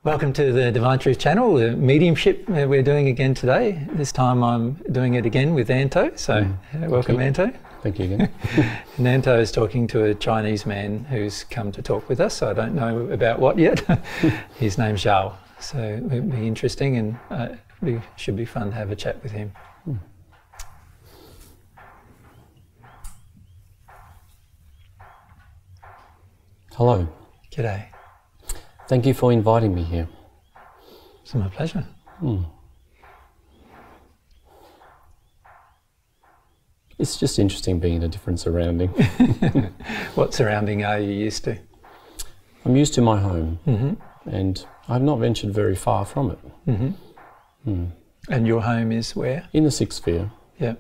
Welcome to the Divine Truth channel, the mediumship we're doing again today. This time I'm doing it again with Anto, so welcome Anto. Thank you again. And Anto is talking to a Chinese man who's come to talk with us, so I don't know about what yet. His name's Zhao, so it'll be interesting and it should be fun to have a chat with him. Hello. G'day. Thank you for inviting me here. It's my pleasure. It's just interesting being in a different surrounding. What surrounding are you used to? I'm used to my home, and I've not ventured very far from it. And your home is where? In the sixth sphere. Yeah.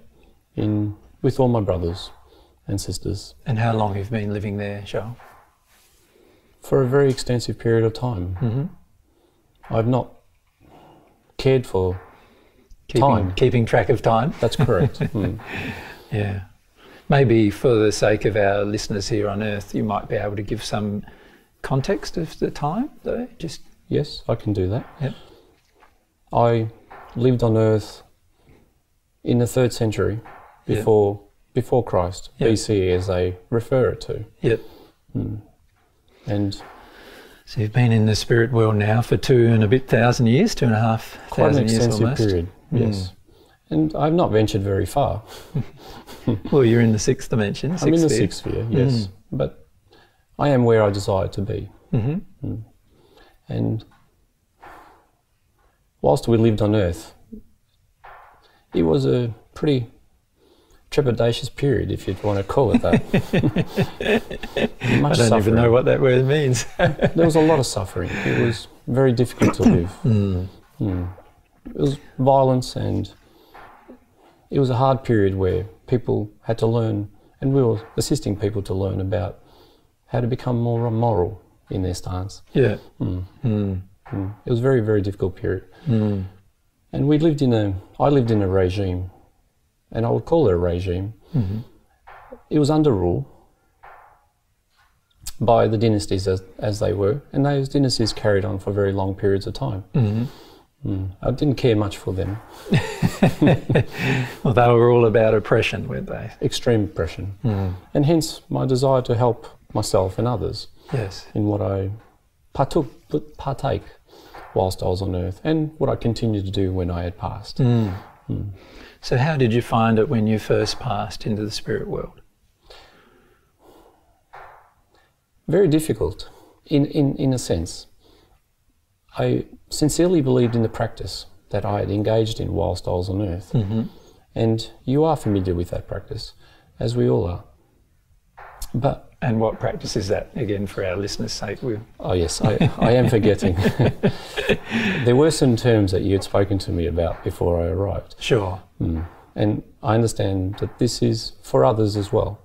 With all my brothers and sisters. And how long have you been living there, Zhao? For a very extensive period of time. I've not cared for time. Keeping track of time. That's correct. Yeah. Maybe for the sake of our listeners here on Earth, you might be able to give some context of the time, though. Yes, I can do that. Yep. I lived on Earth in the 3rd century before Christ, BC as they refer it to. Yep. And so you've been in the spirit world now for 2,000 and a bit years, 2,500 quite an years extensive almost. period, yes. And I've not ventured very far. Well, you're in the 6th dimension, I'm in the 6th sphere, yes. But I am where I desire to be. And whilst we lived on Earth, it was a pretty trepidatious period, if you'd want to call it that. I don't even know what that word means. There was a lot of suffering. It was very difficult to live. It was violence, and it was a hard period where people had to learn, and we were assisting people to learn about how to become more moral in their stance. Yeah. It was a very, very difficult period. And I lived in a regime, and I would call it a regime. It was under rule by the dynasties as they were, and those dynasties carried on for very long periods of time. I didn't care much for them. Well, they were all about oppression, weren't they? Extreme oppression. And hence my desire to help myself and others in what I partake whilst I was on Earth, and what I continued to do when I had passed. So how did you find it when you first passed into the spirit world? Very difficult, in a sense. I sincerely believed in the practice that I had engaged in whilst I was on Earth. And you are familiar with that practice, as we all are. And what practice is that, again, for our listeners' sake? Oh yes, I am forgetting. There were some terms that you had spoken to me about before I arrived. Sure. And I understand that this is for others as well.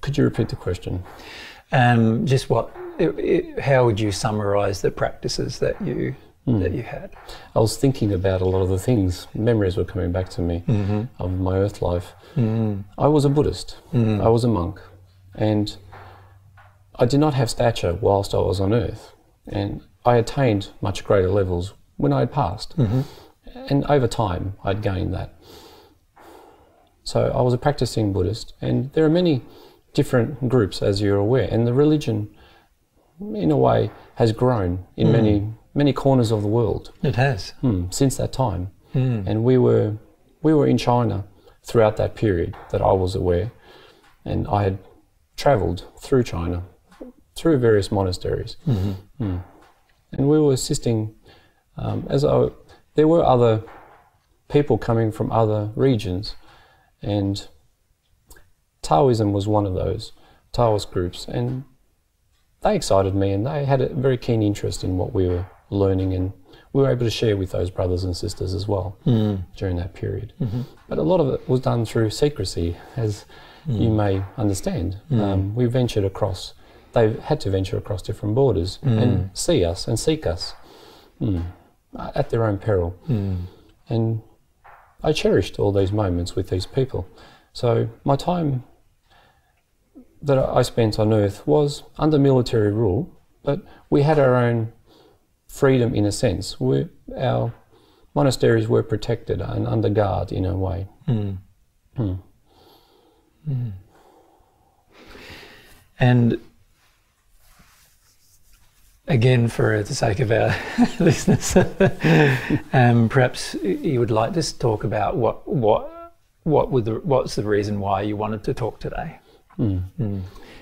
Could you repeat the question? Just how would you summarise the practices that you had? I was thinking about a lot of the things. Memories were coming back to me of my earth life. I was a Buddhist. I was a monk, and I did not have stature whilst I was on Earth, and I attained much greater levels when I had passed. And over time I'd gained that. So I was a practicing Buddhist, and there are many different groups, as you're aware, and the religion in a way has grown in many corners of the world. It has. Since that time. And we were in China throughout that period that I was aware, and I had travelled through China, through various monasteries. And we were assisting, there were other people coming from other regions, and Taoism was one of those Taoist groups, and they excited me, and they had a very keen interest in what we were learning, and we were able to share with those brothers and sisters as well during that period. But a lot of it was done through secrecy, as you may understand. We ventured across, they had to venture across different borders and see us and seek us at their own peril. And I cherished all these moments with these people. So my time that I spent on Earth was under military rule, but we had our own freedom in a sense. Our monasteries were protected and under guard in a way. And again, for the sake of our listeners, perhaps you would like to talk about what's the reason why you wanted to talk today?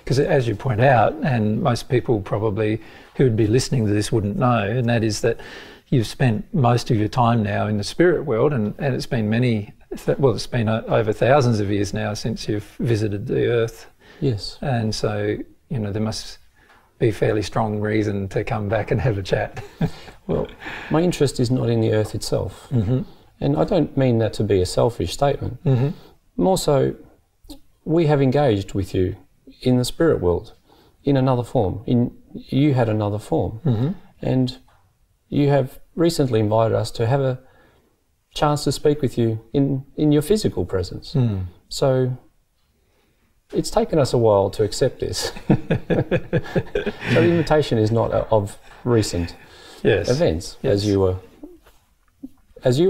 Because as you point out, and most people probably who would be listening to this wouldn't know, and that is that you've spent most of your time now in the spirit world, and it's been it's been over thousands of years now since you've visited the Earth. Yes. And so, there must be a fairly strong reason to come back and have a chat. Well, my interest is not in the Earth itself. And I don't mean that to be a selfish statement. More so, we have engaged with you in the spirit world in another form. You had another form. And you have recently invited us to have a chance to speak with you in your physical presence. So it's taken us a while to accept this. So the invitation is not of recent events, as you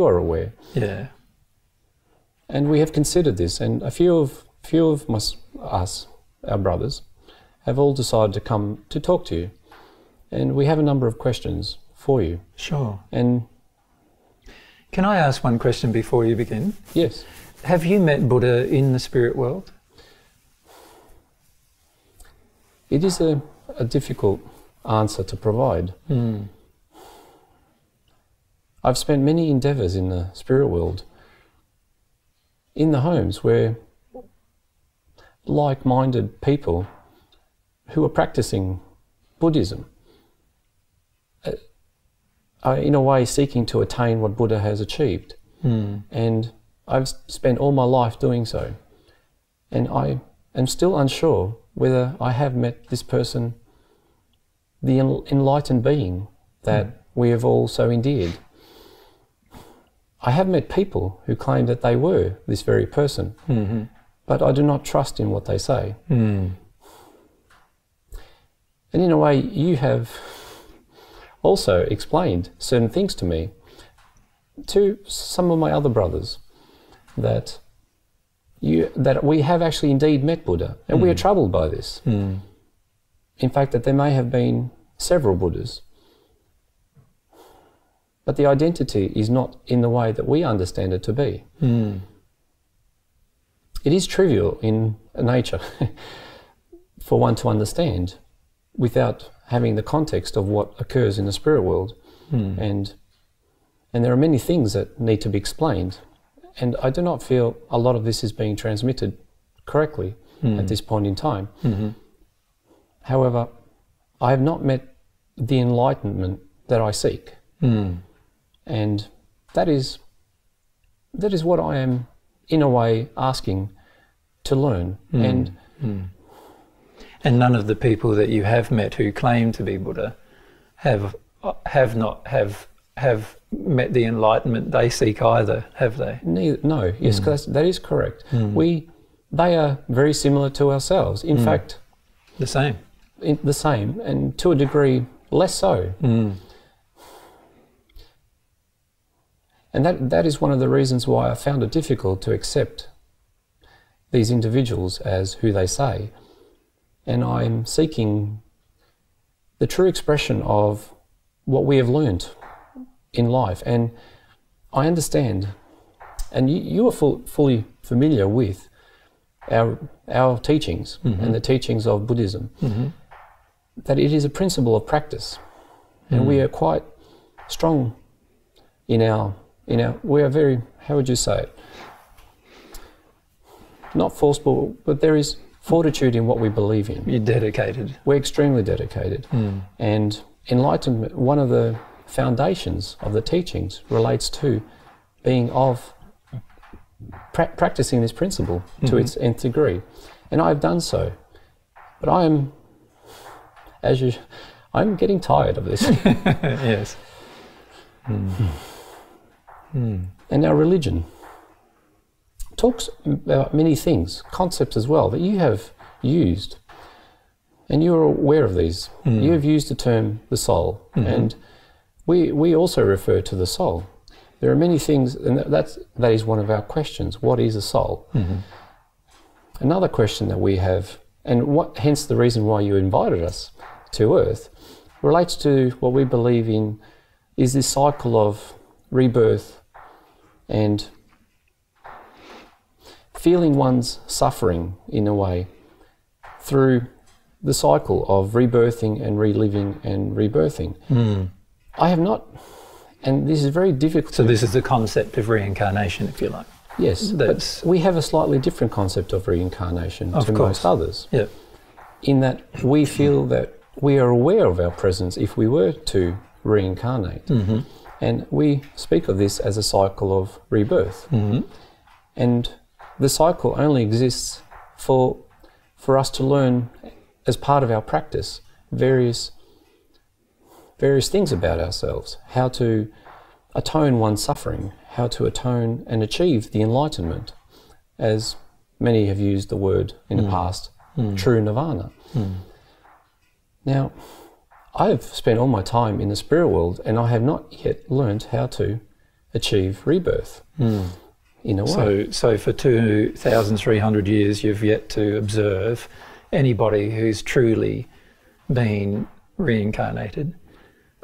are aware. Yeah. And we have considered this, and a few of us, our brothers, have all decided to come to talk to you. And we have a number of questions for you. Sure. And can I ask one question before you begin? Yes. Have you met Buddha in the spirit world? It is a difficult answer to provide. I've spent many endeavours in the spirit world, in the homes where like-minded people who are practicing Buddhism are in a way seeking to attain what Buddha has achieved. And I've spent all my life doing so. And I am still unsure whether I have met this person, the enlightened being that we have all so endeared. I have met people who claim that they were this very person, but I do not trust in what they say. And in a way, you have also explained certain things to me, to some of my other brothers, that we have actually indeed met Buddha, and we are troubled by this. In fact, that there may have been several Buddhas, but the identity is not in the way that we understand it to be. It is trivial in nature for one to understand without having the context of what occurs in the spirit world. And there are many things that need to be explained. And I do not feel a lot of this is being transmitted correctly at this point in time. However, I have not met the enlightenment that I seek. And that is what I am, in a way, asking to learn. And none of the people that you have met who claim to be Buddha have met the enlightenment they seek either, have they? No, yes, that is correct. They are very similar to ourselves. In fact, the same. The same, and to a degree less so. And that is one of the reasons why I found it difficult to accept these individuals as who they say. And I'm seeking the true expression of what we have learnt in life. And I understand, and you are fully familiar with our teachings and the teachings of Buddhism, that it is a principle of practice. And we are quite strong we are very, how would you say it? Not forceful, but there is fortitude in what we believe in. You're dedicated. We're extremely dedicated. And enlightenment, one of the foundations of the teachings relates to being practicing this principle to its nth degree. And I've done so. But I'm getting tired of this. Yes. And our religion talks about many things, concepts as well, that you have used And you're aware of these. You have used the term the soul, and we also refer to the soul. There are many things, and that is one of our questions. What is a soul? Another question that we have, and hence the reason why you invited us to Earth, relates to what we believe in is this cycle of rebirth and feeling one's suffering in a way through the cycle of rebirthing and reliving and rebirthing. I have not, and this is very difficult. So this is the concept of reincarnation, if you like. Yes, but we have a slightly different concept of reincarnation to most others. Yeah. In that we feel that we are aware of our presence if we were to reincarnate. And we speak of this as a cycle of rebirth. And the cycle only exists for us to learn as part of our practice various things about ourselves, how to atone one's suffering, how to atone and achieve the enlightenment, as many have used the word in the past, true nirvana. Now, I have spent all my time in the spirit world and I have not yet learned how to achieve rebirth in a way. So for 2,300 years you've yet to observe anybody who's truly been reincarnated?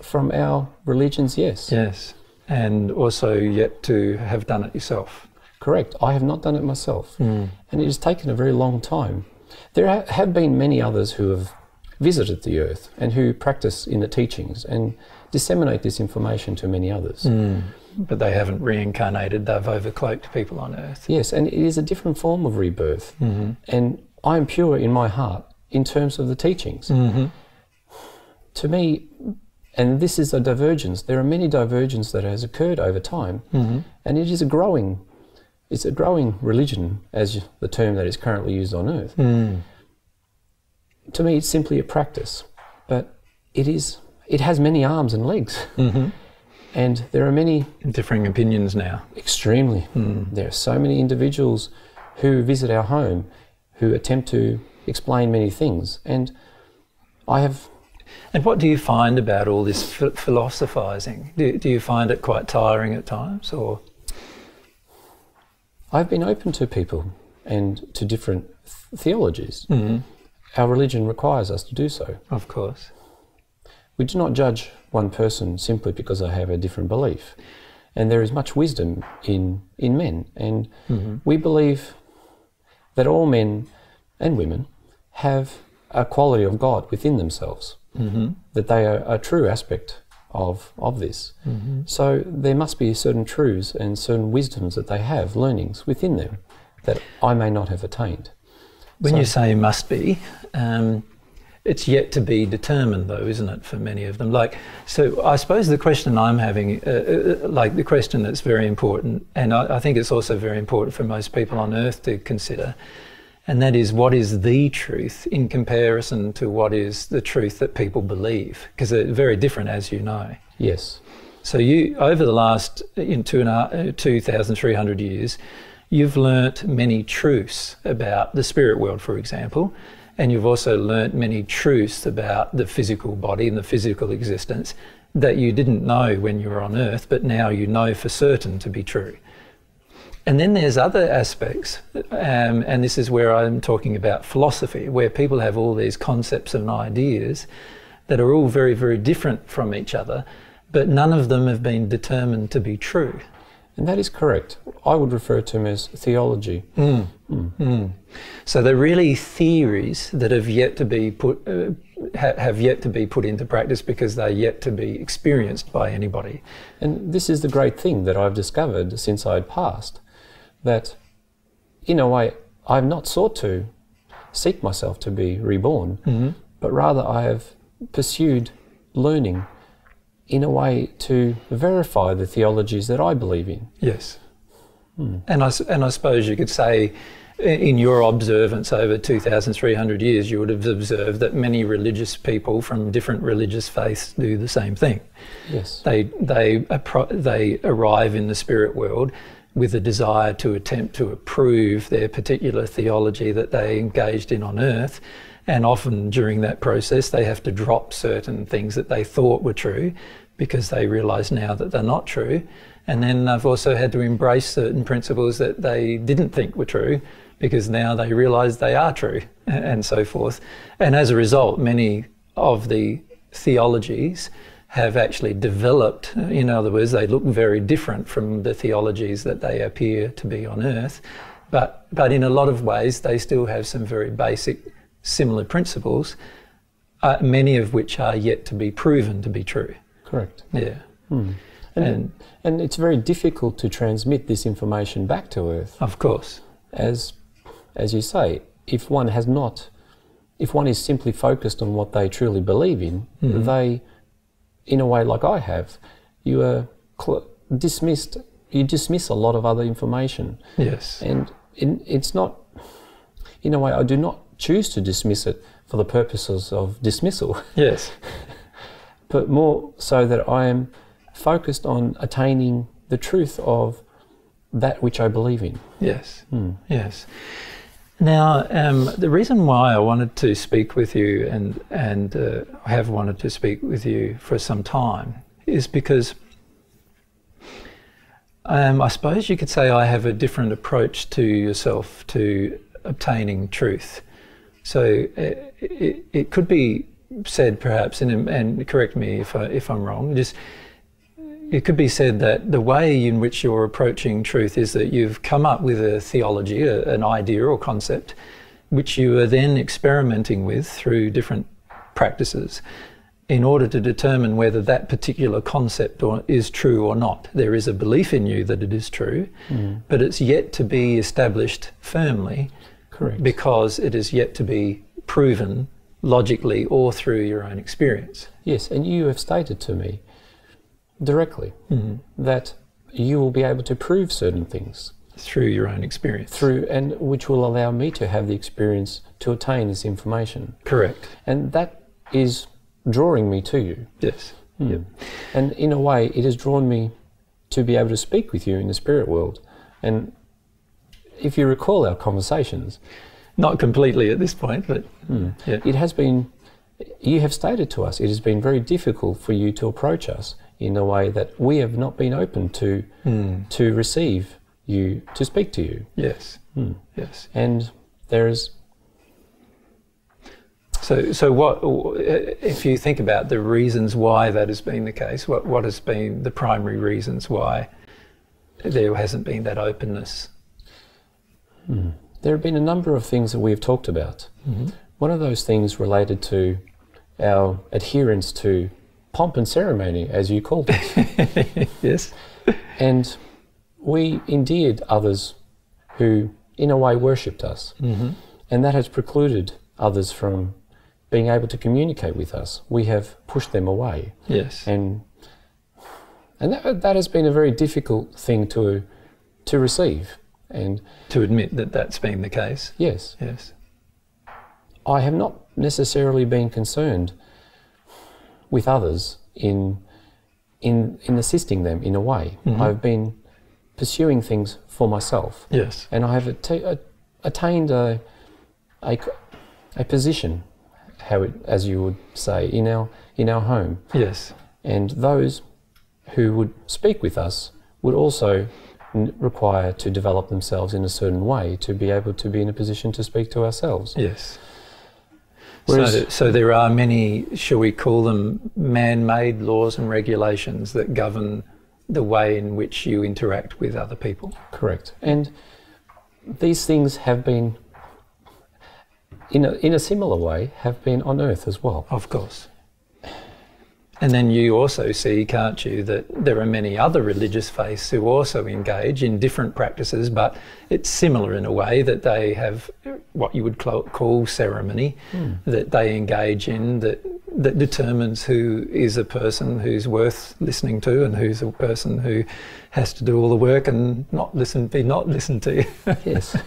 From our religions, yes. Yes, and also yet to have done it yourself. Correct. I have not done it myself. And it has taken a very long time. There have been many others who have visited the earth and who practice in the teachings and disseminate this information to many others. But they haven't reincarnated, they've overcloaked people on earth. Yes, and it is a different form of rebirth. And I am pure in my heart in terms of the teachings. To me, and this is a divergence, there are many divergences that has occurred over time, and it is a growing religion, as the term that is currently used on earth. To me, it's simply a practice, but it has many arms and legs. And there are many differing opinions now. Extremely. There are so many individuals who visit our home who attempt to explain many things. And I have... And what do you find about all this philosophizing? Do you find it quite tiring at times, or...? I've been open to people and to different theologies. Our religion requires us to do so. Of course. We do not judge one person simply because they have a different belief. And there is much wisdom in men. And we believe that all men and women have a quality of God within themselves, that they are a true aspect of this. So there must be certain truths and certain wisdoms that they have, learnings within them, that I may not have attained. When you say must be, it's yet to be determined though, isn't it, for many of them? So I suppose the question I'm having, the question that's very important, and I think it's also very important for most people on earth to consider, and that is, what is the truth in comparison to what is the truth that people believe? Because they're very different, as you know. Yes. So you, over the last 2,300 years, you've learnt many truths about the spirit world, for example, and you've also learnt many truths about the physical body and the physical existence that you didn't know when you were on earth, but now you know for certain to be true. And then there's other aspects, and this is where I'm talking about philosophy, where people have all these concepts and ideas that are all very, very different from each other, but none of them have been determined to be true. And that is correct. I would refer to them as theology. So they're really theories that have yet to be put into practice because they're yet to be experienced by anybody. And this is the great thing that I've discovered since I'd passed, that in a way I've not sought to seek myself to be reborn, but rather I have pursued learning in a way to verify the theologies that I believe in. Yes. And I suppose you could say, in your observance over 2,300 years, you would have observed that many religious people from different religious faiths do the same thing. Yes. They arrive in the spirit world with a desire to attempt to approve their particular theology that they engaged in on earth, And often during that process, they have to drop certain things that they thought were true because they realise now that they're not true. And then they've also had to embrace certain principles that they didn't think were true because now they realise they are true, and so forth. And as a result, many of the theologies have actually developed. In other words, they look very different from the theologies that they appear to be on earth, but in a lot of ways they still have some very basic similar principles, many of which are yet to be proven to be true. Correct. Yeah. And it's very difficult to transmit this information back to earth. Of course. As you say, if one is simply focused on what they truly believe in, they, in a way like I have, you dismiss a lot of other information. Yes. And it's not, in a way, I do not choose to dismiss it for the purposes of dismissal. Yes. But more so that I am focused on attaining the truth of that which I believe in. Yes. Yes. Now, the reason why I wanted to speak with you and I have wanted to speak with you for some time is because I suppose you could say I have a different approach to yourself to obtaining truth. So it could be said perhaps, and correct me if I'm wrong, it could be said that the way in which you're approaching truth is that you've come up with a theology, an idea or concept, which you are then experimenting with through different practices in order to determine whether that particular concept is true or not. There is a belief in you that it is true, but it's yet to be established firmly. Correct. Because it is yet to be proven logically or through your own experience. Yes, and you have stated to me directly that you will be able to prove certain things through your own experience. And which will allow me to have the experience to attain this information. Correct. And that is drawing me to you. Yes. Yep. And in a way, it has drawn me to be able to speak with you in the spirit world. And if you recall our conversations... Not completely at this point, but... Yeah. It has been... You have stated to us, it has been very difficult for you to approach us in a way that we have not been open to receive you, to speak to you. Yes. Yes. And there is... So what, if you think about the reasons why that has been the case, what has been the primary reasons why there hasn't been that openness? There have been a number of things that we've talked about. One of those things related to our adherence to pomp and ceremony, as you called it. Yes. And we endeared others who, in a way, worshipped us. And that has precluded others from being able to communicate with us. We have pushed them away. Yes. And that has been a very difficult thing to receive. And to admit that that's been the case. Yes. Yes. I have not necessarily been concerned with others in assisting them in a way. I've been pursuing things for myself. Yes. And I have attained a position, as you would say, in our home. Yes. And those who would speak with us would also require to develop themselves in a certain way to be able to be in a position to speak to ourselves. Yes. Whereas, so there are many, shall we call them, man-made laws and regulations that govern the way in which you interact with other people. Correct. And these things have been, in a similar way, have been on earth as well. Of course. And then you also see, can't you, that there are many other religious faiths who also engage in different practices, but it's similar in a way that they have what you would call ceremony that they engage in that determines who is a person who's worth listening to and who's a person who has to do all the work and be not listened to. Yes.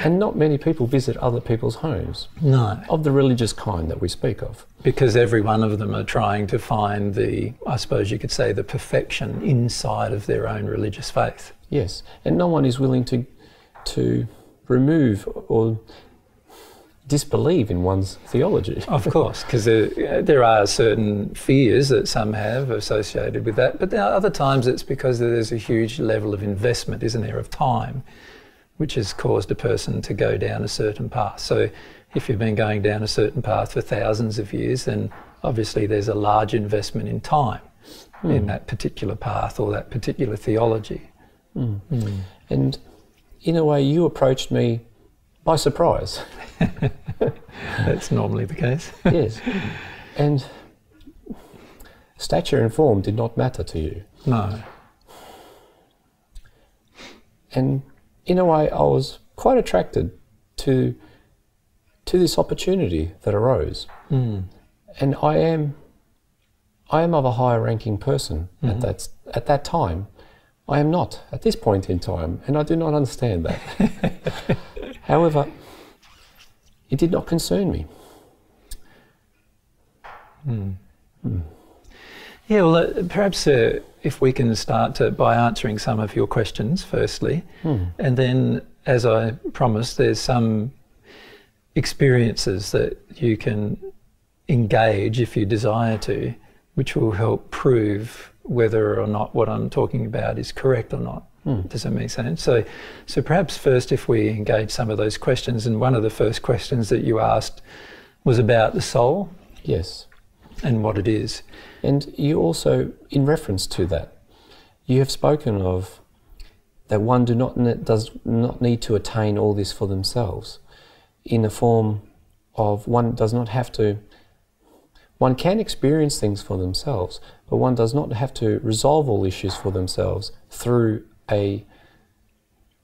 And not many people visit other people's homes. No. Of the religious kind that we speak of. Because every one of them are trying to find I suppose you could say, the perfection inside of their own religious faith. Yes. And no one is willing to remove or disbelieve in one's theology. Of course, because there are certain fears that some have associated with that, but there are other times it's because there's a huge level of investment, isn't there, of time, which has caused a person to go down a certain path. So if you've been going down a certain path for thousands of years, then obviously there's a large investment in time in that particular path or that particular theology. And in a way, you approached me by surprise. That's normally the case. Yes. And stature and form did not matter to you. No. And in a way, I was quite attracted to this opportunity that arose. And I am of a higher ranking person at that time. I am not at this point in time, and I do not understand that. However, it did not concern me. Yeah, well, perhaps if we can start by answering some of your questions firstly, and then, as I promised, there's some experiences that you can engage if you desire to, which will help prove whether or not what I'm talking about is correct or not. Does that make sense? So perhaps first if we engage some of those questions, and one of the first questions that you asked was about the soul. Yes. And what it is. And you also, in reference to that, you have spoken of that one does not need to attain all this for themselves, in the form of one does not have to. One can experience things for themselves, but one does not have to resolve all issues for themselves through a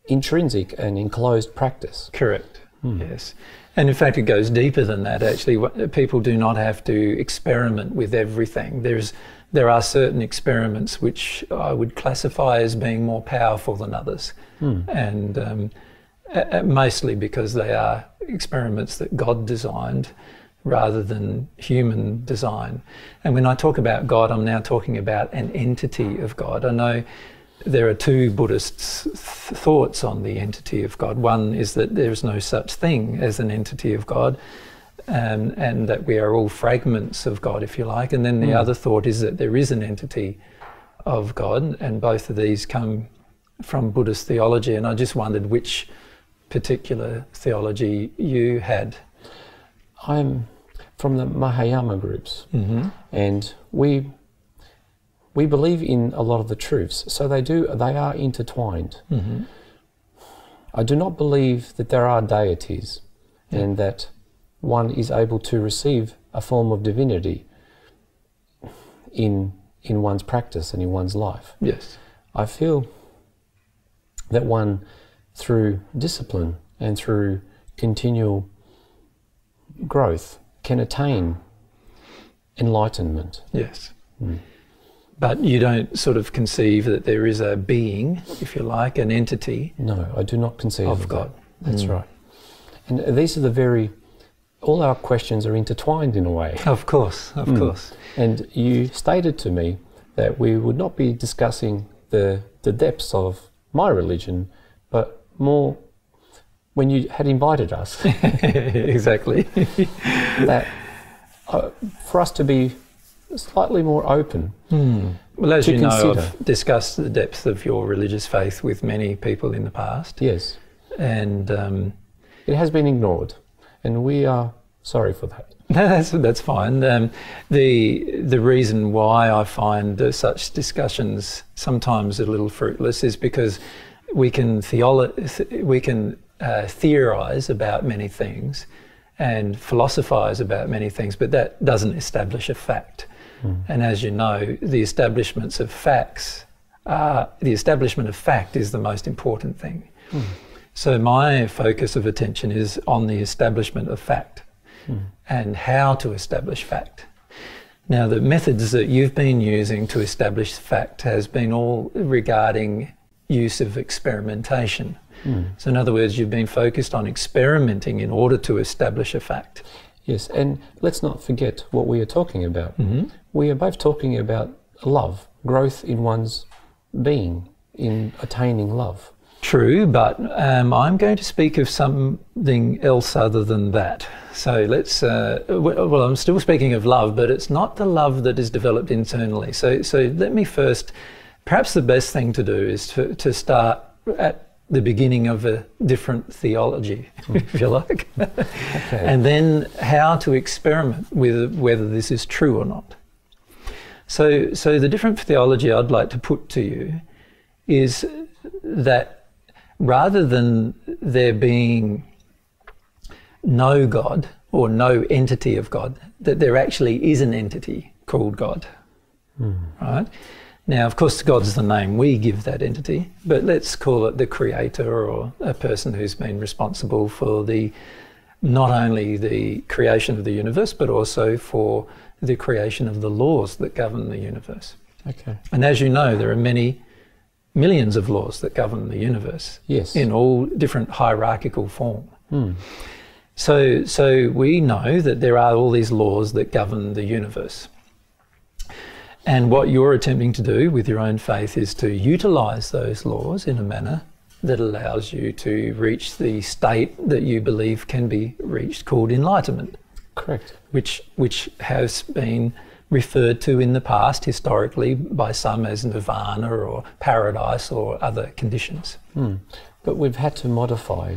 intrinsic and enclosed practice. Correct. Yes. And in fact, it goes deeper than that, actually. People do not have to experiment with everything. There are certain experiments which I would classify as being more powerful than others. And mostly because they are experiments that God designed rather than human design. And when I talk about God, I'm now talking about an entity of God. I know there are two Buddhist thoughts on the entity of God. One is that there is no such thing as an entity of God, and that we are all fragments of God, if you like. And then the other thought is that there is an entity of God, and both of these come from Buddhist theology. And I just wondered which particular theology you had. I'm from the Mahayana groups, and we believe in a lot of the truths, so they are intertwined. I do not believe that there are deities and that one is able to receive a form of divinity in one's practice and in one's life. Yes. I feel that one, through discipline and through continual growth, can attain enlightenment. Yes. But you don't sort of conceive that there is a being, if you like, an entity. No, I do not conceive of God. That. That's right. And these are all our questions are intertwined in a way. Of course, of course. And you stated to me that we would not be discussing the depths of my religion, but more when you had invited us. Exactly. That for us to be slightly more open. Well, as you know, consider. I've discussed the depth of your religious faith with many people in the past. Yes. And it has been ignored, and we are sorry for that. That's fine. The reason why I find such discussions sometimes a little fruitless is because we can theorize about many things and philosophize about many things, but that doesn't establish a fact. And as you know, the establishment of fact is the most important thing. So my focus of attention is on the establishment of fact and how to establish fact. Now, the methods that you've been using to establish fact has been all regarding use of experimentation. So in other words, you've been focused on experimenting in order to establish a fact. Yes, and let's not forget what we are talking about. We are both talking about love, growth in one's being, in attaining love. True, but I'm going to speak of something else other than that. So let's, well, I'm still speaking of love, but it's not the love that is developed internally. So let me first, perhaps the best thing to do is to start at the beginning of a different theology, if you like. Okay. And then how to experiment with whether this is true or not. So the different theology I'd like to put to you is that rather than there being no God or no entity of God, that there actually is an entity called God, right? Now, of course, God's the name we give that entity, but let's call it the creator or a person who's been responsible for not only the creation of the universe, but also for the creation of the laws that govern the universe. Okay. And as you know, there are millions of laws that govern the universe. Yes. In all different hierarchical form. So we know that there are all these laws that govern the universe. And what you're attempting to do with your own faith is to utilize those laws in a manner that allows you to reach the state that you believe can be reached, called enlightenment. Correct. Which has been referred to in the past historically by some as nirvana or paradise or other conditions. But we've had to modify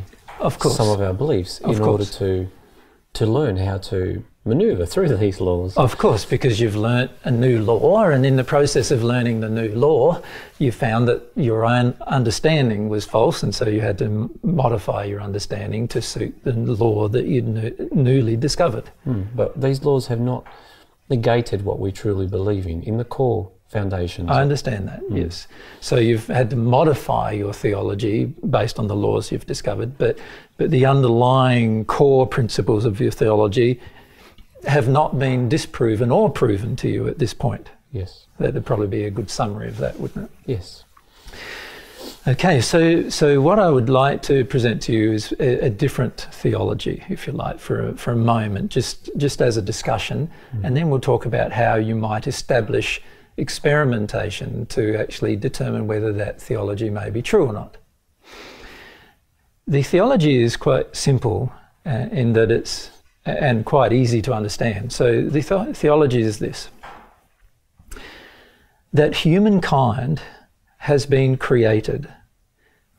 some of our beliefs in order to learn how to maneuver through these laws. Of course, because you've learnt a new law, and in the process of learning the new law, you found that your own understanding was false, and so you had to modify your understanding to suit the law that you'd newly discovered. But these laws have not negated what we truly believe in the core foundations. I understand that, yes. So you've had to modify your theology based on the laws you've discovered, but the underlying core principles of your theology have not been disproven or proven to you at this point. Yes. That would probably be a good summary of that, wouldn't it? Yes. Okay, so what I would like to present to you is a different theology, if you like, for a moment, just as a discussion, and then we'll talk about how you might establish experimentation to actually determine whether that theology may be true or not. The theology is quite simple in that it's and quite easy to understand. So the theology is this: that humankind has been created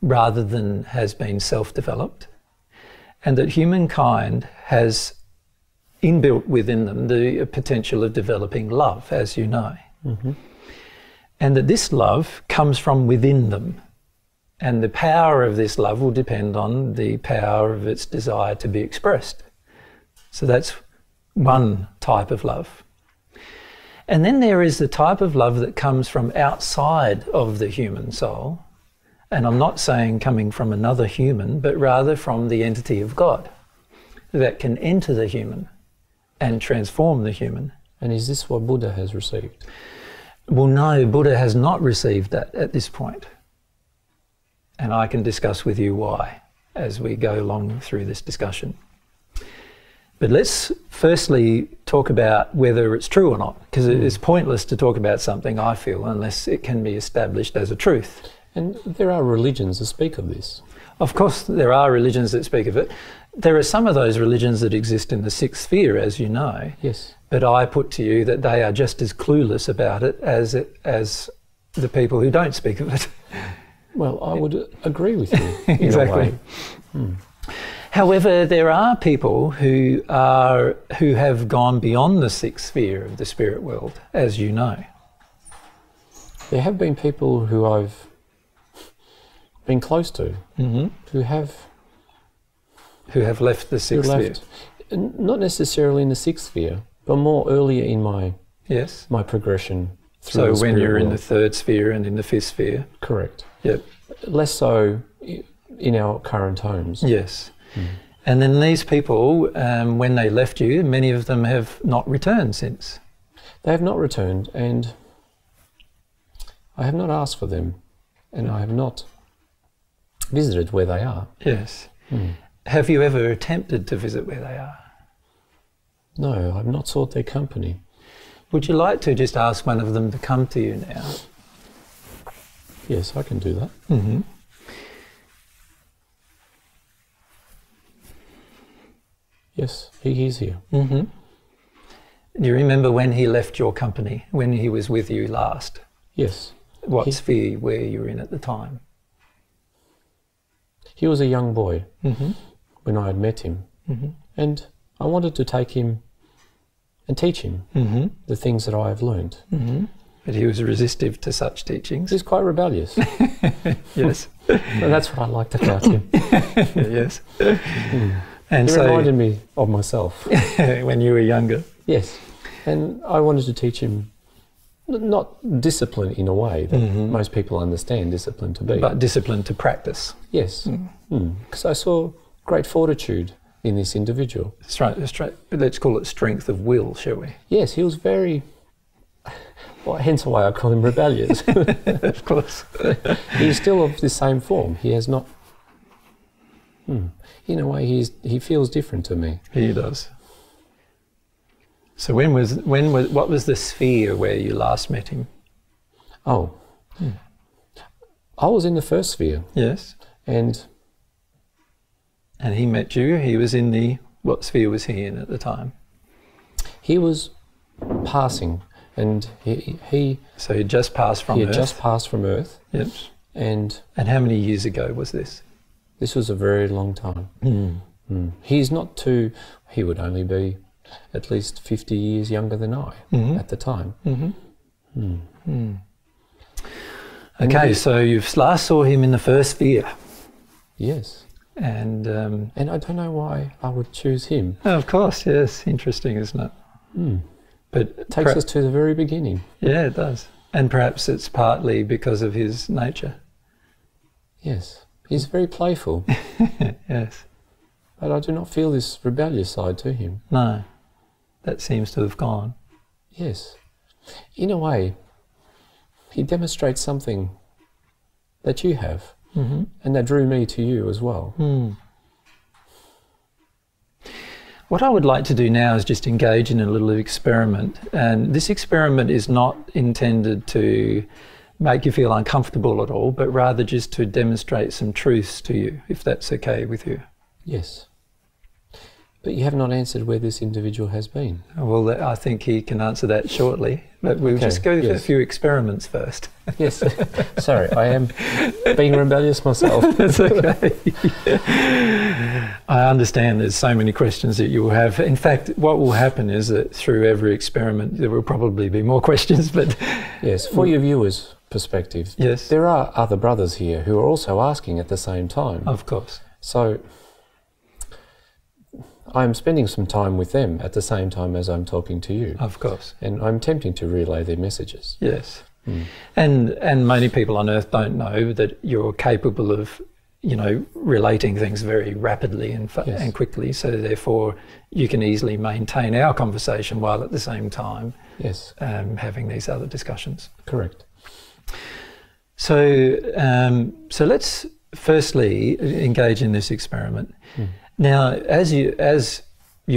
rather than has been self-developed, and that humankind has inbuilt within them the potential of developing love, as you know. And that this love comes from within them, and the power of this love will depend on the power of its desire to be expressed. So that's one type of love. And then there is the type of love that comes from outside of the human soul. And I'm not saying coming from another human, but rather from the entity of God that can enter the human and transform the human. And is this what Buddha has received? Well, no, Buddha has not received that at this point. And I can discuss with you why as we go along through this discussion. But let's firstly talk about whether it's true or not, because it's pointless to talk about something, I feel, unless it can be established as a truth. And there are religions that speak of this. Of course, there are religions that speak of it. There are some of those religions that exist in the sixth sphere, as you know. Yes. But I put to you that they are just as clueless about it as the people who don't speak of it. Well, I would agree with you. Exactly. However, there are people who have gone beyond the sixth sphere of the spirit world, as you know. There have been people who I've been close to, who have left the sixth sphere. Not necessarily in the sixth sphere, but more earlier in my progression through the spirit world. So when you're in the third sphere and in the fifth sphere. Correct. Yep. Less so in our current homes. Yes. And then these people, when they left you, many of them have not returned since. They have not returned, and I have not asked for them, and I have not visited where they are. Yes. Have you ever attempted to visit where they are? No, I've not sought their company. Would you like to just ask one of them to come to you now? Yes, I can do that. Yes, he is here. Mm-hmm. Do you remember when he left your company, when he was with you last? Yes. What sphere were you in at the time? He was a young boy mm-hmm. when I had met him. Mm-hmm. And I wanted to take him and teach him mm-hmm. the things that I have learned. Mm-hmm. But he was resistive to such teachings. He's quite rebellious. Yes. And that's what I liked about him. Yes. And he so, reminded me of myself. when you were younger. Yes. And I wanted to teach him not discipline in a way that mm-hmm. most people understand discipline to be. But discipline to practice. Yes. Because I saw great fortitude in this individual. Let's call it strength of will, shall we? Yes, he was very... Well, hence why I call him rebellious. Of course. He's still of the same form. He has not... In a way, he feels different to me. He does. So what was the sphere where you last met him? Oh. I was in the first sphere. Yes. And he met you. He was in the... What sphere was he in at the time? He was passing, and he So he just passed from Earth? He had just passed from Earth. Yes. And how many years ago was this? This was a very long time. He's not too... He would only be at least 50 years younger than I at the time. Okay, so you last saw him in the first sphere. Yes. And I don't know why I would choose him. Oh, of course, yes. Interesting, isn't it? But it takes us to the very beginning. Yeah, it does. And perhaps it's partly because of his nature. Yes. He's very playful. Yes. But I do not feel this rebellious side to him. No. That seems to have gone. Yes. In a way, he demonstrates something that you have, and that drew me to you as well. What I would like to do now is just engage in a little experiment. And this experiment is not intended to make you feel uncomfortable at all, but rather just to demonstrate some truths to you, if that's okay with you. Yes. But you have not answered where this individual has been. Well, I think he can answer that shortly. But we'll just go through a few experiments first. Yes. Sorry, I am being rebellious myself. That's okay. I understand there's so many questions that you will have. In fact, what will happen is that through every experiment there will probably be more questions. But yes, for your viewers' perspective, yes, there are other brothers here who are also asking at the same time. Of course. So I'm spending some time with them at the same time as I'm talking to you. Of course. And I'm attempting to relay their messages. Yes. And many people on Earth don't know that you're capable of, relating things very rapidly and quickly. So therefore, you can easily maintain our conversation while at the same time having these other discussions. Correct. So let's firstly engage in this experiment. Now, as you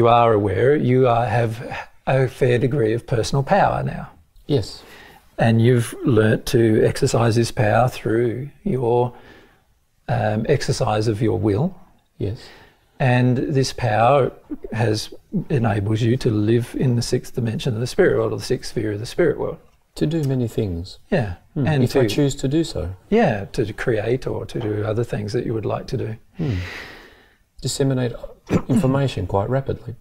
are aware, you have a fair degree of personal power now. Yes. And you've learnt to exercise this power through your exercise of your will. Yes. And this power enables you to live in the sixth dimension of the spirit world, or the sixth sphere of the spirit world. To do many things. Yeah. And if I choose to do so. Yeah, to create or to do other things that you would like to do. Disseminate information quite rapidly.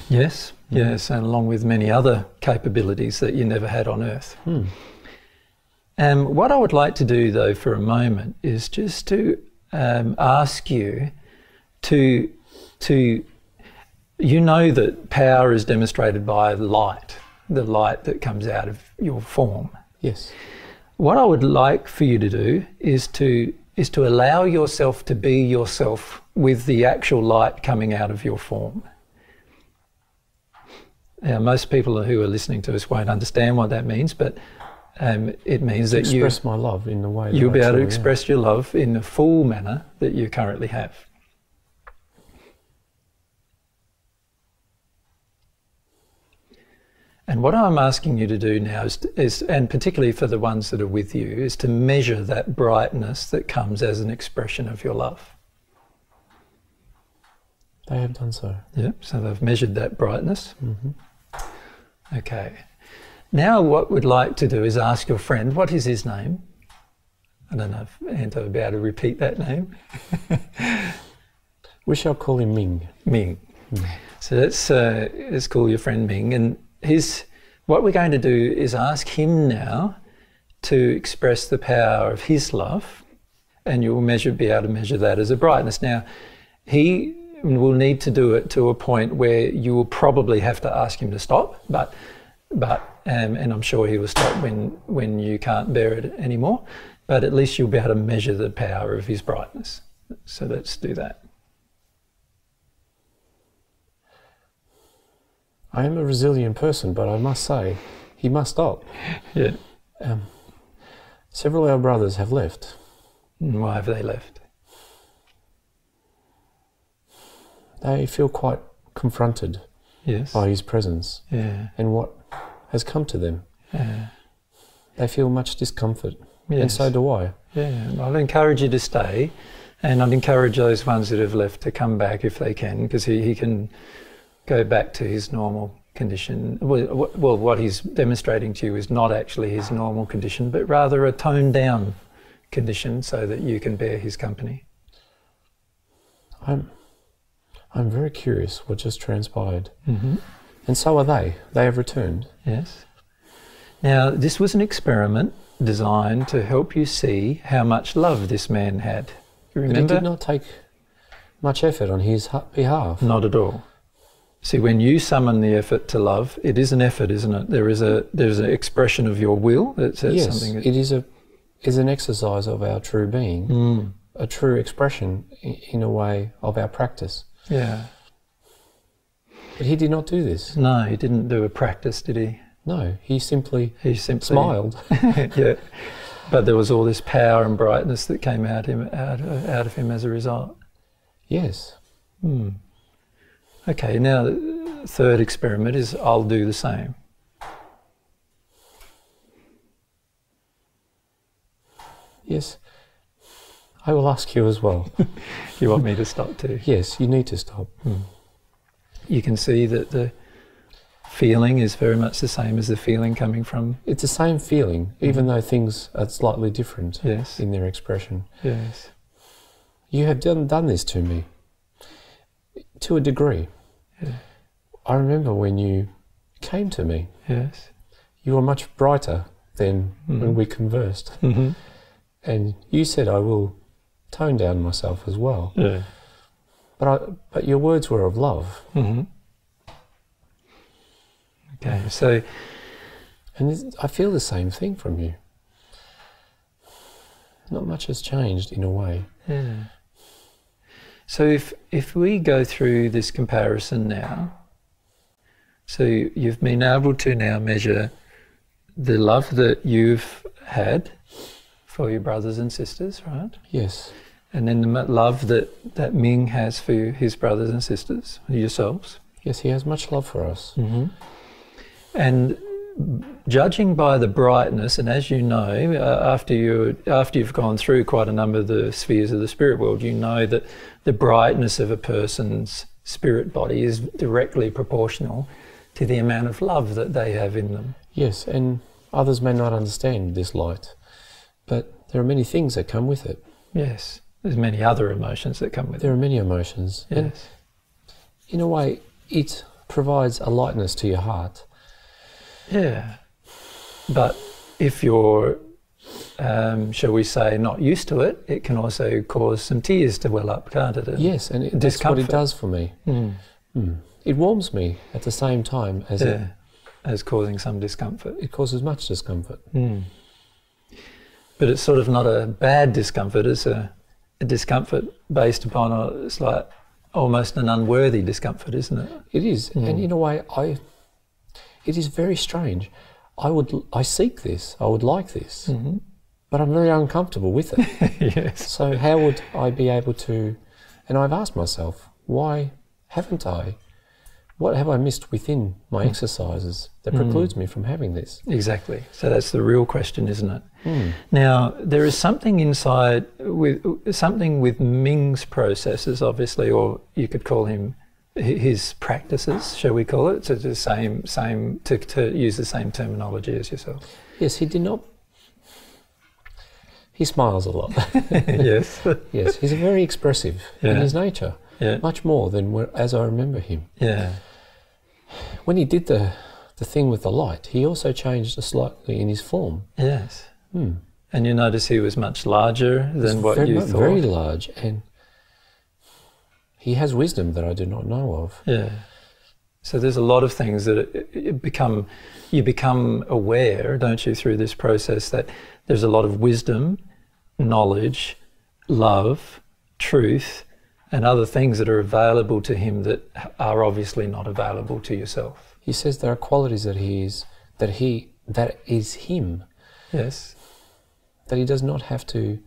Yes, yes, and along with many other capabilities that you never had on Earth. What I would like to do, though, for a moment is just to ask you to that power is demonstrated by light, the light that comes out of your form. Yes. What I would like for you to do is to allow yourself to be yourself with the actual light coming out of your form. Now, most people who are listening to us won't understand what that means, but it means that you express my love in the way that you'll be able to express your love in the full manner that you currently have. And what I'm asking you to do now is, and particularly for the ones that are with you, is to measure that brightness that comes as an expression of your love. They have done so. Yep, so they've measured that brightness. Okay. Now what we'd like to do is ask your friend, what is his name? I don't know if Anto will be able to repeat that name. We shall call him Ming. Ming. So let's call your friend Ming. And what we're going to do is ask him now to express the power of his love, and you'll be able to measure that as a brightness. Now, he will need to do it to a point where you will probably have to ask him to stop, and I'm sure he will stop when you can't bear it anymore, but at least you'll be able to measure the power of his brightness. So let's do that. I am a resilient person, but I must say, he must stop. Yeah. Several of our brothers have left. Why have they left? They feel quite confronted by his presence and what has come to them. They feel much discomfort, and so do I. Yeah, I'll encourage you to stay, and I'd encourage those ones that have left to come back if they can, because he can go back to his normal condition. Well, what he's demonstrating to you is not actually his normal condition, but rather a toned down condition so that you can bear his company. I'm very curious what just transpired. And so are they. They have returned. Yes. Now, this was an experiment designed to help you see how much love this man had. You remember? But it did not take much effort on his behalf. Not at all. See, when you summon the effort to love, it is an effort, isn't it? There's an expression of your will. Yes, something it is an exercise of our true being, a true expression, in a way, of our practice. Yeah. But he did not do this. No, he didn't do a practice, did he? No, he simply smiled. Yeah. But there was all this power and brightness that came out of him as a result. Yes. Okay, now the third experiment is I'll do the same. Yes. I will ask you as well. You want me to stop too? Yes, you need to stop. You can see that the feeling is very much the same as the feeling coming from... It's the same feeling, even though things are slightly different in their expression. Yes. You have done this to me, to a degree. Yeah. I remember when you came to me. Yes. You were much brighter than when we conversed. And you said, I will tone down myself as well. Yeah. But your words were of love. Okay, so... And I feel the same thing from you. Not much has changed in a way. Yeah. So if we go through this comparison now, so you've been able to now measure the love that you've had for your brothers and sisters, right? Yes. And then the love that Ming has for his brothers and sisters, yourselves. Yes, he has much love for us. And judging by the brightness, and as you know, after you've gone through quite a number of the spheres of the spirit world, you know that the brightness of a person's spirit body is directly proportional to the amount of love that they have in them. Yes, and others may not understand this light, but there are many things that come with it. Yes, there's many other emotions that come with it. There are many emotions. Yes. And in a way, it provides a lightness to your heart. Yeah, but if you're, shall we say, not used to it, it can also cause some tears to well up, can't it? Yes, and that's what it does for me. It warms me at the same time as as causing some discomfort. It causes much discomfort. But it's sort of not a bad discomfort, it's a discomfort based upon, it's like almost an unworthy discomfort, isn't it? It is, and in a way, it is very strange. I seek this, I would like this, but I'm very uncomfortable with it. Yes. So how would I be able to, and I've asked myself, why haven't I what have I missed within my exercises that precludes me from having this? Exactly. So that's the real question, isn't it? Now, there is something inside with Ming's processes, obviously, or you could call him his practices, shall we call it? So the same to use the same terminology as yourself. Yes, he did not. He smiles a lot. Yes. Yes, he's very expressive in his nature. Yeah. Much more than as I remember him. Yeah. When he did the thing with the light, he also changed slightly in his form. Yes. And you notice he was much larger than what you thought. Very large, and he has wisdom that I do not know of. Yeah. So there's a lot of things that you become aware, don't you, through this process, that there's a lot of wisdom, knowledge, love, truth, and other things that are available to him that are obviously not available to yourself. He says there are qualities that is him. Yes. That he does not have to,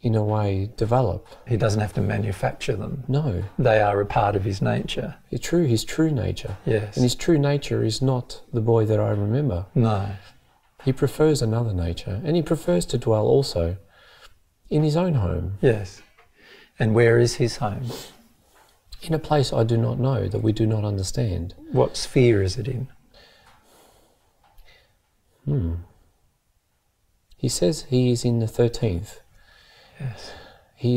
in a way, develop. He doesn't have to manufacture them. No. They are a part of his nature. His true nature. Yes. And his true nature is not the boy that I remember. No. He prefers another nature, and he prefers to dwell also in his own home. Yes. And where is his home? In a place I do not know, that we do not understand. What sphere is it in? He says he is in the 13th. Yes. He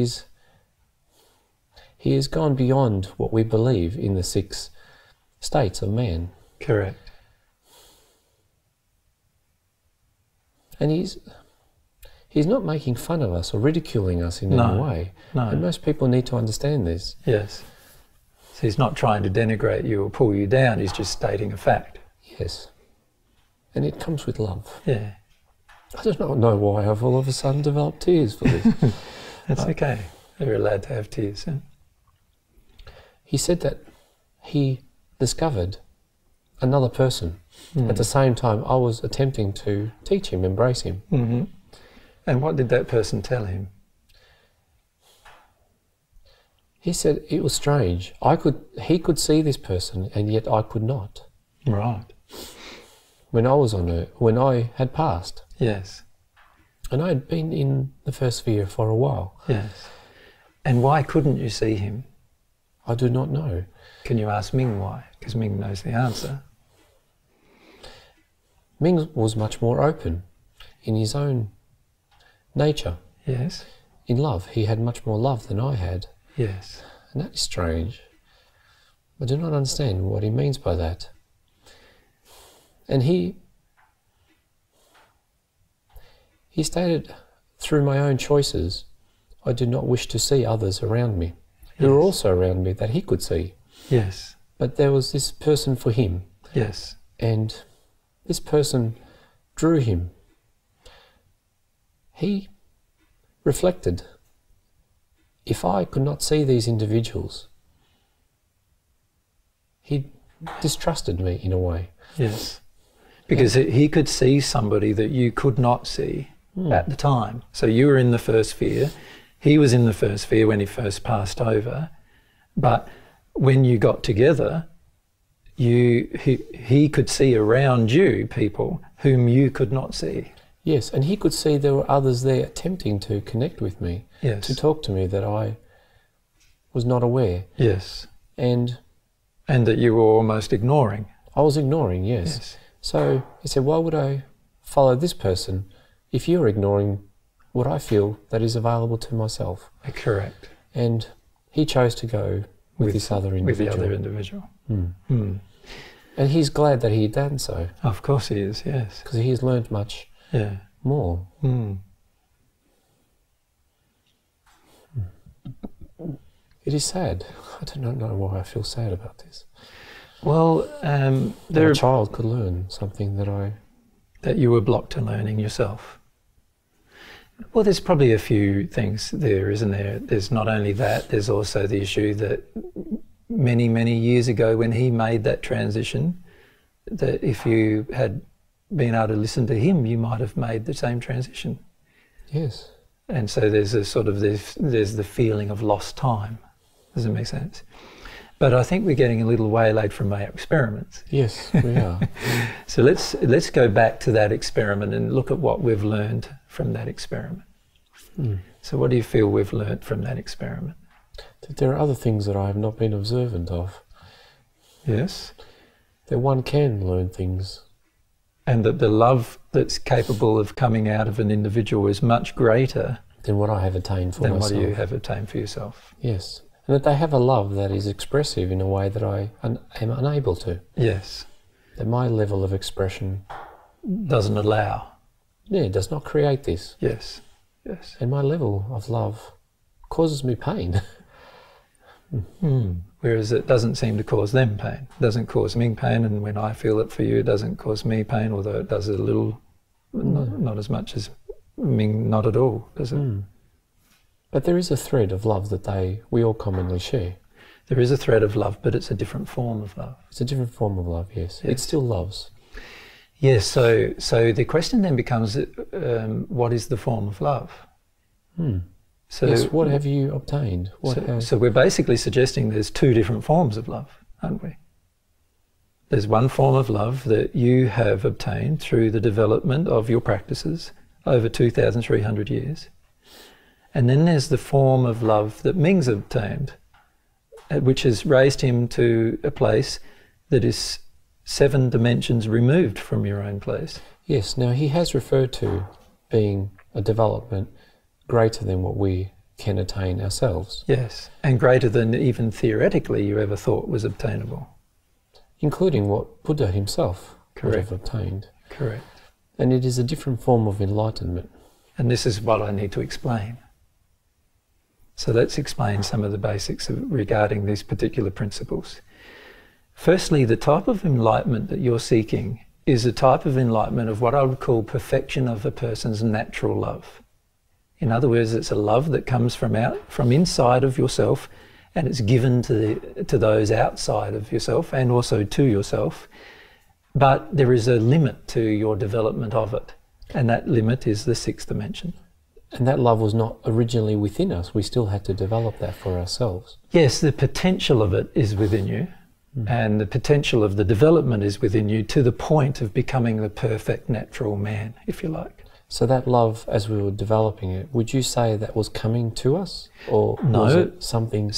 has gone beyond what we believe in the 6 states of man. Correct. And he's not making fun of us or ridiculing us in any way. No. And most people need to understand this. Yes. So he's not trying to denigrate you or pull you down, he's just stating a fact. Yes. And it comes with love. Yeah. I do not know why I've all of a sudden developed tears for this. That's okay. You're allowed to have tears. Yeah? He said that he discovered another person. At the same time, I was attempting to teach him, embrace him. Mm-hmm. And what did that person tell him? He said it was strange. He could see this person, and yet I could not. Right. When I had passed. Yes. And I had been in the first sphere for a while. Yes. And why couldn't you see him? I do not know. Can you ask Ming why? Because Ming knows the answer. Ming was much more open in his own nature. Yes. In love. He had much more love than I had. Yes. And that is strange. I do not understand what he means by that. And he stated, through my own choices, I did not wish to see others around me, who were also around me, that he could see. Yes. But there was this person for him. Yes. And this person drew him. He reflected, if I could not see these individuals, he distrusted me in a way. Yes. Because he could see somebody that you could not see at the time. So you were in the first sphere, he was in the first sphere when he first passed over, but when you got together, he could see around you people whom you could not see. Yes, and he could see there were others there attempting to connect with me, to talk to me that I was not aware. Yes. And that you were almost ignoring. I was ignoring, yes. So he said, why would I follow this person if you're ignoring what I feel that is available to myself? Correct. And he chose to go with this other individual. With the other individual. And he's glad that he had done so. Of course he is, yes. Because he has learned much more. It is sad. I do not know why I feel sad about this. Well, a child could learn something that you were blocked to learning yourself. Well, there's probably a few things there, isn't there? There's not only that, there's also the issue that many, many years ago when he made that transition, that if you had been able to listen to him, you might have made the same transition. Yes. And so there's a sort of, there's the feeling of lost time. Does it make sense? But I think we're getting a little waylaid from our experiments. Yes, we are. So let's go back to that experiment and look at what we've learned from that experiment. So what do you feel we've learned from that experiment? That there are other things that I have not been observant of. Yes. That one can learn things. And that the love that's capable of coming out of an individual is much greater than what I have attained for myself. Than what you have attained for yourself. Yes. And that they have a love that is expressive in a way that I am unable to. Yes. That my level of expression doesn't allow. Yeah, does not create this. Yes. Yes. And my level of love causes me pain. Whereas it doesn't seem to cause them pain. It doesn't cause me pain, and when I feel it for you, it doesn't cause me pain, although it does a little, not as much as, not at all, does it? But there is a thread of love that we all commonly share. There is a thread of love, but it's a different form of love. It's a different form of love, yes. It still loves. Yes, so the question then becomes, what is the form of love? So, yes, what have you obtained? So we're basically suggesting there's two different forms of love, aren't we? There's one form of love that you have obtained through the development of your practices over 2,300 years. And then there's the form of love that Ming's obtained, which has raised him to a place that is 7 dimensions removed from your own place. Yes, now he has referred to being a development greater than what we can attain ourselves. Yes, and greater than even theoretically you ever thought was obtainable. Including what Buddha himself would have obtained. Correct. And it is a different form of enlightenment. And this is what I need to explain. So let's explain some of the basics regarding these particular principles. Firstly, the type of enlightenment that you're seeking is a type of enlightenment of what I would call perfection of a person's natural love. In other words, it's a love that comes from inside of yourself, and it's given to those outside of yourself and also to yourself. But there is a limit to your development of it, and that limit is the 6th dimension. And that love was not originally within us. We still had to develop that for ourselves. Yes, the potential of it is within you, and the potential of the development is within you to the point of becoming the perfect natural man, if you like. So that love, as we were developing it, would you say that was coming to us? Or no, was it something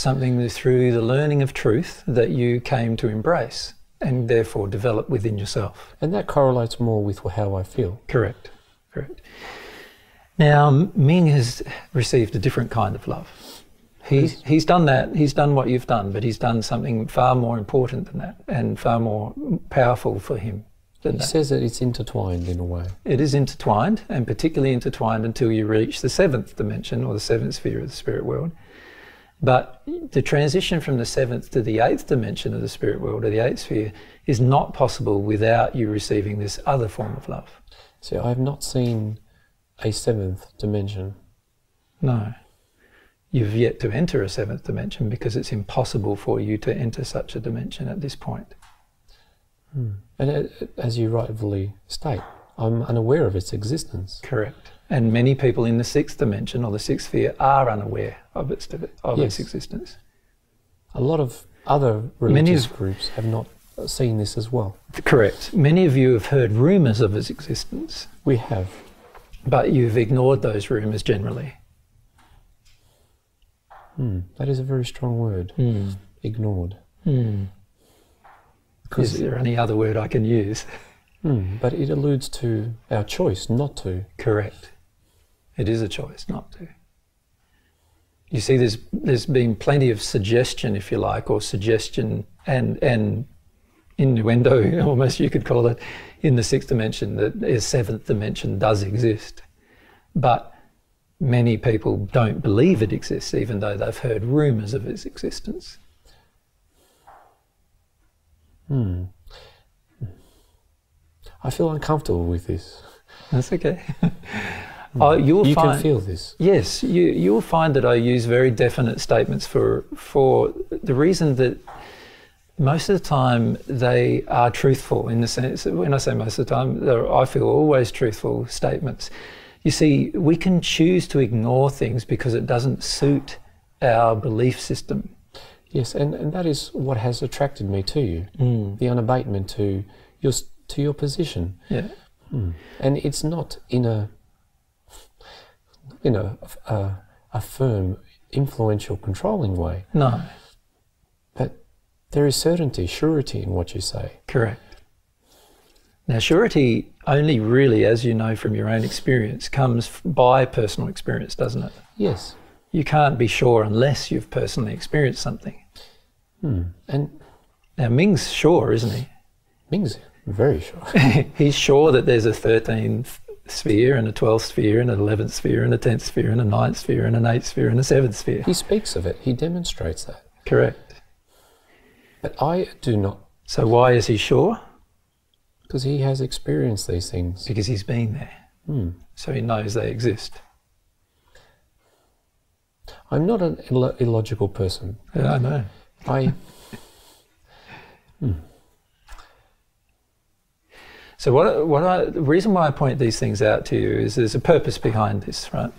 through the learning of truth that you came to embrace and therefore develop within yourself. And that correlates more with how I feel. Correct, correct. Now, Ming has received a different kind of love. He's done that, he's done what you've done, but he's done something far more important than that and far more powerful for him. He says that it's intertwined in a way. It is intertwined, and particularly intertwined until you reach the 7th dimension, or the 7th sphere of the spirit world. But the transition from the 7th to the 8th dimension of the spirit world, or the 8th sphere, is not possible without you receiving this other form of love. So I have not seen a 7th dimension. No. You've yet to enter a 7th dimension because it's impossible for you to enter such a dimension at this point. And as you rightfully state, I'm unaware of its existence. Correct. And many people in the 6th dimension or the 6th sphere are unaware of its existence. A lot of other religious groups have not seen this as well. Correct. Many of you have heard rumours of its existence. We have. But you've ignored those rumours generally. That is a very strong word. Ignored. Is there any other word I can use? But it alludes to our choice not to. Correct. It is a choice not to. You see, there's been plenty of suggestion, if you like, or suggestion and innuendo, almost you could call it, in the 6th dimension that a 7th dimension does exist. But many people don't believe it exists, even though they've heard rumours of its existence. I feel uncomfortable with this. That's okay. You can feel this. Yes, you'll find that I use very definite statements for the reason that most of the time they are truthful, in the sense that when I say most of the time, I feel always truthful statements. You see, we can choose to ignore things because it doesn't suit our belief system. Yes, and that is what has attracted me to you, the unabatement to your position. Yeah. And it's not in a firm, influential, controlling way. No. But there is certainty, surety in what you say. Correct. Now, surety only really, as you know from your own experience, comes by personal experience, doesn't it? Yes. You can't be sure unless you've personally experienced something. And now, Ming's sure, isn't he? Ming's very sure. He's sure that there's a 13th sphere and a 12th sphere and an 11th sphere and a 10th sphere and a 9th sphere and an 8th sphere and a 7th sphere. He speaks of it. He demonstrates that. Correct. But I do not. So why is he sure? Because he has experienced these things. Because he's been there. So he knows they exist. I'm not an illogical person. Yeah, I know. So the reason why I point these things out to you is there's a purpose behind this, right?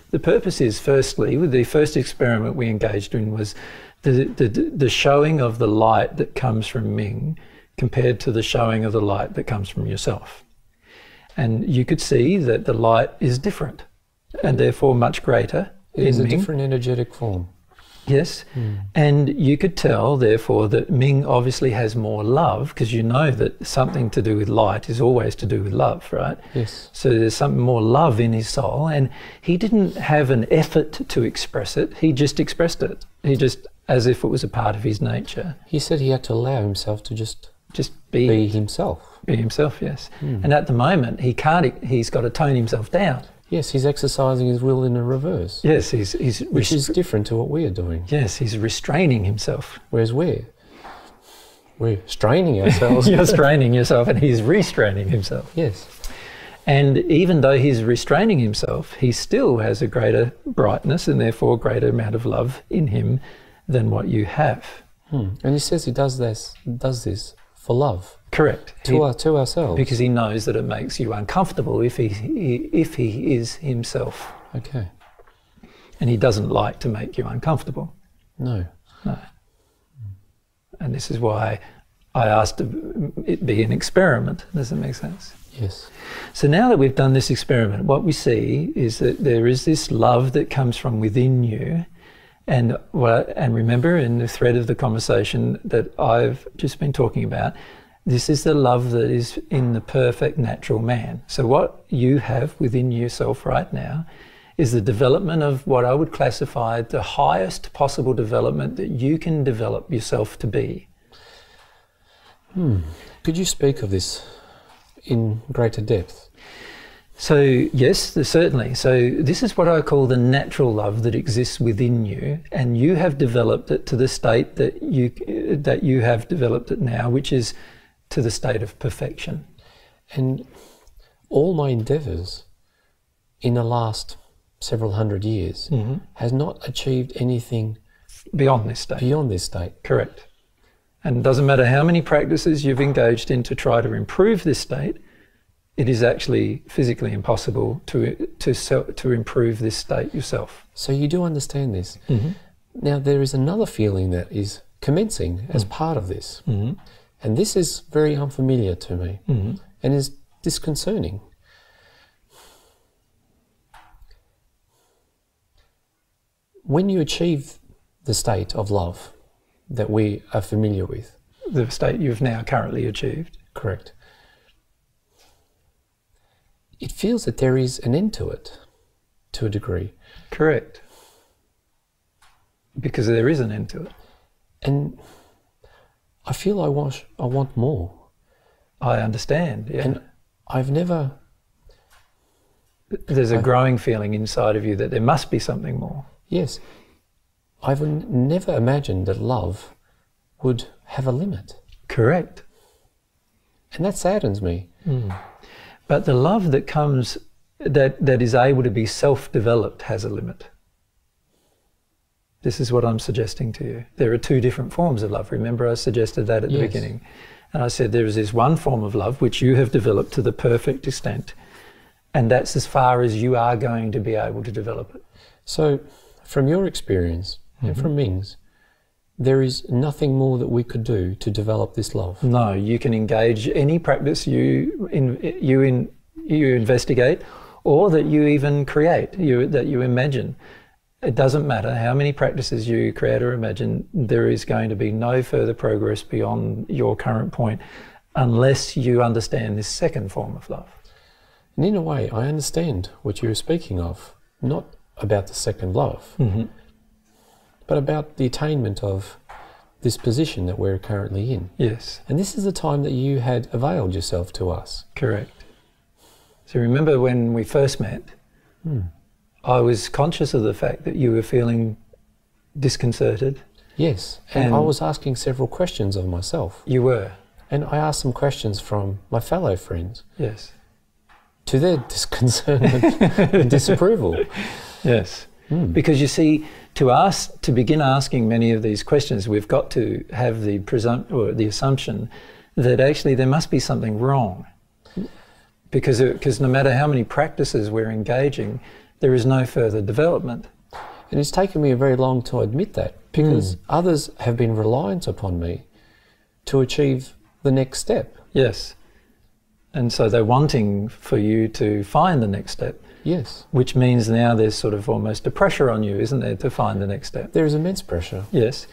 The purpose is, firstly, with the first experiment we engaged in was the showing of the light that comes from Ming compared to the showing of the light that comes from yourself. And you could see that the light is different and therefore much greater. It is a different energetic form. Yes. And you could tell, therefore, that Ming obviously has more love, because you know that something to do with light is always to do with love, right? Yes. So there's something more love in his soul, and he didn't have an effort to express it. He just expressed it. He just, as if it was a part of his nature. He said he had to allow himself to just be himself. Be himself, yes. And at the moment, he's got to tone himself down. Yes, he's exercising his will in a reverse. Yes, which is different to what we are doing. Yes, he's restraining himself. Whereas we're straining ourselves. You're straining yourself and he's restraining himself. Yes. And even though he's restraining himself, he still has a greater brightness and therefore a greater amount of love in him than what you have. And he says he does this for love. Correct. To ourselves. Because he knows that it makes you uncomfortable if he is himself. Okay. And he doesn't like to make you uncomfortable. No. No. And this is why I asked it be an experiment. Does that make sense? Yes. So now that we've done this experiment, what we see is that there is this love that comes from within you. And remember, in the thread of the conversation that I've just been talking about, this is the love that is in the perfect natural man. So what you have within yourself right now is the development of what I would classify the highest possible development that you can develop yourself to be. Could you speak of this in greater depth? So yes, certainly. So this is what I call the natural love that exists within you, and you have developed it to the state that you have developed it now, which is to the state of perfection. And all my endeavours in the last several hundred years has not achieved anything beyond this state. Beyond this state. Correct. And it doesn't matter how many practices you've engaged in to try to improve this state, it is actually physically impossible to improve this state yourself. So you do understand this. Now there is another feeling that is commencing as part of this. And this is very unfamiliar to me and is disconcerting. When you achieve the state of love that we are familiar with. The state you've now currently achieved. Correct. It feels that there is an end to it, to a degree. Correct. Because there is an end to it. And I feel I want more. I understand, yeah. And I've never... There's a growing feeling inside of you that there must be something more. Yes. I've never imagined that love would have a limit. Correct. And that saddens me. But the love that comes, that is able to be self-developed has a limit. This is what I'm suggesting to you. There are two different forms of love. Remember I suggested that at the beginning. And I said there is this one form of love which you have developed to the perfect extent. And that's as far as you are going to be able to develop it. So from your experience and from Ming's, there is nothing more that we could do to develop this love. No, you can engage any practice you investigate, or that you even create, that you imagine. It doesn't matter how many practices you create or imagine, there is going to be no further progress beyond your current point unless you understand this second form of love. And in a way, I understand what you're speaking of, not about the second love, but about the attainment of this position that we're currently in. Yes. And this is the time that you had availed yourself to us. Correct. So remember when we first met, I was conscious of the fact that you were feeling disconcerted. Yes, and I was asking several questions of myself. You were. And I asked some questions from my fellow friends. Yes. To their disconcern and disapproval. Yes. Because you see, to begin asking many of these questions, we've got to have the assumption that actually there must be something wrong. Because no matter how many practices we're engaging, there is no further development. And it's taken me a very long time to admit that, because others have been reliant upon me to achieve the next step. Yes. And so they're wanting for you to find the next step. Yes. Which means now there's sort of almost a pressure on you, isn't there, to find the next step? There is immense pressure. Yes.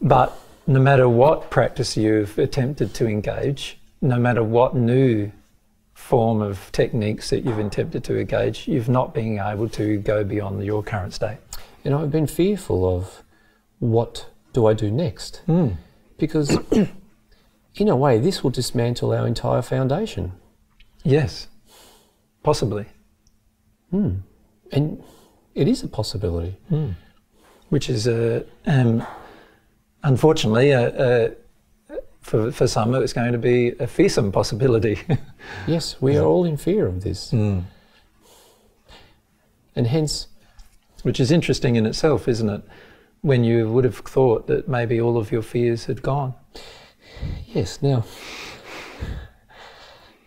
But no matter what practice you've attempted to engage, no matter what new form of techniques that you've attempted to engage, you've not been able to go beyond your current state. And I've been fearful of what do I do next? Because in a way, this will dismantle our entire foundation. Yes, possibly. And it is a possibility. Which is, unfortunately, for some, it's going to be a fearsome possibility. Yes, we are all in fear of this. And hence... Which is interesting in itself, isn't it? When you would have thought that maybe all of your fears had gone. Yes, now...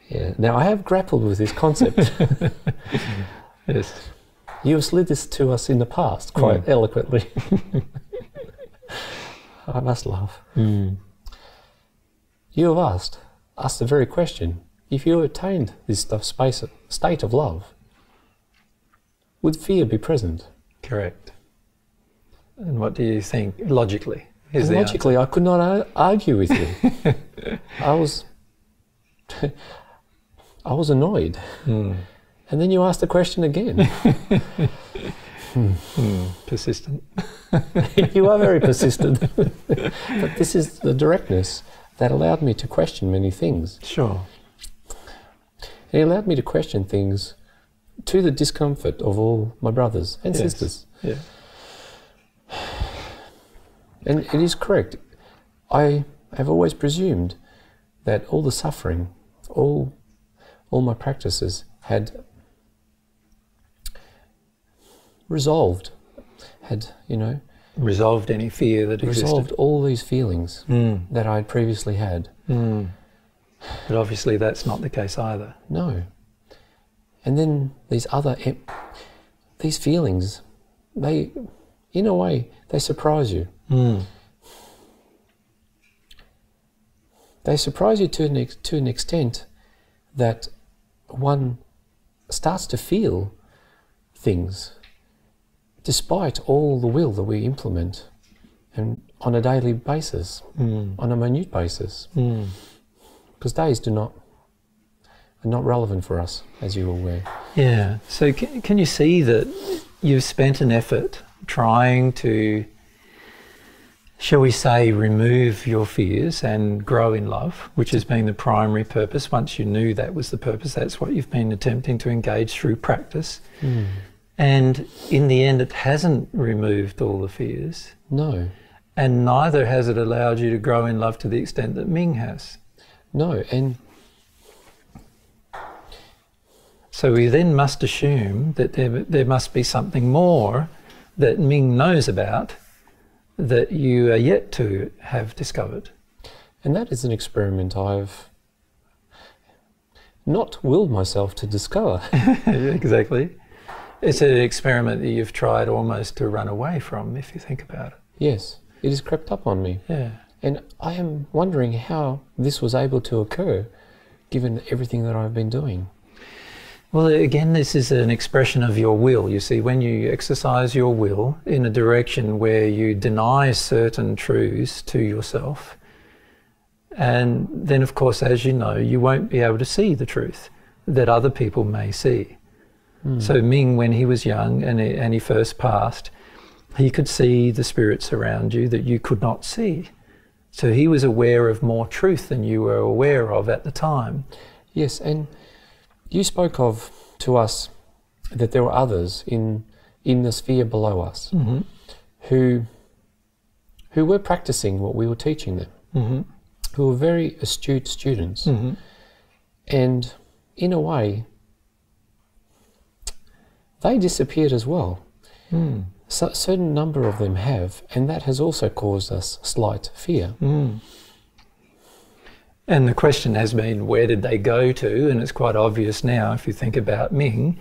Yeah, now I have grappled with this concept. Yes. You have slid this to us in the past quite eloquently. I must laugh. You have asked us the very question, if you attained this state of love, would fear be present? Correct. And what do you think, logically? Logically, I could not argue with you. I was annoyed. And then you asked the question again. Persistent. You are very persistent. But this is the directness that allowed me to question many things. Sure. It allowed me to question things to the discomfort of all my brothers and sisters. Yeah. And it is correct. I have always presumed that all the suffering, all my practices had resolved, resolved any fear that existed. Resolved all these feelings that I had previously had. But obviously that's not the case either. No. And then these feelings, they, in a way, they surprise you. They surprise you to an extent that one starts to feel things despite all the will that we implement and on a daily basis, on a minute basis. Because days are not relevant for us, as you're aware. Yeah. So can you see that you've spent an effort trying to, shall we say, remove your fears and grow in love, which has been the primary purpose. Once you knew that was the purpose, that's what you've been attempting to engage through practice. And in the end, it hasn't removed all the fears. No. And neither has it allowed you to grow in love to the extent that Ming has. No, and... So we then must assume that there must be something more that Ming knows about that you are yet to have discovered. And that is an experiment I've not willed myself to discover. Exactly. It's an experiment that you've tried almost to run away from, if you think about it. Yes. It has crept up on me. Yeah. And I am wondering how this was able to occur, given everything that I've been doing. Well, again, this is an expression of your will. You see, when you exercise your will in a direction where you deny certain truths to yourself, and then, of course, as you know, you won't be able to see the truth that other people may see. So Ming, when he was young and he first passed, he could see the spirits around you that you could not see. So he was aware of more truth than you were aware of at the time. Yes, and you spoke of to us that there were others in the sphere below us who were practicing what we were teaching them, who were very astute students. And in a way, they disappeared as well. So, a certain number of them have, and that has also caused us slight fear. And the question has been, where did they go to? And it's quite obvious now, if you think about Ming,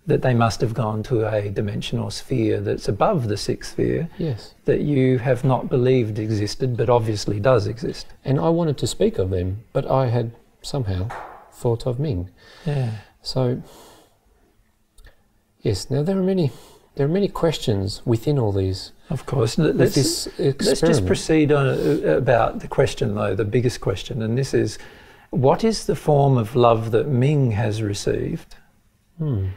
that they must have gone to a dimensional sphere that's above the sixth sphere, Yes. that you have not believed existed, but obviously does exist. And I wanted to speak of them, but I had somehow thought of Ming. Yeah. So, yes, now there are many questions within all these. Of course. Let's Just proceed on about the question, though, the biggest question, and this is, what is the form of love that Ming has received? And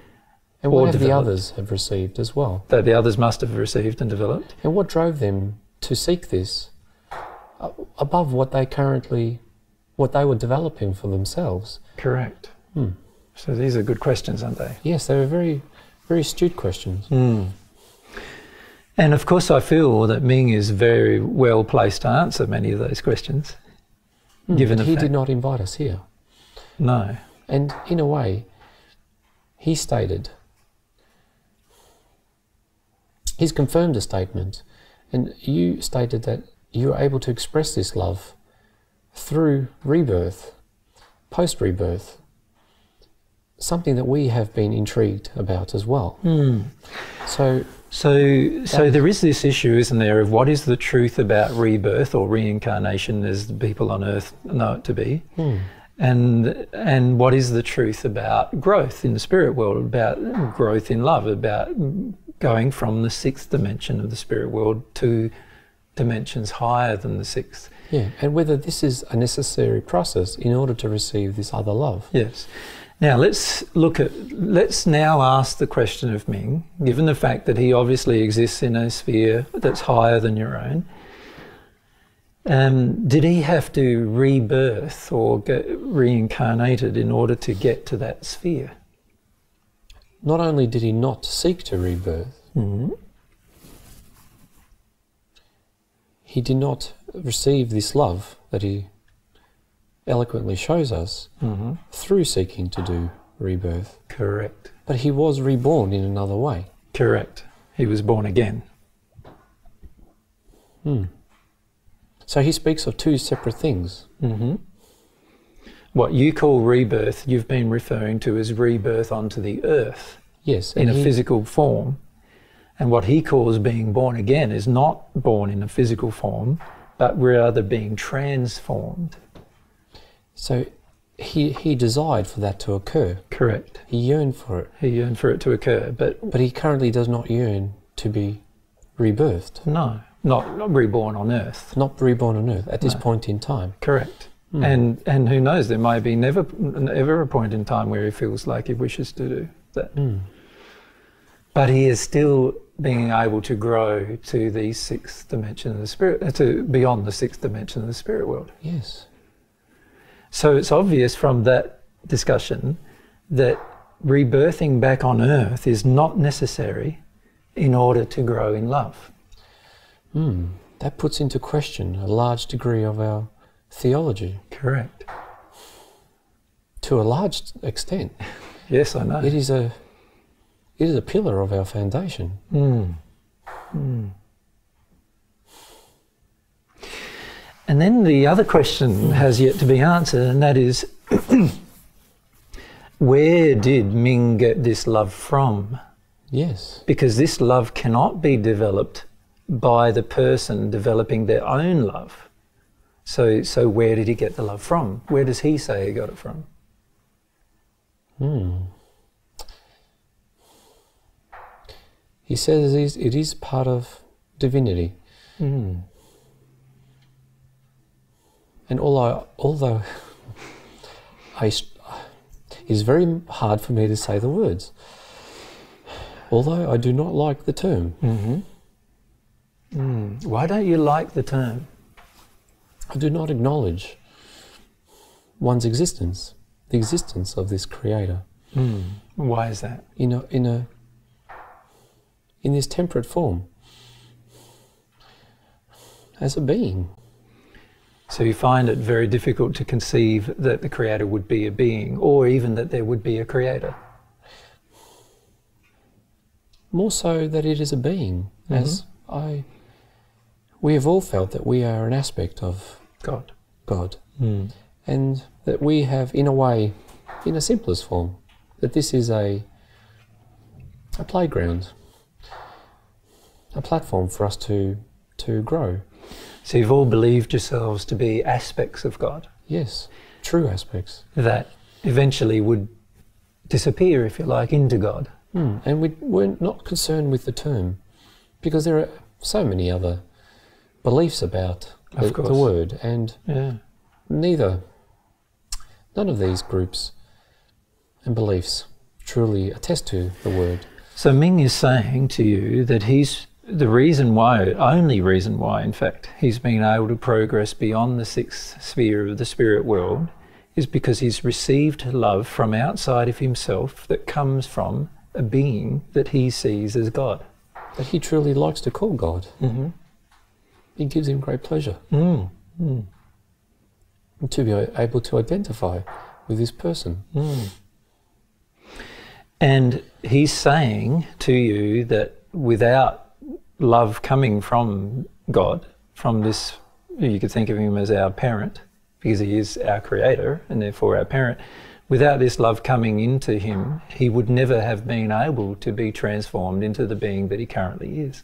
what have the others have received as well? That the others must have received and developed? And what drove them to seek this above what they were developing for themselves? Correct. So these are good questions, aren't they? Yes, they were very, very astute questions. And of course I feel that Ming is very well placed to answer many of those questions. Given He did not invite us here. No. And in a way, he's confirmed a statement, and you stated that you are able to express this love through rebirth, post-rebirth, something that we have been intrigued about as well. So there is this issue, isn't there, of what is the truth about rebirth or reincarnation as the people on Earth know it to be, and what is the truth about growth in the spirit world, about growth in love, about going from the sixth dimension of the spirit world to dimensions higher than the sixth. Yeah, and whether this is a necessary process in order to receive this other love. Yes. Now let's now ask the question of Ming, given the fact that he obviously exists in a sphere that's higher than your own. Did he have to rebirth or get reincarnated in order to get to that sphere? Not only did he not seek to rebirth, he did not receive this love that he eloquently shows us through seeking to do rebirth. Correct. But he was reborn in another way. Correct. He was born again. So he speaks of two separate things. What you call rebirth, you've been referring to as rebirth onto the earth. Yes. In a physical form. And what he calls being born again is not born in a physical form, but rather being transformed. So he desired for that to occur. Correct. He yearned for it. He yearned for it to occur, but he currently does not yearn to be rebirthed. No, not reborn on earth. Not reborn on earth at this point in time. Correct. And who knows, there may be never a point in time where he feels like he wishes to do that. But he is still being able to grow to the sixth dimension of the spirit, to beyond the sixth dimension of the spirit world. Yes. So it's obvious from that discussion that rebirthing back on earth is not necessary in order to grow in love. That puts into question a large degree of our theology. Correct. To a large extent. Yes, I know. It is a pillar of our foundation. And then the other question has yet to be answered, and that is, where did Ming get this love from? Yes. Because this love cannot be developed by the person developing their own love. So where did he get the love from? Where does he say he got it from? He says it is part of divinity. And although it's very hard for me to say the words, although I do not like the term. Why don't you like the term? I do not acknowledge one's existence, the existence of this creator. Why is that? In this temperate form, as a being. So you find it very difficult to conceive that the creator would be a being, or even that there would be a creator? More so that it is a being, as we have all felt that we are an aspect of God. And that we have, in a way, in a simplest form, that this is a playground, a platform for us to grow. So you've all believed yourselves to be aspects of God? Yes, true aspects. That eventually would disappear, if you like, into God. And we're not concerned with the term, because there are so many other beliefs about the word, and none of these groups and beliefs truly attest to the word. So Ming is saying to you that he's the reason why, only reason why, in fact, he's been able to progress beyond the sixth sphere of the spirit world is because he's received love from outside of himself that comes from a being that he sees as God. That he truly likes to call God. It gives him great pleasure. And to be able to identify with this person. And he's saying to you that without love coming from God, from this, you could think of him as our parent, because he is our creator and therefore our parent, without this love coming into him, he would never have been able to be transformed into the being that he currently is.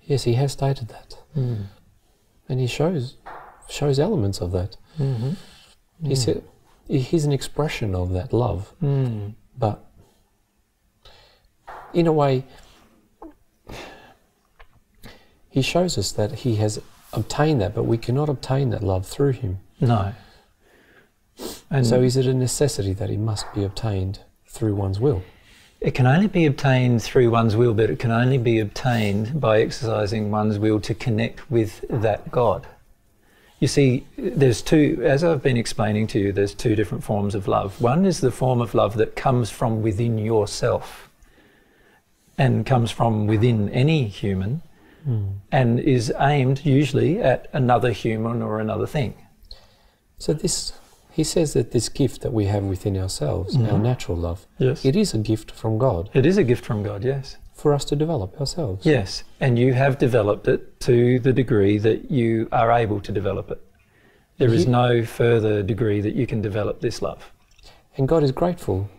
Yes, he has stated that. And he shows elements of that. He said he's an expression of that love. But in a way, he shows us that he has obtained that, but we cannot obtain that love through him. No. And so is it a necessity that it must be obtained through one's will? It can only be obtained through one's will, but it can only be obtained by exercising one's will to connect with that God. You see, there's two, as I've been explaining to you, there's two different forms of love. One is the form of love that comes from within yourself and comes from within any human and is aimed usually at another human or another thing. So he says that this gift that we have within ourselves, our natural love, it is a gift from God. It is a gift from God, yes. For us to develop ourselves. Yes, and you have developed it to the degree that you are able to develop it. There is no further degree that you can develop this love. And God is grateful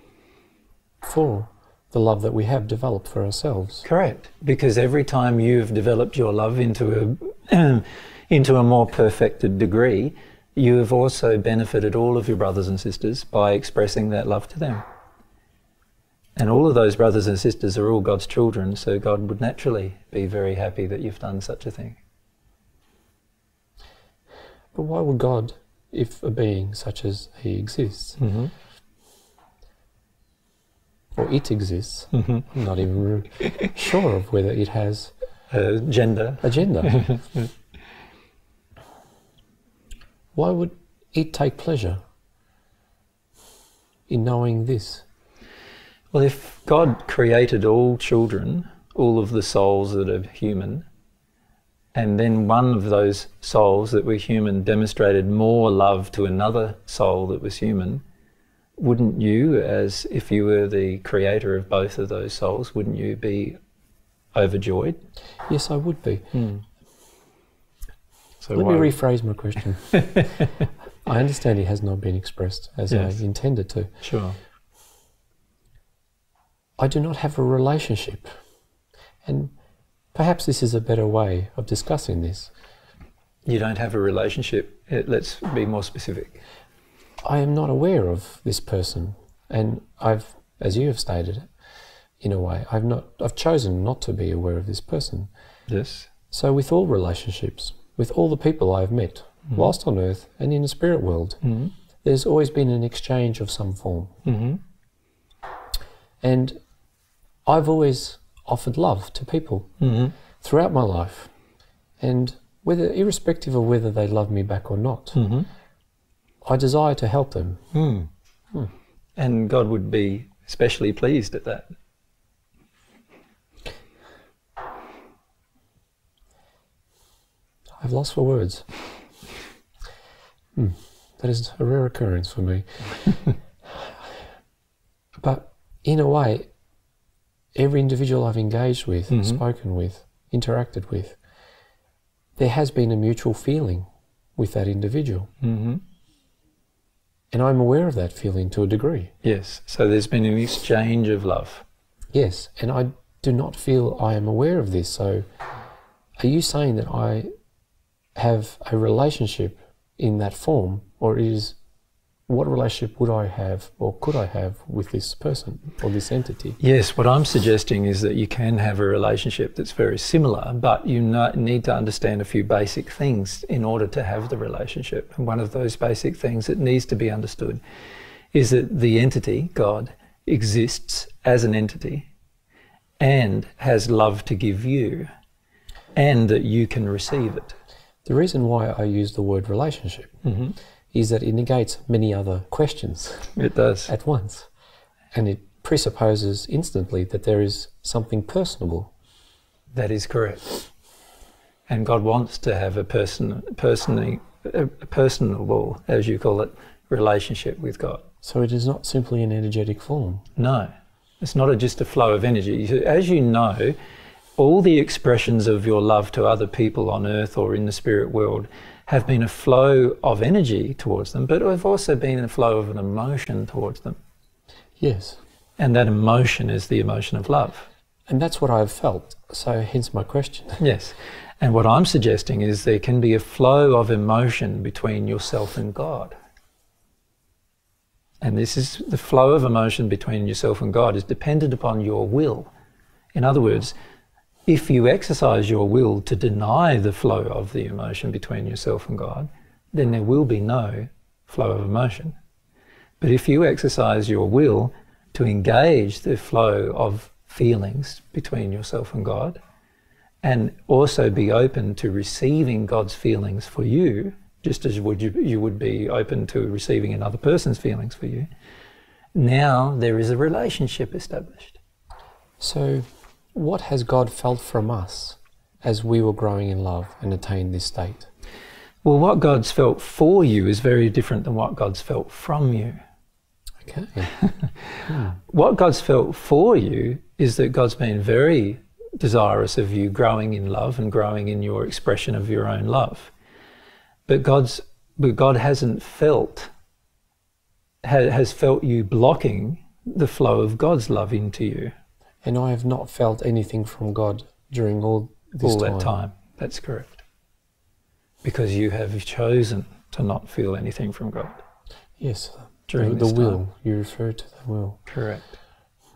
for the love that we have developed for ourselves. Correct, because every time you've developed your love into a more perfected degree, you have also benefited all of your brothers and sisters by expressing that love to them. And all of those brothers and sisters are all God's children, so God would naturally be very happy that you've done such a thing. But why would God, if a being such as he exists, or it exists, I'm not even sure of whether it has a gender. Why would it take pleasure in knowing this? Well, if God created all children, all of the souls that are human, and then one of those souls that were human demonstrated more love to another soul that was human, wouldn't you, as if you were the creator of both of those souls, wouldn't you be overjoyed? Yes, I would be. So Let me rephrase my question. I understand it has not been expressed as I intended to. Sure. I do not have a relationship. And Perhaps this is a better way of discussing this. You don't have a relationship. Let's be more specific. I am not aware of this person, and I've, as you have stated, in a way, I've chosen not to be aware of this person. Yes. So with all relationships, with all the people I've met, whilst on earth and in the spirit world, there's always been an exchange of some form. And I've always offered love to people throughout my life, and irrespective of whether they love me back or not, I desire to help them. And God would be especially pleased at that. I've lost for words. That is a rare occurrence for me. But in a way, every individual I've engaged with, spoken with, interacted with, there has been a mutual feeling with that individual. And I'm aware of that feeling to a degree. Yes, so there's been an exchange of love. Yes, and I do not feel I am aware of this. So are you saying that I have a relationship in that form, or what relationship would I have or could I have with this person or this entity? Yes, what I'm suggesting is that you can have a relationship that's very similar, but you need to understand a few basic things in order to have the relationship. And one of those basic things that needs to be understood is that the entity, God, exists as an entity and has love to give you, and that you can receive it. The reason why I use the word relationship is that it negates many other questions. It does. At once. And it presupposes instantly that there is something personable. That is correct. And God wants to have a personable, as you call it, relationship with God. So it is not simply an energetic form. No, it's not just a flow of energy. As you know, all the expressions of your love to other people on earth or in the spirit world have been a flow of energy towards them, but have also been a flow of an emotion towards them. Yes. And that emotion is the emotion of love. And that's what I've felt, so hence my question. Yes. And what I'm suggesting is there can be a flow of emotion between yourself and God. And this is the flow of emotion between yourself and God is dependent upon your will. In other words, if you exercise your will to deny the flow of the emotion between yourself and God, then there will be no flow of emotion. But if you exercise your will to engage the flow of feelings between yourself and God, and also be open to receiving God's feelings for you, just as you would be open to receiving another person's feelings for you, now there is a relationship established. So what has God felt from us as we were growing in love and attained this state? Well, what God's felt for you is very different than what God's felt from you. Okay. What God's felt for you is that God's been very desirous of you growing in love and growing in your expression of your own love. But God hasn't has felt you blocking the flow of God's love into you. And I have not felt anything from God during all that time. That's correct. Because you have chosen to not feel anything from God. Yes. During the will. time. You refer to the will. Correct.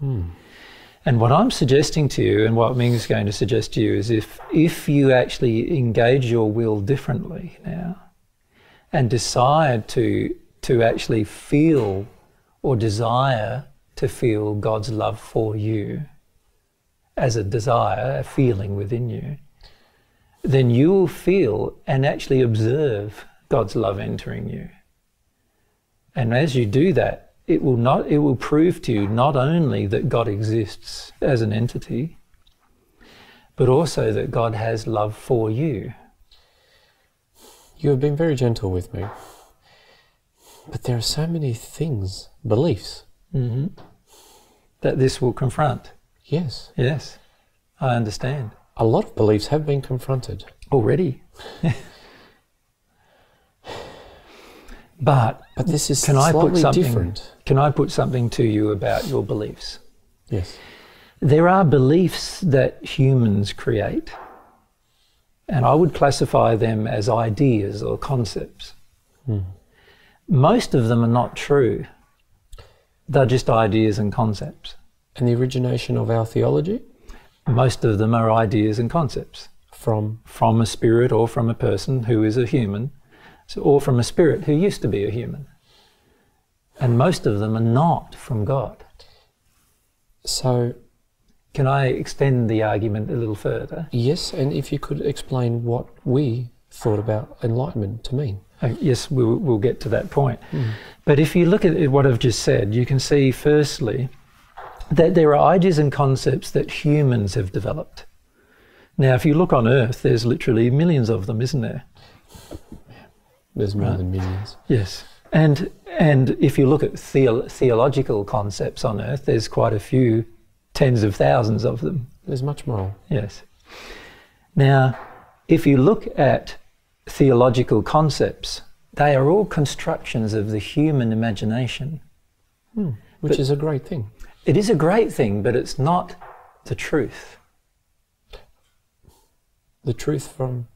And what I'm suggesting to you, and what Ming is going to suggest to you, is if you actually engage your will differently now, and decide to actually feel or desire to feel God's love for you as a desire, a feeling within you, then you will feel and actually observe God's love entering you. And as you do that, it will prove to you not only that God exists as an entity, but also that God has love for you. You have been very gentle with me, but there are so many things, beliefs, that this will confront. Yes. Yes, I understand. A lot of beliefs have been confronted. Already. But this is slightly different. Can I put something to you about your beliefs? Yes. There are beliefs that humans create, and I would classify them as ideas or concepts. Most of them are not true. They're just ideas and concepts. And the origination of our theology? Most of them are ideas and concepts. From a spirit or from a person who is a human, or from a spirit who used to be a human. And most of them are not from God. So, can I extend the argument a little further? Yes, and if you could explain what we thought about enlightenment to mean. Yes, we'll get to that point. But if you look at what I've just said, you can see firstly that there are ideas and concepts that humans have developed. Now, if you look on Earth, there's literally millions of them, isn't there? There's more than millions. Yes. And if you look at theological concepts on Earth, there's quite a few, tens of thousands of them. There's much more. Yes. Now, if you look at theological concepts, they are all constructions of the human imagination. Which is a great thing. It is a great thing, but it's not the truth. The truth from...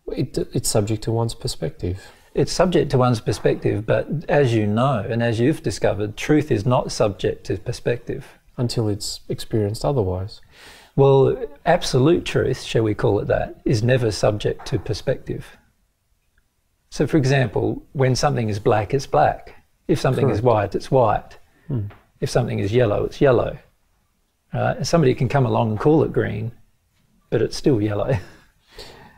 It's subject to one's perspective. It's subject to one's perspective, but as you know, and as you've discovered, truth is not subject to perspective. Until it's experienced otherwise. Well, absolute truth, shall we call it that, is never subject to perspective. So, for example, when something is black, it's black. If something is white, it's white. If something is yellow, it's yellow. And somebody can come along and call it green, but it's still yellow.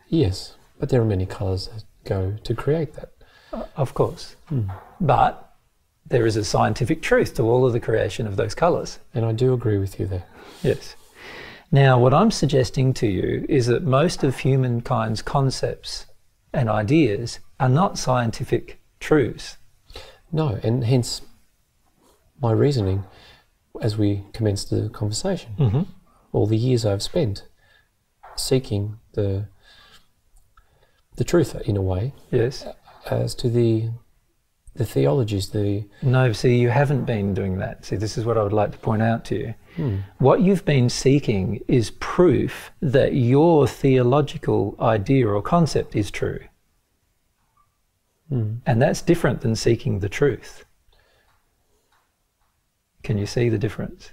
Yes, but there are many colours that go to create that. Of course. But there is a scientific truth to all of the creation of those colours. And I do agree with you there. Yes. Now, what I'm suggesting to you is that most of humankind's concepts and ideas are not scientific truths. No, and hence my reasoning as we commenced the conversation. All the years I've spent seeking the truth in a way. Yes. As to the theologies, No, see, you haven't been doing that. See, this is what I would like to point out to you. What you've been seeking is proof that your theological idea or concept is true. And that's different than seeking the truth. Can you see the difference?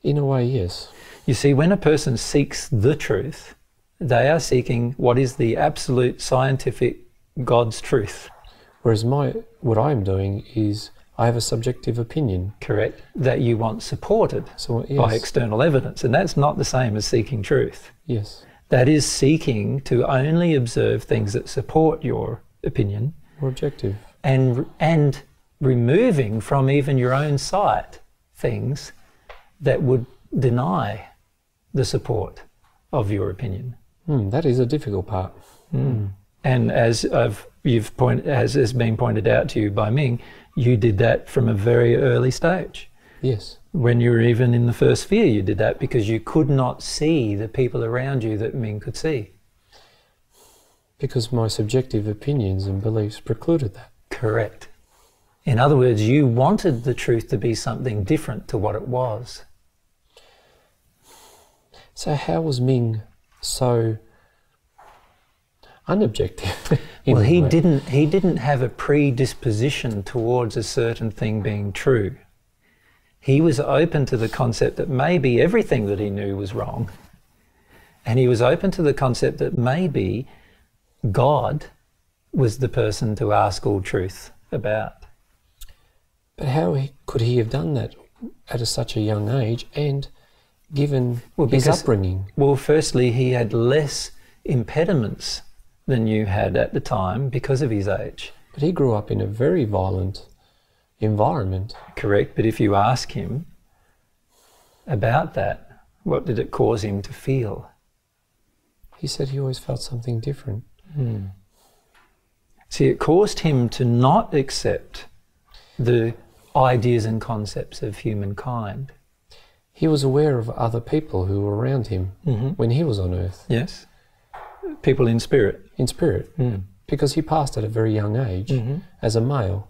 In a way, yes. You see, when a person seeks the truth, they are seeking what is the absolute scientific God's truth. Whereas what I'm doing is I have a subjective opinion. Correct. That you want supported by external evidence. And that's not the same as seeking truth. Yes. That is seeking to only observe things that support your opinion. Or objective. And removing from even your own sight things that would deny the support of your opinion. That is a difficult part. And as has been pointed out to you by Ming, you did that from a very early stage. Yes. When you were even in the first sphere, you did that because you could not see the people around you that Ming could see. Because my subjective opinions and beliefs precluded that. Correct. In other words, you wanted the truth to be something different to what it was. So how was Ming so unobjective? Well, he didn't have a predisposition towards a certain thing being true. He was open to the concept that maybe everything that he knew was wrong. And he was open to the concept that maybe God was the person to ask all truth about. But how could he have done that at such a young age and given his upbringing? Well, firstly, he had less impediments than you had at the time because of his age. But he grew up in a very violent environment. Correct, but if you ask him about that, what did it cause him to feel? He said he always felt something different. See, it caused him to not accept the ideas and concepts of humankind. He was aware of other people who were around him when he was on Earth. Yes. People in spirit. In spirit. Because he passed at a very young age as a male.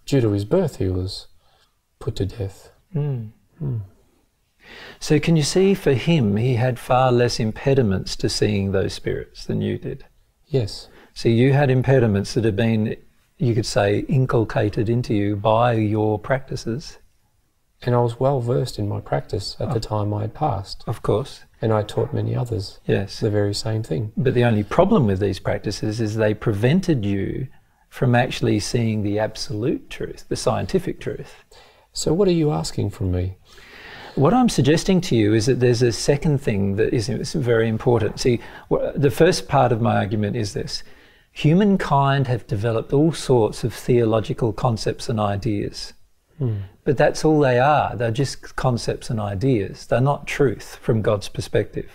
Due to his birth, he was put to death. So can you see, for him, he had far less impediments to seeing those spirits than you did? Yes. So you had impediments that had been, you could say, inculcated into you by your practices. And I was well versed in my practice at the time I had passed. Of course. And I taught many others the very same thing. But the only problem with these practices is they prevented you from actually seeing the absolute truth, the scientific truth. So what are you asking from me? What I'm suggesting to you is that there's a second thing that is very important. See, the first part of my argument is this. Humankind have developed all sorts of theological concepts and ideas. But that's all they are. They're just concepts and ideas. They're not truth from God's perspective.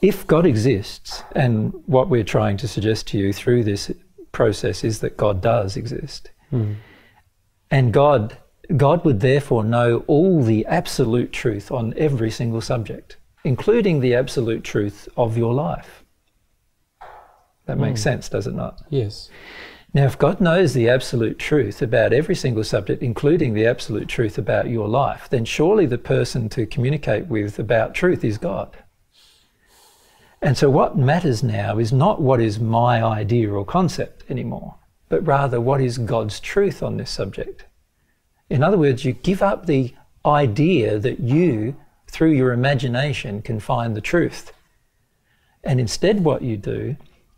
If God exists, and what we're trying to suggest to you through this process is that God does exist, and God would therefore know all the absolute truth on every single subject, including the absolute truth of your life. That makes sense, does it not? Yes. Now, if God knows the absolute truth about every single subject, including the absolute truth about your life, then surely the person to communicate with about truth is God. And so what matters now is not what is my idea or concept anymore, but rather what is God's truth on this subject. In other words, you give up the idea that you, through your imagination, can find the truth. And instead what you do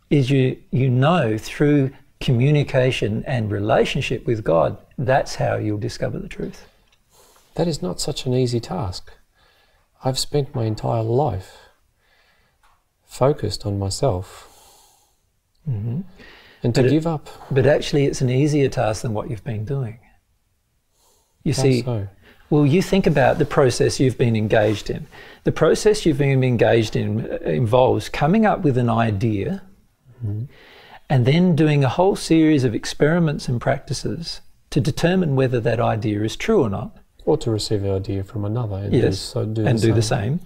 is you know through communication and relationship with God, that's how you'll discover the truth. That is not such an easy task. I've spent my entire life focused on myself. And to give up. But actually it's an easier task than what you've been doing. You see, so? Well, you think about the process you've been engaged in. The process you've been engaged in involves coming up with an idea, and then doing a whole series of experiments and practices to determine whether that idea is true or not. Or to receive an idea from another and do the same.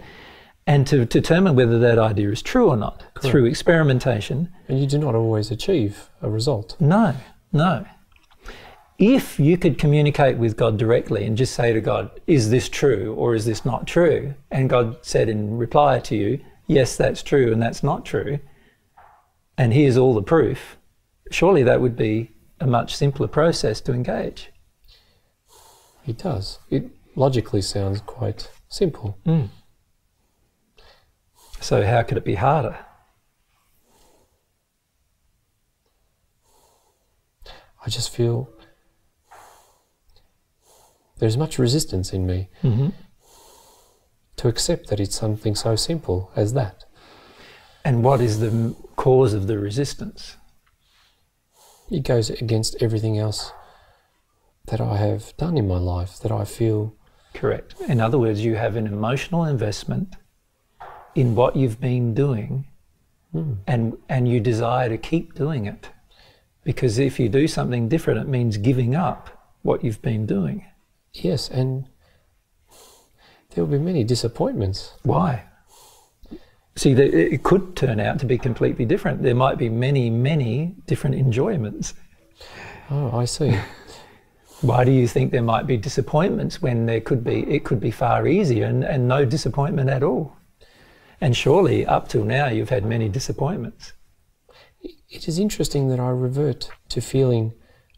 And to determine whether that idea is true or not through experimentation. And you do not always achieve a result. No, no. If you could communicate with God directly and just say to God, is this true or is this not true? And God said in reply to you, yes, that's true and that's not true, and here's all the proof, surely that would be a much simpler process to engage. It does. It logically sounds quite simple. So how could it be harder? I just feel there's much resistance in me to accept that it's something so simple as that. And what is the cause of the resistance? It goes against everything else that I have done in my life, that I feel... Correct. In other words, you have an emotional investment in what you've been doing, and you desire to keep doing it. Because if you do something different, it means giving up what you've been doing. Yes, and there will be many disappointments. Why? See, it could turn out to be completely different. There might be many, many different enjoyments. Oh, I see. Why do you think there might be disappointments when it could be far easier and no disappointment at all? And surely up till now you've had many disappointments. It is interesting that I revert to feeling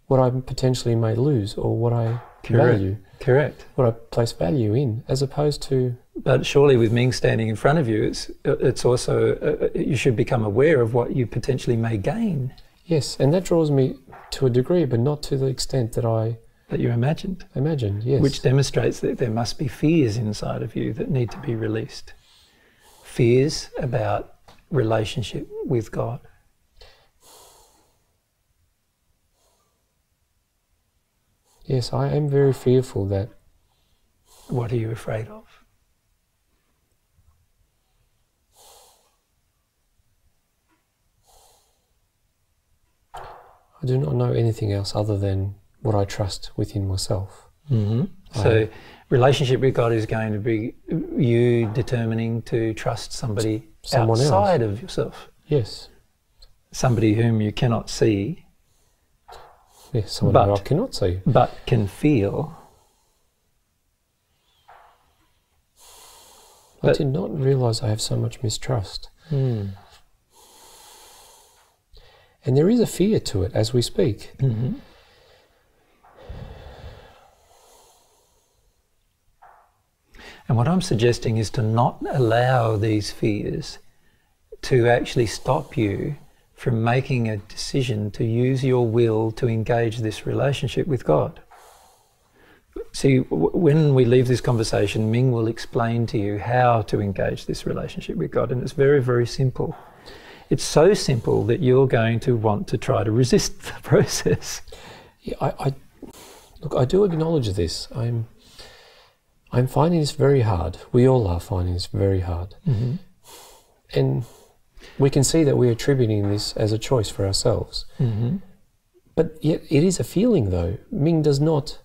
what I potentially may lose or what I value. Correct. What I place value in, as opposed to... But surely with Ming standing in front of you, it's also, you should become aware of what you potentially may gain. Yes, and that draws me to a degree, but not to the extent that that you imagined. Imagined, yes. Which demonstrates that there must be fears inside of you that need to be released. Fears about relationship with God. Yes, I am very fearful that... What are you afraid of? I do not know anything else other than what I trust within myself. So relationship with God is going to be you determining to trust someone outside of yourself. Yes. Somebody whom you cannot see. Yes, someone who I cannot see. But can feel. I did not realize I have so much mistrust. And there is a fear to it as we speak. Mm-hmm. And what I'm suggesting is to not allow these fears to actually stop you from making a decision to use your will to engage this relationship with God. See, when we leave this conversation, Ming will explain to you how to engage this relationship with God, and it's very, very simple. It's so simple that you're going to want to try to resist the process. Yeah, look, I do acknowledge this. I'm finding this very hard. We all are finding this very hard. Mm-hmm. And we can see that we're attributing this as a choice for ourselves. Mm-hmm. But yet it is a feeling, though. Ming has not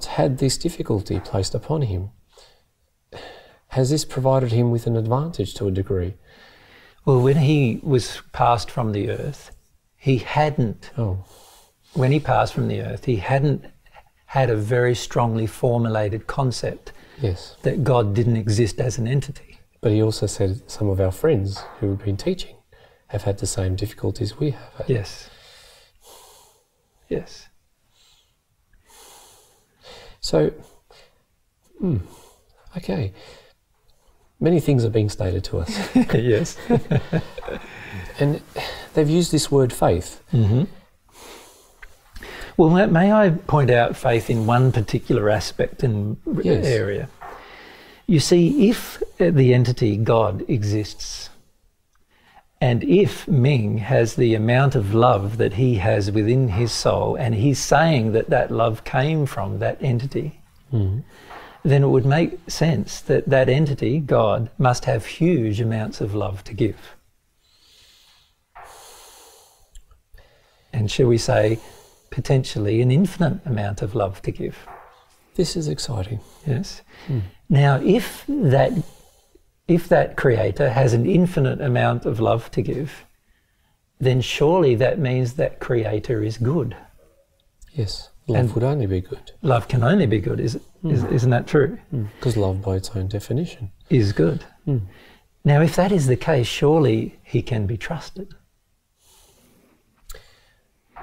had this difficulty placed upon him. Has this provided him with an advantage to a degree? Well, when he was passed from the earth, he hadn't. Oh. When he passed from the earth, he hadn't had a very strongly formulated concept that God didn't exist as an entity. But he also said some of our friends who have been teaching have had the same difficulties we have had. Yes. Yes. So, okay. Many things are being stated to us. Yes. And they've used this word faith. Mm-hmm. Well, may I point out faith in one particular aspect and area? You see, if the entity God exists, and if Ming has the amount of love that he has within his soul, and he's saying that that love came from that entity, then it would make sense that that entity, God, must have huge amounts of love to give. And shall we say, potentially an infinite amount of love to give. This is exciting. Yes. Now, if that creator has an infinite amount of love to give, then surely that means that creator is good. Yes, love would only be good. Love can only be good, isn't that true? Because love by its own definition is good. Now, if that is the case, surely he can be trusted.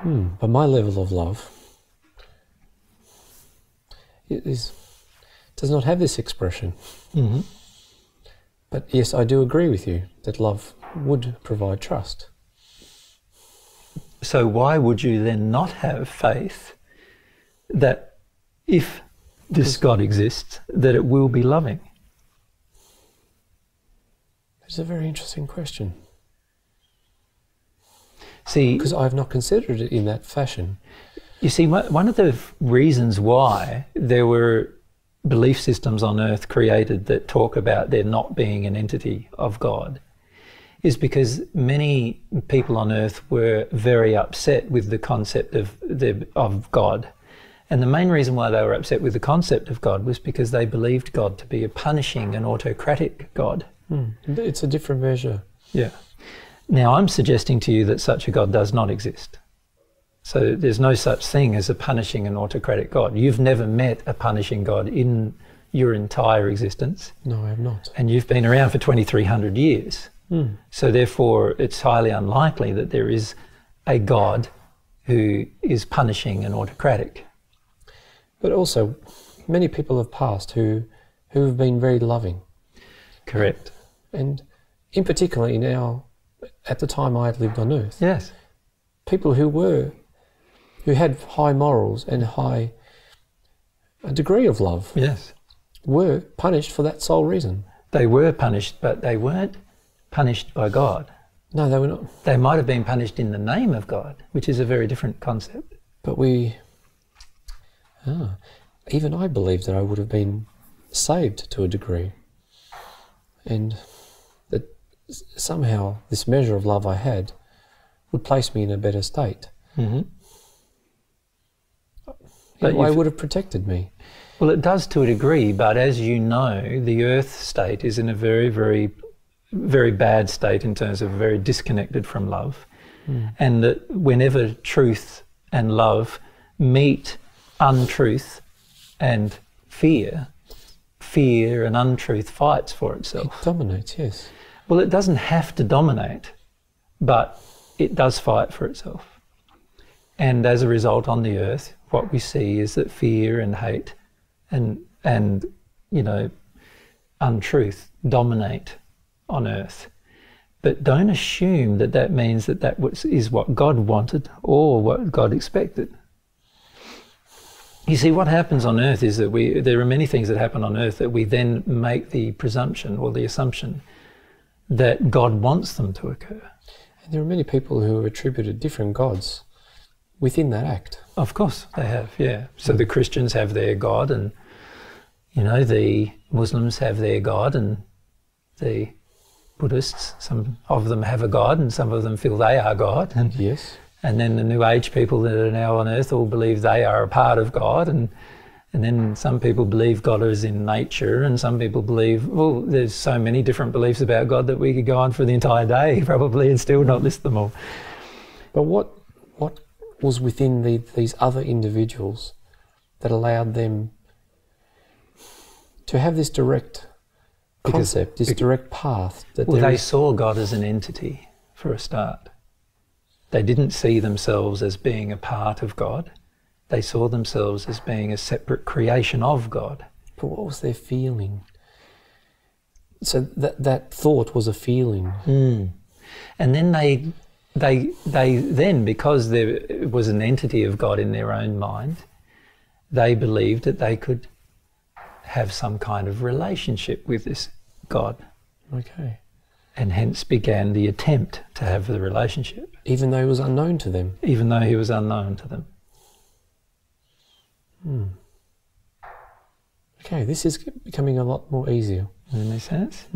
But my level of love does not have this expression. But yes, I do agree with you that love would provide trust. So why would you then not have faith that if this God exists, that it will be loving? It's a very interesting question. See, because I have not considered it in that fashion. You see, one of the reasons why there were belief systems on earth created that talk about there not being an entity of God is because many people on earth were very upset with the concept of God. And the main reason why they were upset with the concept of God was because they believed God to be a punishing and autocratic God. It's a different measure. Yeah. Now, I'm suggesting to you that such a God does not exist. So there's no such thing as a punishing and autocratic God. You've never met a punishing God in your entire existence. No, I have not. And you've been around for 2,300 years. So therefore, it's highly unlikely that there is a God who is punishing and autocratic. But also, many people have passed who have been very loving. Correct. And in particular, at the time I had lived on earth. Yes. People who had high morals and a degree of love. Yes. Were punished for that sole reason. They were punished, but they weren't punished by God. No, they were not. They might have been punished in the name of God, which is a very different concept. But even I believed that I would have been saved to a degree. And that somehow this measure of love I had would place me in a better state. But I would have protected me. Well, it does to a degree, but as you know, the earth state is in a very, very, very bad state in terms of very disconnected from love. And that whenever truth and love meet untruth and fear fear and untruth fights for itself. It dominates, yes. Well, it doesn't have to dominate, but it does fight for itself. And as a result, on the earth, what we see is that fear and hate and you know, untruth dominate on earth. But don't assume that that means that that is what God wanted or what God expected. You see, what happens on earth is that there are many things that happen on earth that we then make the presumption or the assumption that God wants them to occur. And there are many people who have attributed different gods within that act. Of course they have, yeah. So the Christians have their God, and you know, the Muslims have their God, and the Buddhists, some of them have a God and some of them feel they are God. And, yes. And then the New Age people that are now on earth all believe they are a part of God, and then some people believe God is in nature, and some people believe, well, there's so many different beliefs about God that we could go on for the entire day probably and still not list them all. But what was within these other individuals that allowed them to have this direct concept, this direct path? That well, they saw God as an entity for a start. They didn't see themselves as being a part of God. They saw themselves as being a separate creation of God. But what was their feeling? So that thought was a feeling. And then they then, because there was an entity of God in their own mind, they believed that they could have some kind of relationship with this God. Okay. And hence began the attempt to have the relationship. Even though he was unknown to them? Even though he was unknown to them. Okay, this is becoming a lot more easier. Does that make sense?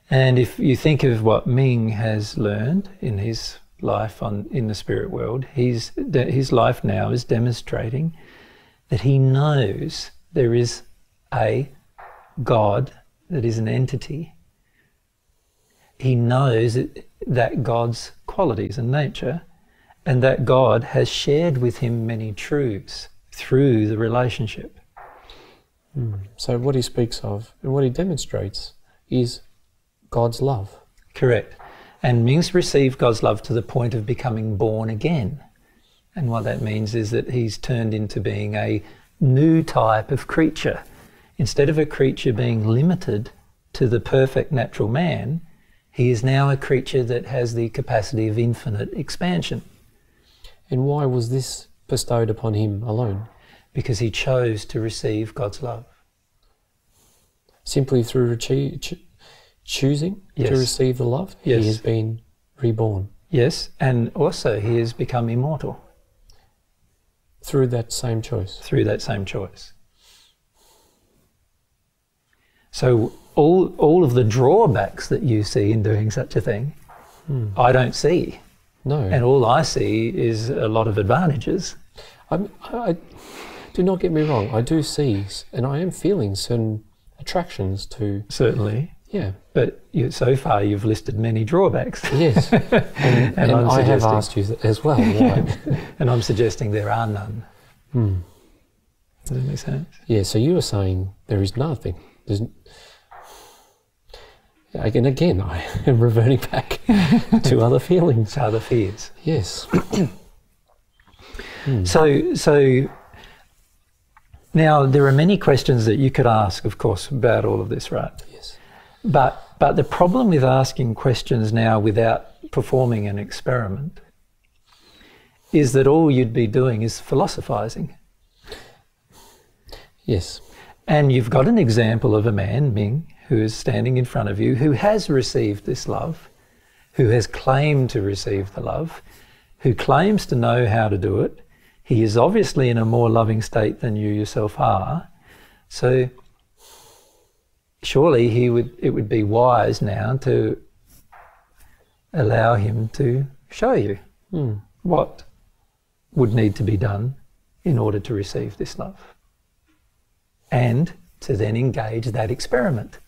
And if you think of what Ming has learned in his life in the spirit world, his life now is demonstrating that he knows there is a God that is an entity. He knows that God's qualities and nature, and that God has shared with him many truths through the relationship. So what he speaks of and what he demonstrates is God's love. Correct. And Ming's received God's love to the point of becoming born again. And what that means is that he's turned into being a new type of creature. Instead of a creature being limited to the perfect natural man, he is now a creature that has the capacity of infinite expansion. And why was this bestowed upon him alone? Because he chose to receive God's love. Simply through choosing to receive the love, he has been reborn. Yes, and also he has become immortal. Through that same choice. Through that same choice. So all of the drawbacks that you see in doing such a thing, I don't see. No. And all I see is a lot of advantages. I do not get me wrong, I do see, and I am feeling certain attractions to... Certainly. Yeah. But so far you've listed many drawbacks. Yes. And I have asked you as well why. And I'm suggesting there are none. Does that make sense? Yeah, so you were saying there is nothing. Again, I am reverting back to other feelings. Other fears. Yes. So now there are many questions that you could ask, of course, about all of this, right? Yes. But the problem with asking questions now without performing an experiment is that all you'd be doing is philosophizing. Yes. And you've got an example of a man, Ming, who is standing in front of you, who has received this love, who has claimed to receive the love, who claims to know how to do it. He is obviously in a more loving state than you yourself are. So surely it would be wise now to allow him to show you what would need to be done in order to receive this love, and to then engage that experiment.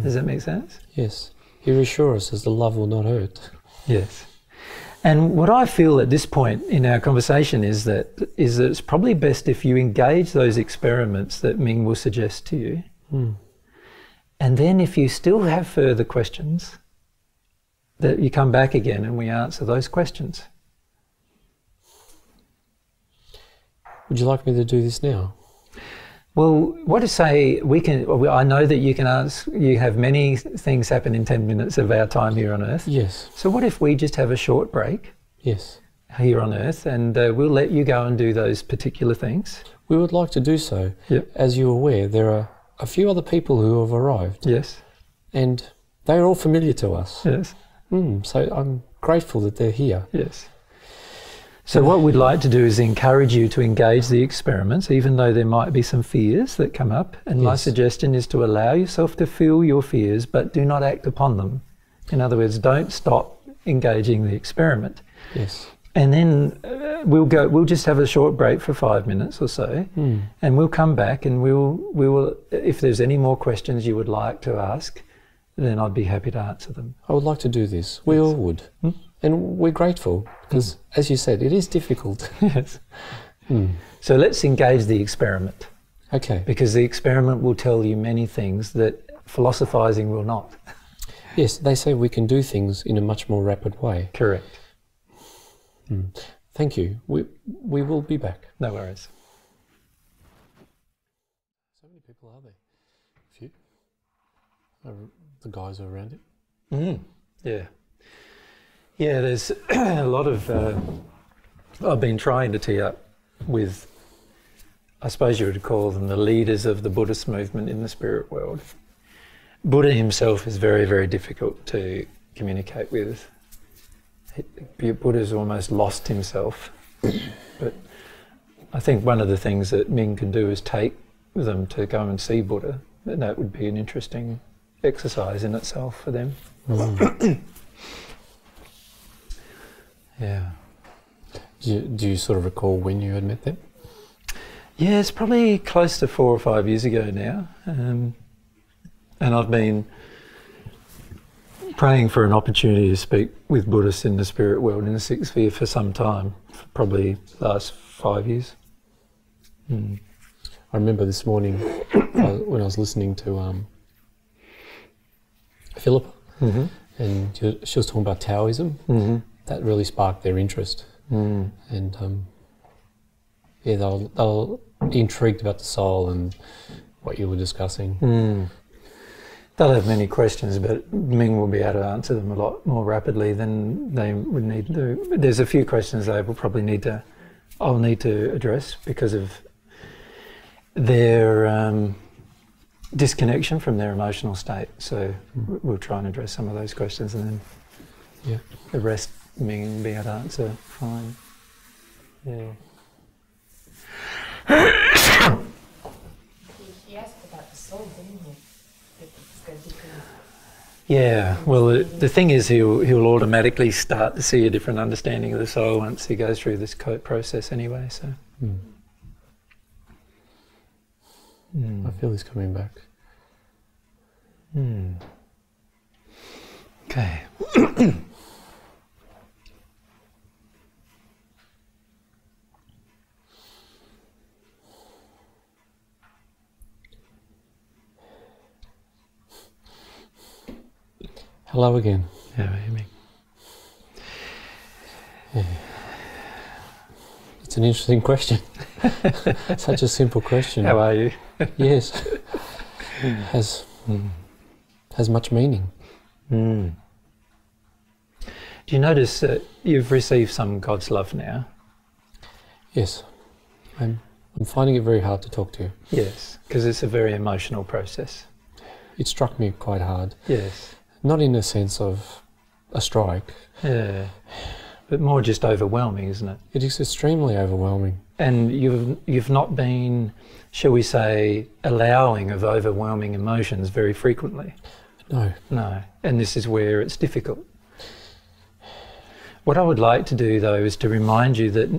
Does that make sense? Yes. He reassures us the love will not hurt. Yes. And what I feel at this point in our conversation is that it's probably best if you engage those experiments that Ming will suggest to you, And then if you still have further questions, that you come back again and we answer those questions. Would you like me to do this now? Well, what to say, I know that you can ask, you have many things happen in 10 minutes of our time here on Earth. Yes. So what if we just have a short break? Yes. Here on Earth, and we'll let you go and do those particular things. We would like to do so. Yep. As you're aware, there are a few other people who have arrived. Yes. And they are all familiar to us. Yes. So I'm grateful that they're here. Yes. So what we'd like to do is encourage you to engage the experiments, even though there might be some fears that come up. And my suggestion is to allow yourself to feel your fears, but do not act upon them. In other words, don't stop engaging the experiment. Yes. And then we'll just have a short break for 5 minutes or so, and we'll come back and we will, if there's any more questions you would like to ask, then I'd be happy to answer them. I would like to do this. We all would. And we're grateful because, as you said, it is difficult. Yes. So let's engage the experiment. Okay. Because the experiment will tell you many things that philosophizing will not. Yes, they say we can do things in a much more rapid way. Correct. Thank you. We will be back. No worries. So many people are there? A few? The guys are around it? Yeah. Yeah, there's a lot of... I've been trying to tee up with, I suppose you would call them the leaders of the Buddhist movement in the spirit world. Buddha himself is very, very difficult to communicate with. Buddha's almost lost himself. But I think one of the things that Ming can do is take them to go and see Buddha. And that would be an interesting exercise in itself for them. Yeah. Do you sort of recall when you had met them? Yeah, it's probably close to 4 or 5 years ago now. And I've been praying for an opportunity to speak with Buddhists in the spirit world in the sixth sphere for some time, for probably the last 5 years. I remember this morning when I was listening to Philippa, and she was talking about Taoism. That really sparked their interest. And yeah, they'll be intrigued about the soul and what you were discussing. They'll have many questions, but Ming will be able to answer them a lot more rapidly than they would need to do. There's a few questions I'll need to address because of their disconnection from their emotional state. So we'll try and address some of those questions, and then the rest Ming will be able to answer fine. Yeah. He asked about the soul, didn't he? Yeah, well, the thing is he'll automatically start to see a different understanding of the soul once he goes through this process anyway, so. I feel he's coming back. Okay. Hello again. How are you? Yeah. It's an interesting question. Such a simple question. How are you? Yes. Has much meaning. Do you notice that you've received some God's love now? Yes. I'm finding it very hard to talk to you. Yes, because it's a very emotional process. It struck me quite hard. Yes. Not in a sense of a strike. Yeah, but more just overwhelming, isn't it? It is extremely overwhelming. And you've not been, shall we say, allowing of overwhelming emotions very frequently. No. No, and this is where it's difficult. What I would like to do, though, is to remind you that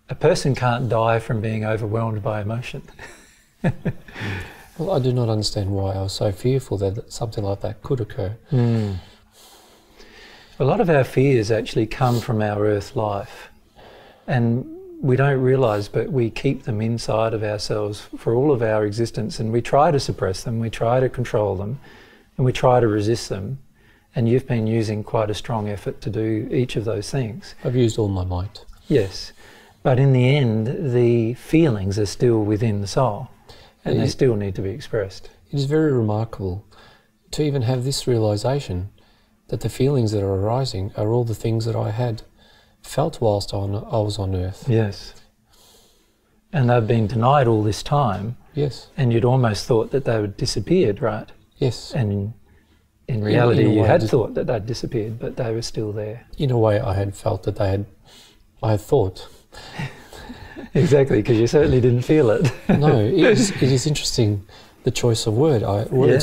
a person can't die from being overwhelmed by emotion. Well, I do not understand why I was so fearful that something like that could occur. A lot of our fears actually come from our earth life. And we don't realize, but we keep them inside of ourselves for all of our existence, and we try to suppress them, we try to control them, and we try to resist them. And you've been using quite a strong effort to do each of those things. I've used all my might. Yes. But in the end, the feelings are still within the soul, and they still need to be expressed. It is very remarkable to even have this realization that the feelings that are arising are all the things that I had felt whilst I was on earth. Yes. And they've been denied all this time. Yes. And you'd almost thought that they had disappeared, right? Yes. And in reality, you had thought that they'd disappeared, but they were still there. In a way, I had felt that I had thought. Exactly, because you certainly didn't feel it. No, it is interesting, the choice of words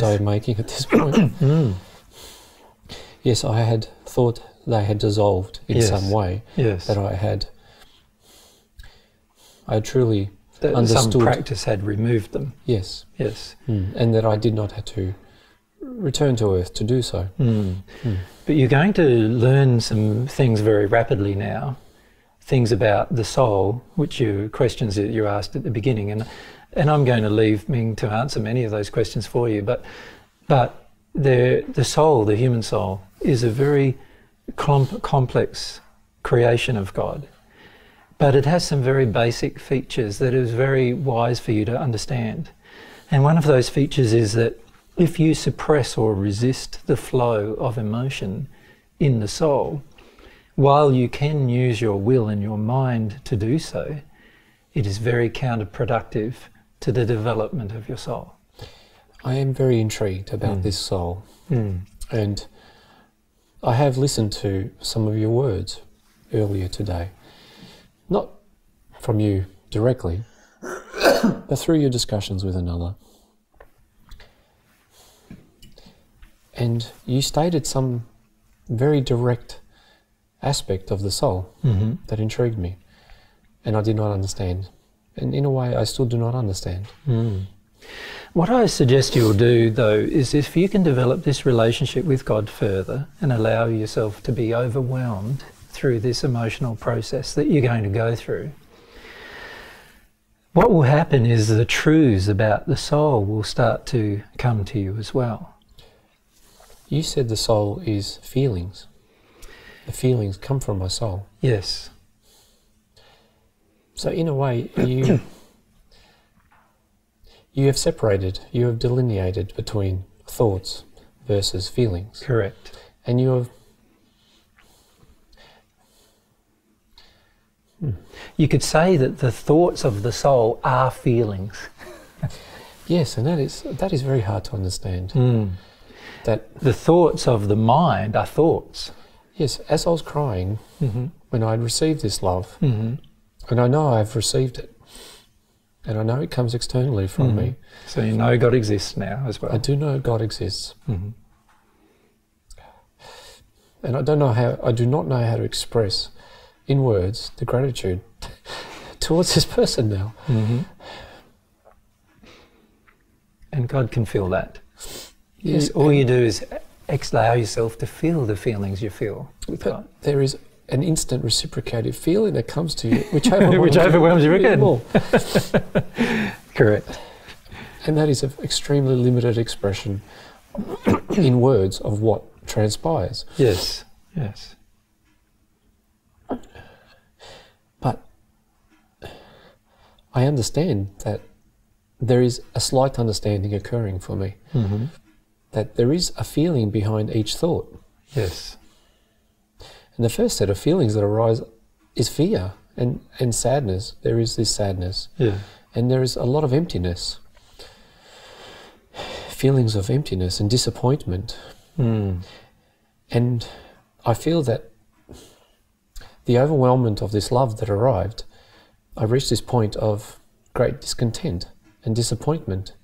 I am making at this point. Yes, I had thought they had dissolved in some way. Yes. That I had truly understood. Some practice had removed them. Yes. Yes. And that I did not have to return to earth to do so. But you're going to learn some things very rapidly now, things about the soul, questions that you asked at the beginning, and I'm going to leave Ming to answer many of those questions for you. But the soul, the human soul, is a very complex creation of God. But it has some very basic features that is very wise for you to understand. And one of those features is that if you suppress or resist the flow of emotion in the soul, while you can use your will and your mind to do so, it is very counterproductive to the development of your soul. I am very intrigued about this soul. And I have listened to some of your words earlier today. Not from you directly, but through your discussions with another. And you stated some very direct aspect of the soul that intrigued me, and I did not understand. And in a way, I still do not understand. What I suggest you'll do, though, is if you can develop this relationship with God further and allow yourself to be overwhelmed through this emotional process that you're going to go through, what will happen is the truths about the soul will start to come to you as well. You said the soul is feelings. The feelings come from my soul. Yes. So in a way, you have separated, you have delineated between thoughts versus feelings. Correct. And you have... You could say that the thoughts of the soul are feelings. Yes, and that is very hard to understand. That the thoughts of the mind are thoughts. Yes, as I was crying, when I had received this love, and I know I've received it, and I know it comes externally from me. So you know God exists now as well. I do know God exists. And I do not know how to express in words the gratitude towards this person now. And God can feel that. Yes, all you do is allow yourself to feel the feelings you feel with God. There is an instant reciprocative feeling that comes to you, which overwhelms you again. Correct. And that is an extremely limited expression in words of what transpires. Yes, yes. But I understand that there is a slight understanding occurring for me. That there is a feeling behind each thought. Yes. And the first set of feelings that arise is fear and sadness. There is this sadness. Yeah. And there is a lot of emptiness. Feelings of emptiness and disappointment. And I feel that the overwhelmment of this love that arrived, I reached this point of great discontent and disappointment.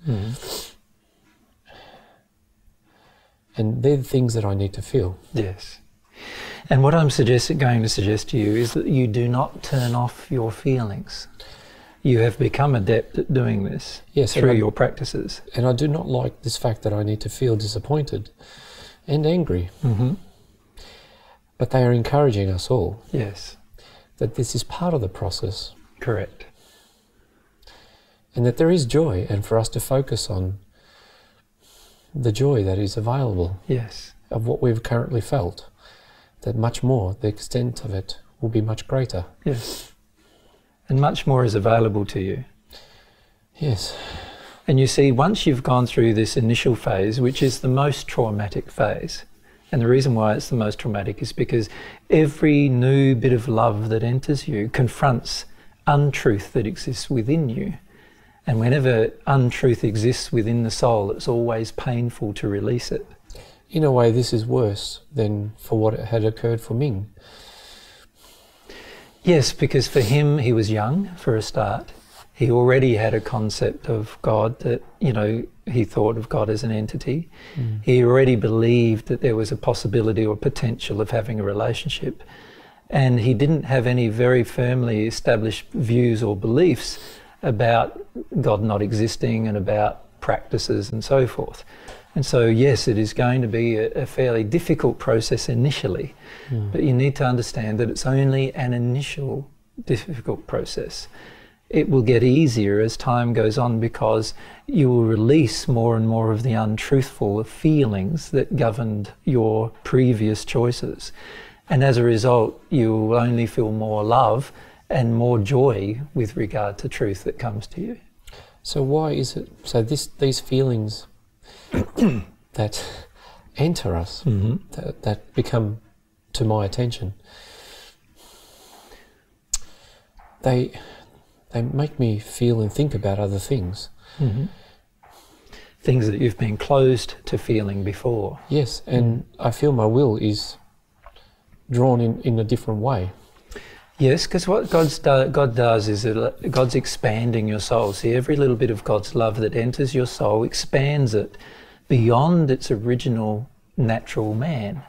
And they're the things that I need to feel. Yes. And what I'm going to suggest to you is that you do not turn off your feelings. You have become adept at doing this through your practices. And I do not like this fact that I need to feel disappointed and angry. But they are encouraging us all. Yes. That this is part of the process. Correct. And that there is joy, and for us to focus on the joy that is available. Yes. Of what we've currently felt, that much more, the extent of it will be much greater. Yes. And much more is available to you. Yes. And you see, once you've gone through this initial phase, which is the most traumatic phase, and the reason why it's the most traumatic is because every new bit of love that enters you confronts untruth that exists within you. And whenever untruth exists within the soul, it's always painful to release it. In a way, this is worse than for what had occurred for Ming. Yes, because for him, he was young, for a start. He already had a concept of God that, you know, he thought of God as an entity. He already believed that there was a possibility or potential of having a relationship. And he didn't have any very firmly established views or beliefs about God not existing and about practices and so forth. And so, yes, it is going to be a fairly difficult process initially, but you need to understand that it's only an initial difficult process. It will get easier as time goes on because you will release more and more of the untruthful feelings that governed your previous choices. And as a result, you will only feel more love and more joy with regard to truth that comes to you. So why is it, so these feelings that enter us, that become to my attention, they make me feel and think about other things. Things that you've been closed to feeling before. Yes, and I feel my will is drawn in a different way. Yes, because what God does is that God's expanding your soul. See, every little bit of God's love that enters your soul expands it beyond its original natural man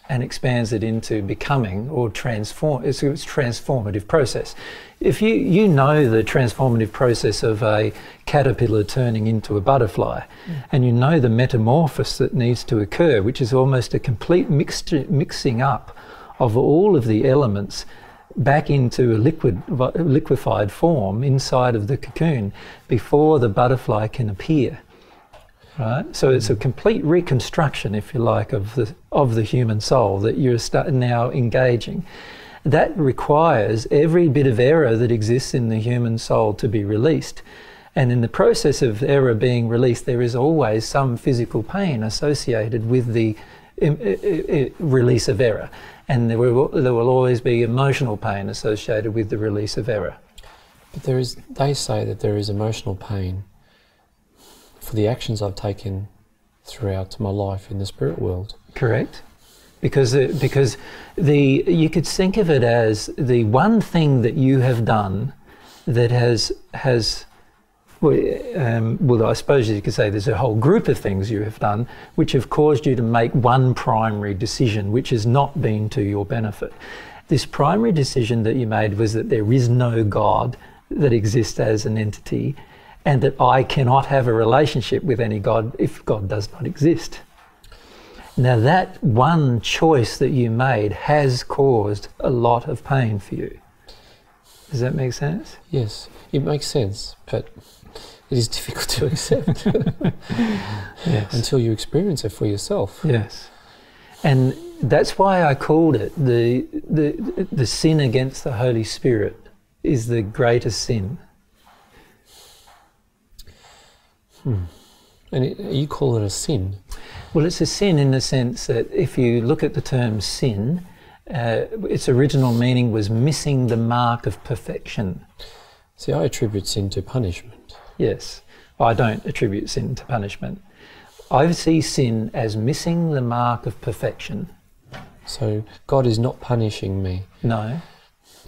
and expands it into becoming or transform. It's a transformative process. If you know the transformative process of a caterpillar turning into a butterfly, and you know the metamorphosis that needs to occur, which is almost a complete mixing up of all of the elements back into a liquefied form inside of the cocoon before the butterfly can appear. Right? So it's a complete reconstruction, if you like, of the human soul that you're now engaging. That requires every bit of error that exists in the human soul to be released. And in the process of error being released, there is always some physical pain associated with the release of error. And there will always be emotional pain associated with the release of error. But they say that there is emotional pain for the actions I've taken throughout my life in the spirit world. Correct. Because you could think of it as the one thing that you have done that has well, I suppose you could say there's a whole group of things you have done which have caused you to make one primary decision which has not been to your benefit. This primary decision that you made was that there is no God that exists as an entity, and that I cannot have a relationship with any God if God does not exist. Now that one choice that you made has caused a lot of pain for you. Does that make sense? Yes, it makes sense, but it is difficult to accept yes. until you experience it for yourself. Yes. And that's why I called it the sin against the Holy Spirit is the greatest sin. And you call it a sin? Well, it's a sin in the sense that if you look at the term sin, its original meaning was missing the mark of perfection. See, I attribute sin to punishment. Yes, I don't attribute sin to punishment. I see sin as missing the mark of perfection. So God is not punishing me? No.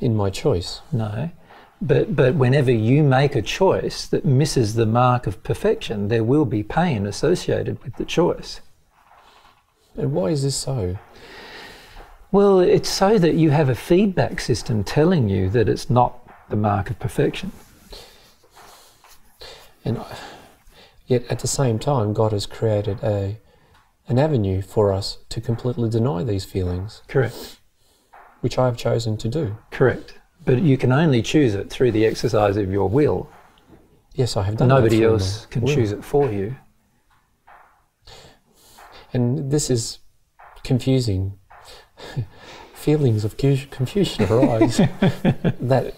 In my choice? No. But whenever you make a choice that misses the mark of perfection, there will be pain associated with the choice. And why is this so? Well, it's so that you have a feedback system telling you that it's not the mark of perfection. And yet at the same time, God has created an avenue for us to completely deny these feelings. Correct. Which I have chosen to do. Correct. But you can only choose it through the exercise of your will. Yes, I have done Nobody that through else my can will. choose it for you. And this is confusing. Feelings of confusion arise. that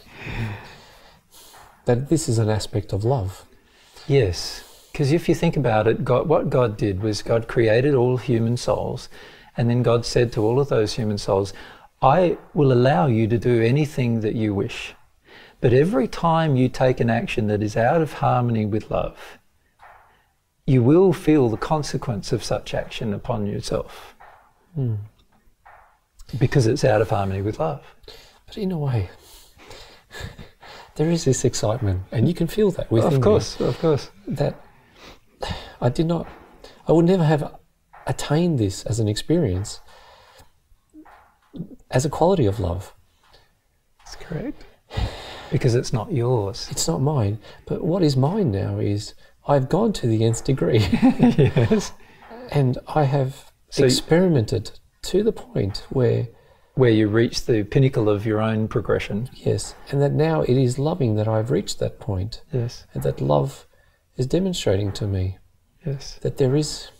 this is an aspect of love. Yes, because if you think about it, what God did was God created all human souls, and then God said to all of those human souls, I will allow you to do anything that you wish. But every time you take an action that is out of harmony with love, you will feel the consequence of such action upon yourself. Because it's out of harmony with love. But in a way, there is this excitement, and you can feel that within Of course. that I would never have attained this as an experience, as a quality of love. That's correct. Because it's not yours. It's not mine. But what is mine now is I've gone to the nth degree. Yes. And I have experimented to the point where you reach the pinnacle of your own progression. Yes. And that now it is loving that I've reached that point. Yes. And that love is demonstrating to me that there is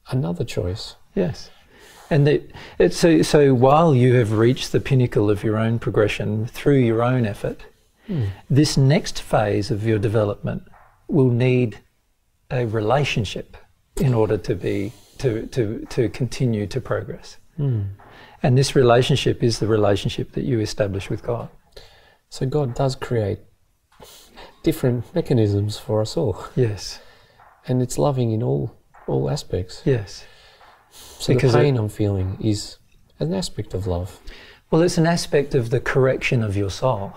another choice. Yes. And so while you have reached the pinnacle of your own progression through your own effort, this next phase of your development will need a relationship in order to continue to progress. And this relationship is the relationship that you establish with God. So God does create different mechanisms for us all. Yes. And it's loving in all aspects. Yes. So because the pain I'm feeling is an aspect of love. Well, it's an aspect of the correction of your soul.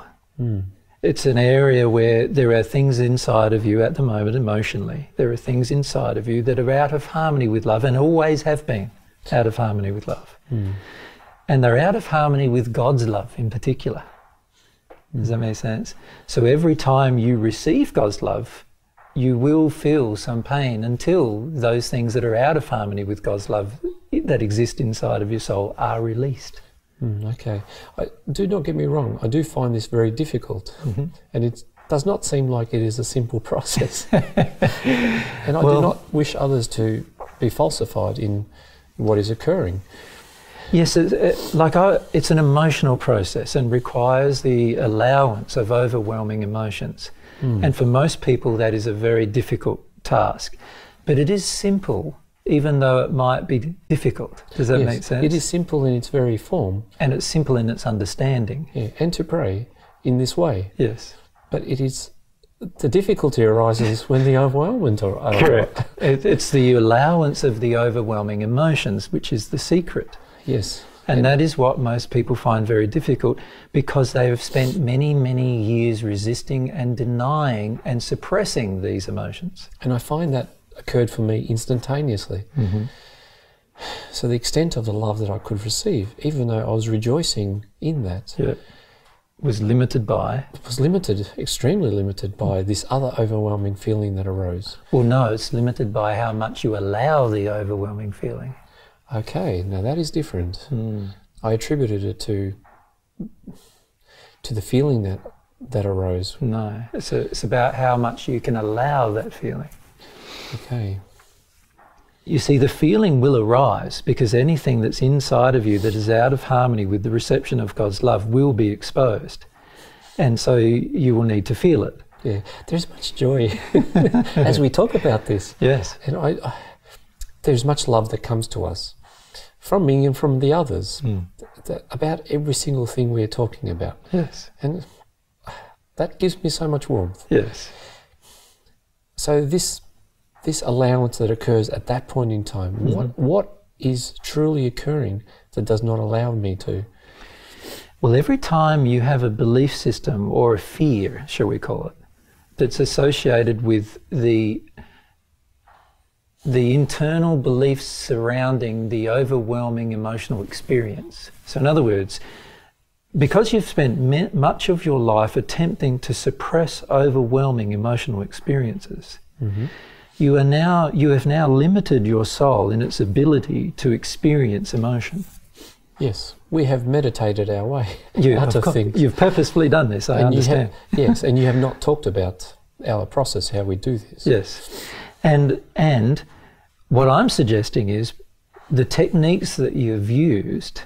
It's an area where there are things inside of you at the moment emotionally. There are things inside of you that are out of harmony with love and always have been out of harmony with love. And they're out of harmony with God's love in particular. Does that make sense? So every time you receive God's love, you will feel some pain until those things that are out of harmony with God's love that exist inside of your soul are released. Okay. Do not get me wrong, I do find this very difficult. And it does not seem like it is a simple process. And I do not wish others to be falsified in what is occurring. Yes, it's an emotional process and requires the allowance of overwhelming emotions. And for most people that is a very difficult task. But it is simple, even though it might be difficult. Does that make sense? It is simple in its very form. And it's simple in its understanding. Yeah, and to pray in this way. Yes. But the difficulty arises when the overwhelmment arises. Correct. It's the allowance of the overwhelming emotions, which is the secret. Yes. And that is what most people find very difficult because they have spent many, many years resisting and denying and suppressing these emotions. And I find that occurred for me instantaneously. So the extent of the love that I could receive, even though I was rejoicing in that, was limited by? It was limited, extremely limited by this other overwhelming feeling that arose. Well, no, it's limited by how much you allow the overwhelming feeling. Okay, now that is different. I attributed it to the feeling that arose. No, it's about how much you can allow that feeling. Okay. You see, the feeling will arise because anything that's inside of you that is out of harmony with the reception of God's love will be exposed. And so you will need to feel it. Yeah, there's much joy as we talk about this. Yes. And there's much love that comes to us from me and from the others about every single thing we're talking about. Yes. And that gives me so much warmth. Yes. So this allowance that occurs at that point in time, what is truly occurring that does not allow me to? Well, every time you have a belief system or a fear, shall we call it, that's associated with the internal beliefs surrounding the overwhelming emotional experience. So in other words, because you've spent much of your life attempting to suppress overwhelming emotional experiences, you have now limited your soul in its ability to experience emotion. Yes, we have meditated our way out of things. You've purposefully done this, I understand. Yes, and you have not talked about our process, how we do this. Yes. And what I'm suggesting is the techniques that you've used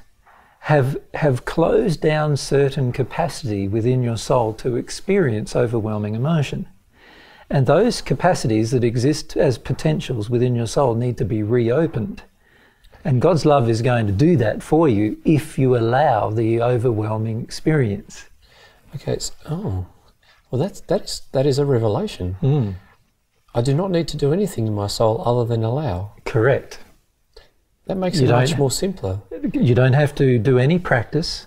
have closed down certain capacity within your soul to experience overwhelming emotion. And those capacities that exist as potentials within your soul need to be reopened. And God's love is going to do that for you if you allow the overwhelming experience. Okay, well that is a revelation. Mm. I do not need to do anything in my soul other than allow. Correct. That makes it much more simpler. You don't have to do any practice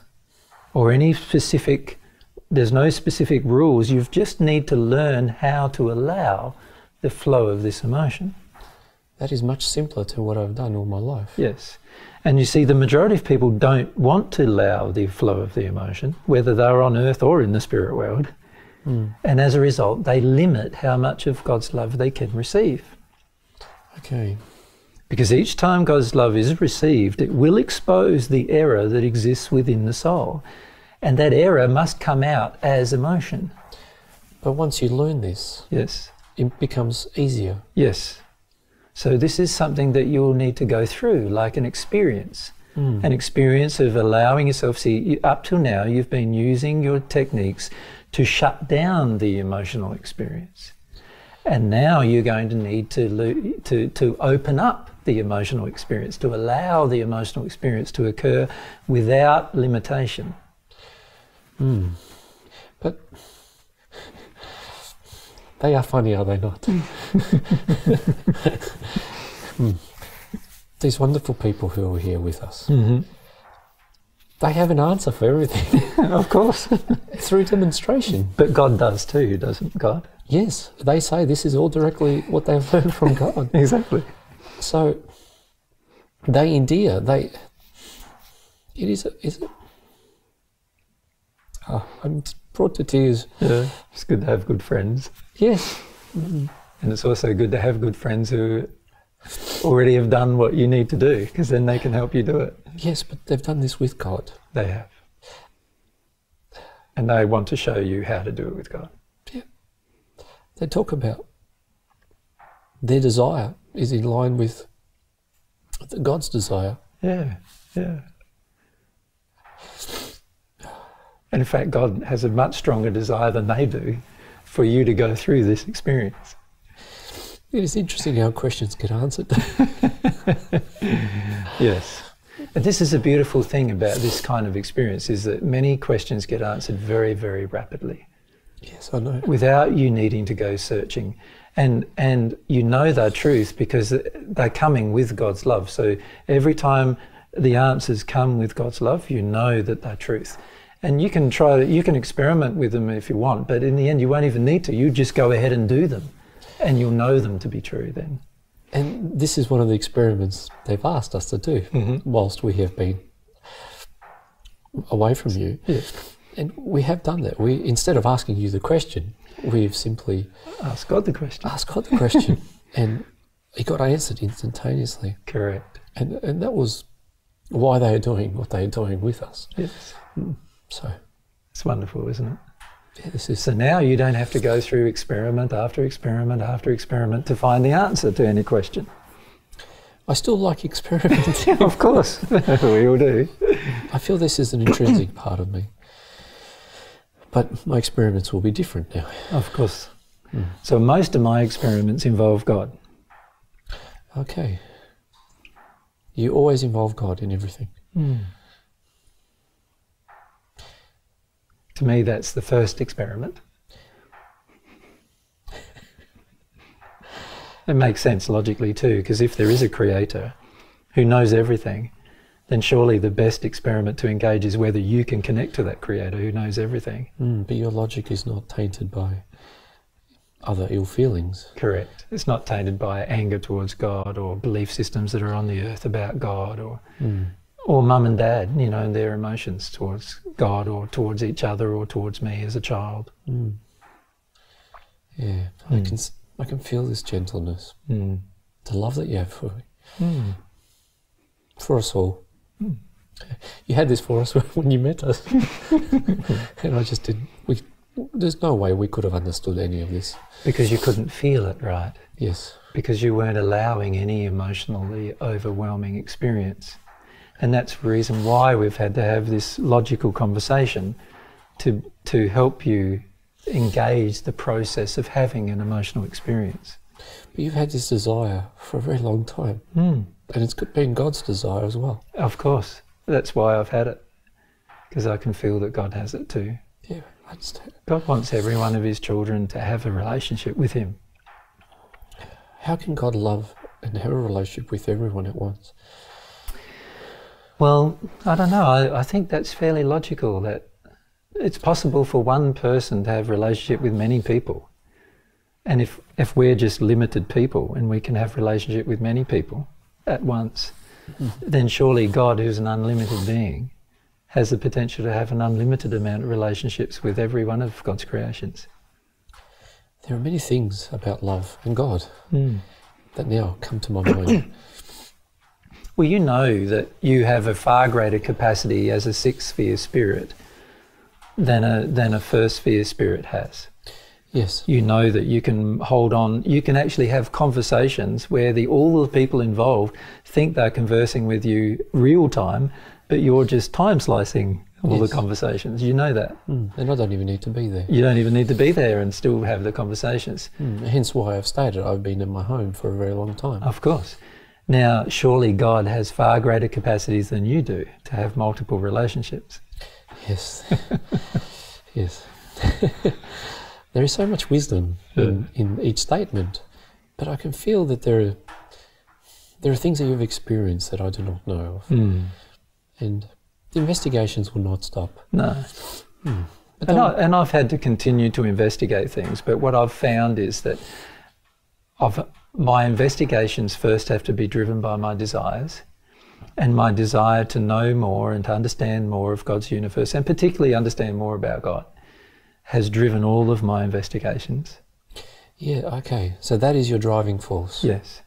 or any specific, there's no specific rules. You just need to learn how to allow the flow of this emotion. That is much simpler to what I've done all my life. Yes. And you see, the majority of people don't want to allow the flow of the emotion, whether they're on earth or in the spirit world. Mm. And as a result, they limit how much of God's love they can receive. Okay. Because each time God's love is received, it will expose the error that exists within the soul. And that error must come out as emotion. But once you learn this, yes, it becomes easier. Yes. So this is something that you'll need to go through, like an experience. An experience of allowing yourself, see, up till now you've been using your techniques to shut down the emotional experience. And now you're going to need to open up the emotional experience, to allow the emotional experience to occur without limitation. But they are funny, are they not? These wonderful people who are here with us, they have an answer for everything. Of course. Through demonstration. But God does too, doesn't God? Yes, they say this is all directly what they've learned from God. Exactly. So they endear, I'm brought to tears. Yeah, it's good to have good friends. Yes. And it's also good to have good friends who already have done what you need to do, because then they can help you do it. Yes, but they've done this with God. They have. And they want to show you how to do it with God. Yeah. They talk about their desire is in line with God's desire. Yeah, yeah. And in fact, God has a much stronger desire than they do for you to go through this experience. It is interesting how questions get answered. Yes. But this is a beautiful thing about this kind of experience, is that many questions get answered very, very rapidly. Yes, I know. Without you needing to go searching. And you know they're truth because they're coming with God's love. So every time the answers come with God's love, you know that they're truth. And you can experiment with them if you want, but in the end you won't even need to. You just go ahead and do them, and you'll know them to be true then. And this is one of the experiments they've asked us to do whilst we have been away from you. Yes. And we have done that. We, instead of asking you the question, we've simply asked God the question. Asked God the question, and it got answered instantaneously. Correct. And that was why they are doing what they are doing with us. Yes. So it's wonderful, isn't it? Yeah, this is. So now you don't have to go through experiment after experiment after experiment to find the answer to any question. I still like experimenting. Of course, we all do. I feel this is an intrinsic part of me. But my experiments will be different now. Of course. So most of my experiments involve God. Okay. You always involve God in everything. To me, that's the first experiment. It makes sense logically too, because if there is a creator who knows everything, then surely the best experiment to engage is whether you can connect to that creator who knows everything. But your logic is not tainted by other ill feelings. Correct. It's not tainted by anger towards God or belief systems that are on the earth about God or mum and dad, you know, and their emotions towards God or towards each other or towards me as a child. Yeah, I can feel this gentleness, the love that you have for me, for us all. You had this for us when you met us. And I just didn't. There's no way we could have understood any of this. Because you couldn't feel it, right? Yes. Because you weren't allowing any emotionally overwhelming experience. And that's the reason why we've had to have this logical conversation to help you engage the process of having an emotional experience. But you've had this desire for a very long time. And it's been God's desire as well. Of course. That's why I've had it. Because I can feel that God has it too. Yeah, I understand. God wants every one of his children to have a relationship with him. How can God love and have a relationship with everyone at once? Well, I don't know. I think that's fairly logical, that it's possible for one person to have a relationship with many people. And if we're just limited people and we can have a relationship with many people at once, then surely God, who's an unlimited being, has the potential to have an unlimited amount of relationships with every one of God's creations. There are many things about love and God that now come to my mind. Well, you know that you have a far greater capacity as a sixth sphere spirit than a first sphere spirit has. Yes. You know that you can hold on, you can actually have conversations where all the people involved think they're conversing with you real time, but you're just time slicing all the conversations. You know that. And I don't even need to be there. You don't even need to be there and still have the conversations. Hence why I've stated I've been in my home for a very long time. Of course. Now, surely God has far greater capacities than you do to have multiple relationships. Yes. Yes. There is so much wisdom in each statement, but I can feel that there are things that you've experienced that I do not know of. And the investigations will not stop. No. And I've had to continue to investigate things, but what I've found is that my investigations first have to be driven by my desires, and my desire to know more and to understand more of God's universe, and particularly understand more about God, has driven all of my investigations. Yeah, okay. So that is your driving force. Yes.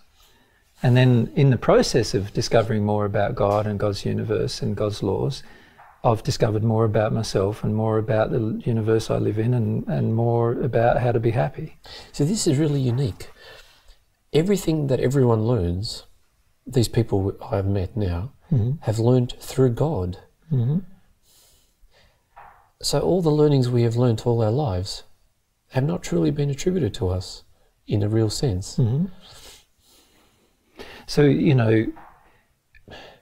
And then in the process of discovering more about God and God's universe and God's laws, I've discovered more about myself and more about the universe I live in, and more about how to be happy. So this is really unique. Everything that everyone learns, these people I've met now, have learned through God. So all the learnings we have learned all our lives have not truly been attributed to us in a real sense. So, you know,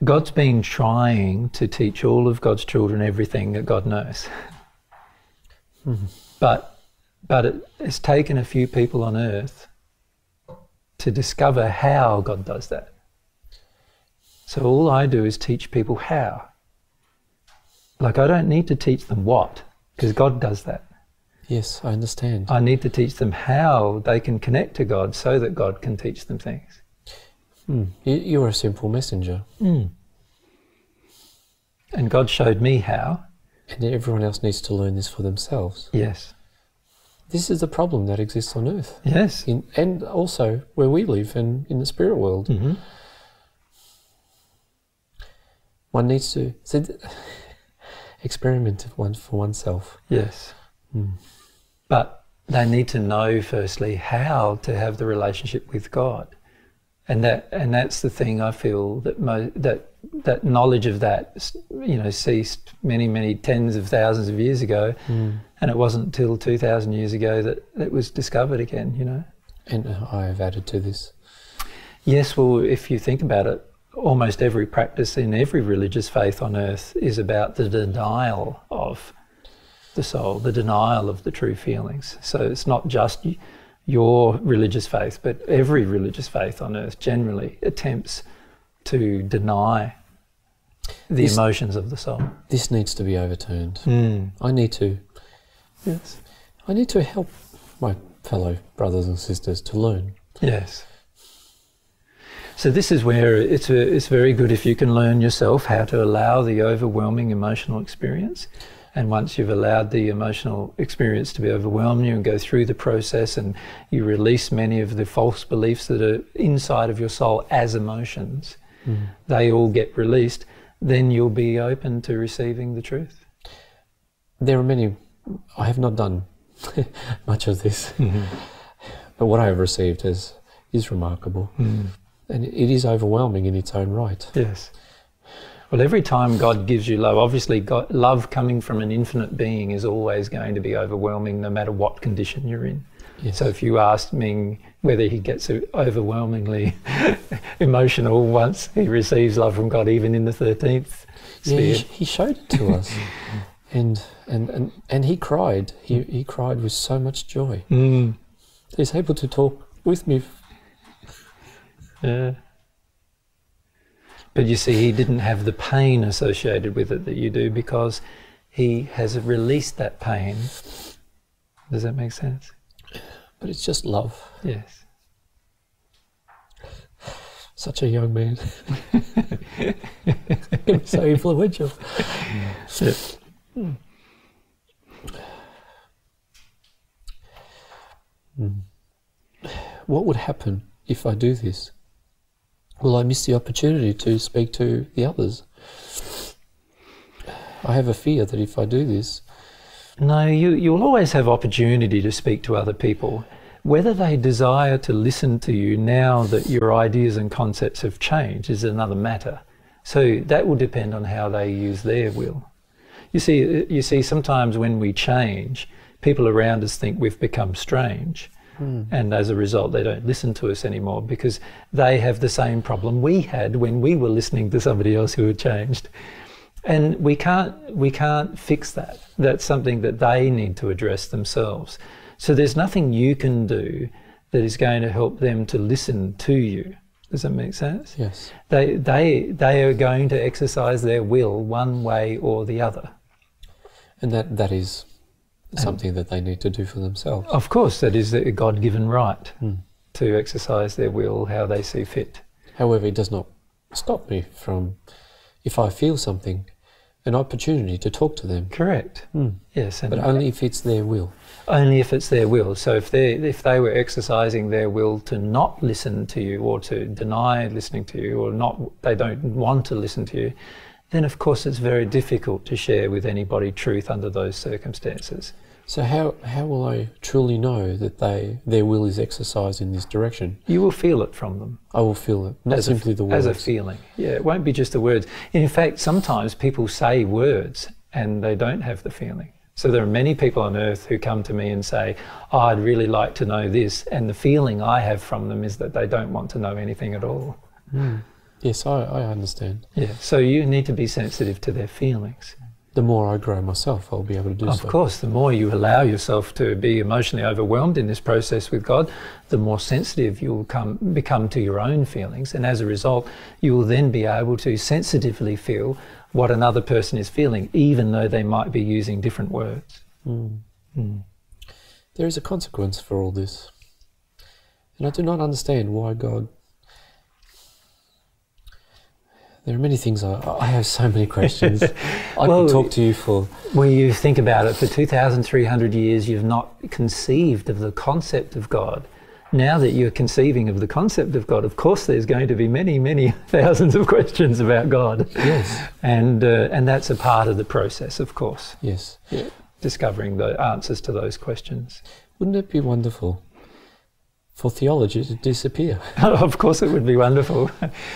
God's been trying to teach all of God's children everything that God knows. But it's taken a few people on earth to discover how God does that. So all I do is teach people how. Like, I don't need to teach them what, because God does that. Yes, I understand. I need to teach them how they can connect to God so that God can teach them things. You're a simple messenger. And God showed me how. And everyone else needs to learn this for themselves. Yes. This is the problem that exists on earth. Yes. And also where we live in the spirit world. One needs to experiment for oneself. Yes. But they need to know firstly how to have the relationship with God. And that's the thing I feel that knowledge of that, you know, ceased many tens of thousands of years ago, and it wasn't until 2,000 years ago that it was discovered again, you know. And I have added to this. Yes, well, if you think about it, almost every practice in every religious faith on earth is about the denial of the soul, the denial of the true feelings. So it's not just your religious faith, but every religious faith on earth generally attempts to deny the emotions of the soul. This needs to be overturned. I need to help my fellow brothers and sisters to learn. Yes. So this is where it's very good if you can learn yourself how to allow the overwhelming emotional experience. And once you've allowed the emotional experience to be overwhelm you and go through the process, and you release many of the false beliefs that are inside of your soul as emotions, they all get released, then you'll be open to receiving the truth. There are many. I have not done much of this, but what I have received is remarkable, and it is overwhelming in its own right. Yes. Well, every time God gives you love, obviously love coming from an infinite being is always going to be overwhelming no matter what condition you're in. Yes. So if you asked Ming whether he gets overwhelmingly emotional once he receives love from God, even in the 13th sphere. He showed it to us. And he cried. He cried with so much joy. He's able to talk with me. Yeah. But you see, he didn't have the pain associated with it that you do, because he has released that pain. Does that make sense? But it's just love. Yes. Such a young man. So influential. Yeah. What would happen if I do this? Will I miss the opportunity to speak to the others? I have a fear that if I do this... No, you'll always have opportunity to speak to other people. Whether they desire to listen to you now that your ideas and concepts have changed is another matter. So that will depend on how they use their will. You see, sometimes when we change, people around us think we've become strange. And as a result, they don't listen to us anymore, because they have the same problem we had when we were listening to somebody else who had changed. And we can't fix that. That's something that they need to address themselves. So there's nothing you can do that is going to help them to listen to you. Does that make sense? Yes. They are going to exercise their will one way or the other. And that is something that they need to do for themselves. Of course, that is a God-given right to exercise their will how they see fit. However, it does not stop me from, if I feel something, an opportunity to talk to them. Correct. Yes. But only if it's their will. Only if it's their will. So if they were exercising their will to not listen to you, or to deny listening to you, or they don't want to listen to you, then of course it's very difficult to share with anybody truth under those circumstances. So how will I truly know that their will is exercised in this direction? You will feel it from them. I will feel it, not simply the words. As a feeling. Yeah, it won't be just the words. In fact, sometimes people say words and they don't have the feeling. So there are many people on earth who come to me and say, oh, I'd really like to know this, and the feeling I have from them is that they don't want to know anything at all. Yes, I understand. Yeah, so you need to be sensitive to their feelings. The more I grow myself, I'll be able to do so. Of course, the more you allow yourself to be emotionally overwhelmed in this process with God, the more sensitive you will become to your own feelings. And as a result, you will then be able to sensitively feel what another person is feeling, even though they might be using different words. There is a consequence for all this. And I do not understand why God... There are many things. I have so many questions. I could talk to you for... Well, you think about it, for 2,300 years you've not conceived of the concept of God. Now that you're conceiving of the concept of God, of course there's going to be many, many thousands of questions about God. Yes. And that's a part of the process, of course. Yes. Yeah. Discovering the answers to those questions. Wouldn't it be wonderful for theology to disappear? Of course it would be wonderful.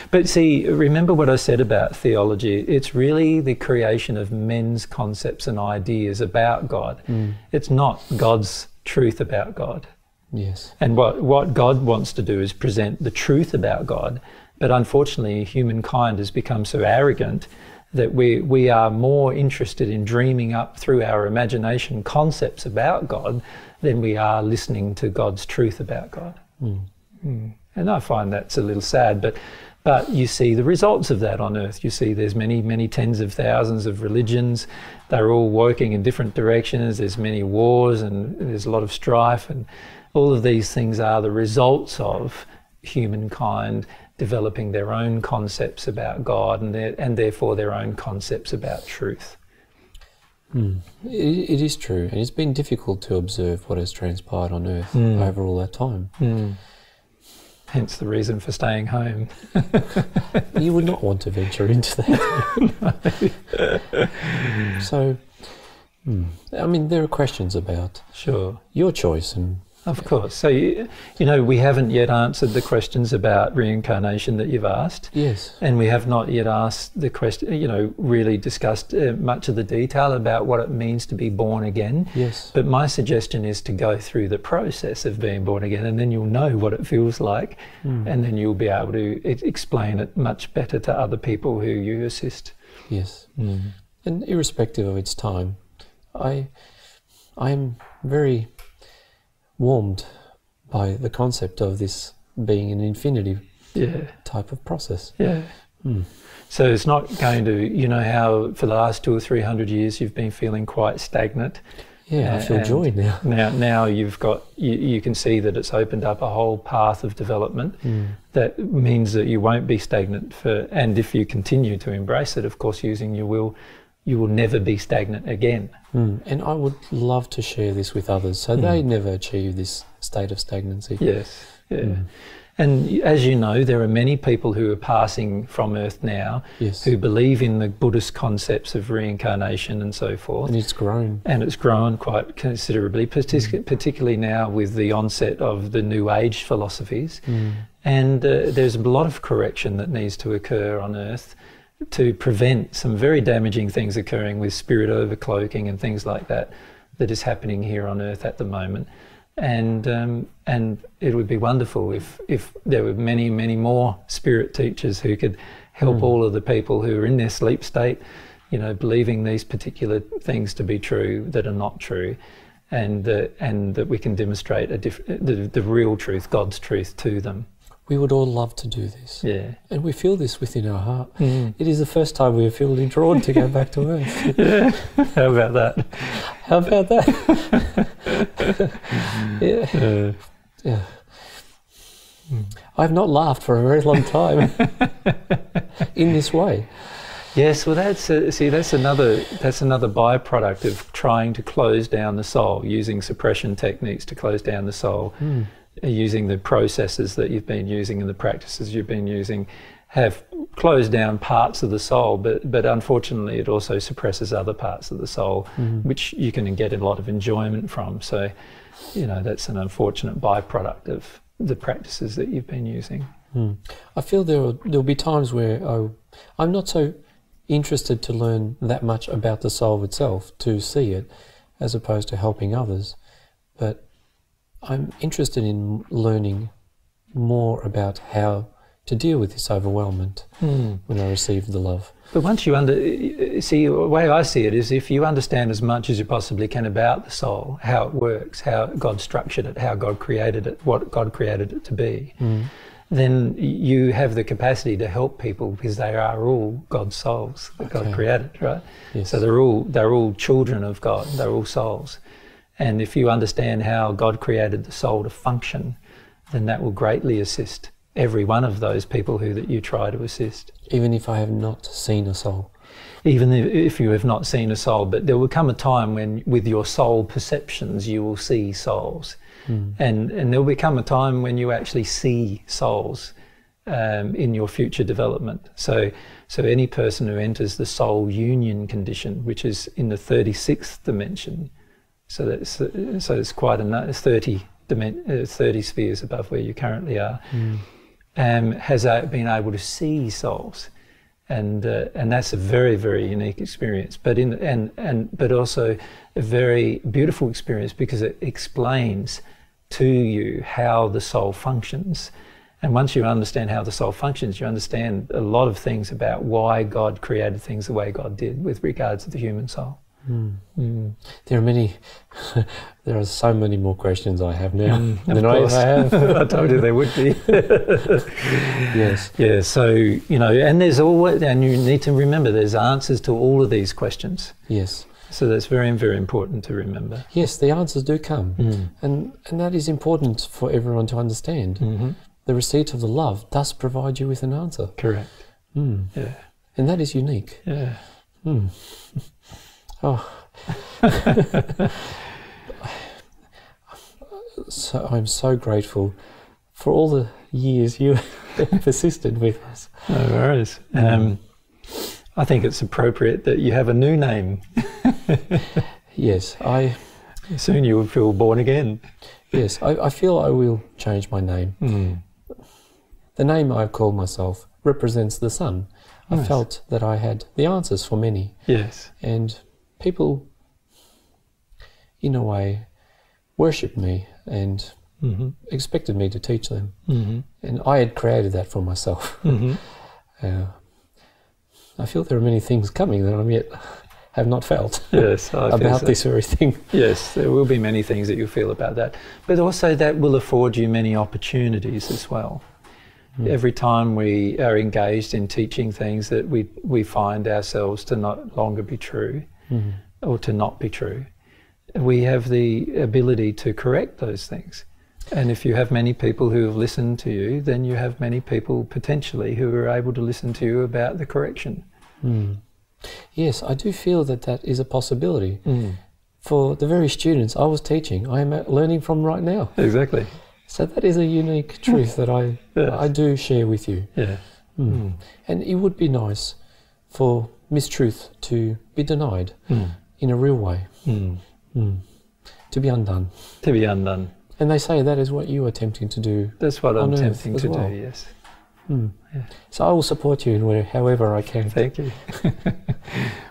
But see, remember what I said about theology. It's really the creation of men's concepts and ideas about God. It's not God's truth about God. Yes. And what God wants to do is present the truth about God. But unfortunately, humankind has become so arrogant that we are more interested in dreaming up through our imagination concepts about God than we are listening to God's truth about God. And I find that's a little sad, but you see the results of that on earth. You see there's many, many tens of thousands of religions. They're all working in different directions. There's many wars and there's a lot of strife, and all of these things are the results of humankind developing their own concepts about God and therefore their own concepts about truth. It is true, and it's been difficult to observe what has transpired on earth over all that time. Hence the reason for staying home. You would not want to venture into that. So, I mean, there are questions about Sure. your choice and. Of course. So, you know, we haven't yet answered the questions about reincarnation that you've asked. Yes. And we have not yet asked the question, you know, really discussed much of the detail about what it means to be born again. Yes. But my suggestion is to go through the process of being born again, and then you'll know what it feels like, and then you'll be able to explain it much better to other people who you assist. Yes. And irrespective of its time, I am very warmed by the concept of this being an infinity type of process. Yeah. So it's not going to, you know how for the last 200 or 300 years you've been feeling quite stagnant. Yeah, I feel joy now. Now you've got, you can see that it's opened up a whole path of development that means that you won't be stagnant and if you continue to embrace it, of course, using your will, you will never be stagnant again. And I would love to share this with others so they never achieve this state of stagnancy. Yes, yeah. And as you know, there are many people who are passing from Earth now who believe in the Buddhist concepts of reincarnation and so forth. And it's grown. And it's grown quite considerably, particularly now with the onset of the New Age philosophies. And there's a lot of correction that needs to occur on Earth to prevent some very damaging things occurring with spirit overcloaking and things like that is happening here on Earth at the moment. And it would be wonderful if there were many, many more spirit teachers who could help all of the people who are in their sleep state, you know, believing these particular things to be true that are not true, and that we can demonstrate the real truth, God's truth, to them. We would all love to do this. Yeah. And we feel this within our heart. It is the first time we are feeling drawn to go back to Earth. Yeah. How about that? How about that? Yeah. I've not laughed for a very long time in this way. Yes, well, that's another byproduct of trying to close down the soul, using suppression techniques to close down the soul. Using the processes that you've been using and the practices you've been using have closed down parts of the soul, but unfortunately it also suppresses other parts of the soul, which you can get a lot of enjoyment from. So, you know, that's an unfortunate byproduct of the practices that you've been using. I feel there'll be times where I'm not so interested to learn that much about the soul itself, to see it, as opposed to helping others, but I'm interested in learning more about how to deal with this overwhelmment when I receive the love. But once you see, the way I see it is if you understand as much as you possibly can about the soul, how it works, how God structured it, how God created it, what God created it to be, then you have the capacity to help people because they are all God's souls that God created, right? Yes. So they're all children of God, they're all souls. And if you understand how God created the soul to function, then that will greatly assist every one of those people that you try to assist. Even if I have not seen a soul? Even if you have not seen a soul, but there will come a time when with your soul perceptions you will see souls. And there will become a time when you actually see souls in your future development. So any person who enters the soul union condition, which is in the 36th dimension, so it's quite a 30 spheres above where you currently are, has been able to see souls, and that's a very, very unique experience. But also a very beautiful experience because it explains to you how the soul functions. And once you understand how the soul functions, you understand a lot of things about why God created things the way God did with regards to the human soul. There are so many more questions I have now than I ever have. I told you there would be. Yes. Yeah, so, you know, and you need to remember there's answers to all of these questions. Yes. So that's very, very important to remember. Yes, the answers do come. And that is important for everyone to understand. The receipt of the love does provide you with an answer. Correct. Yeah. And that is unique. Yeah. Oh. So I'm so grateful for all the years you persisted with us. No worries. I think it's appropriate that you have a new name. Yes, Soon you will feel born again. Yes, I feel I will change my name. The name I've called myself represents the sun. Nice. I felt that I had the answers for many. Yes. And people, in a way, worshipped me and expected me to teach them. And I had created that for myself. I feel there are many things coming that I'm yet have not felt. Yes, I feel about so. this very thing. Yes, there will be many things that you feel about that. But also that will afford you many opportunities as well. Every time we are engaged in teaching things that we find ourselves to not longer be true or to not be true, we have the ability to correct those things. And if you have many people who have listened to you, then you have many people potentially who are able to listen to you about the correction. Yes, I do feel that that is a possibility. For the very students I was teaching, I am learning from right now. Exactly. So that is a unique truth that I do share with you. Yeah. And it would be nice for mistruth to be denied in a real way, to be undone. To be undone. And they say that is what you are attempting to do. That's what I'm on attempting Earth to as well. do, yes. Yeah. So I will support you in however I can. Thank you.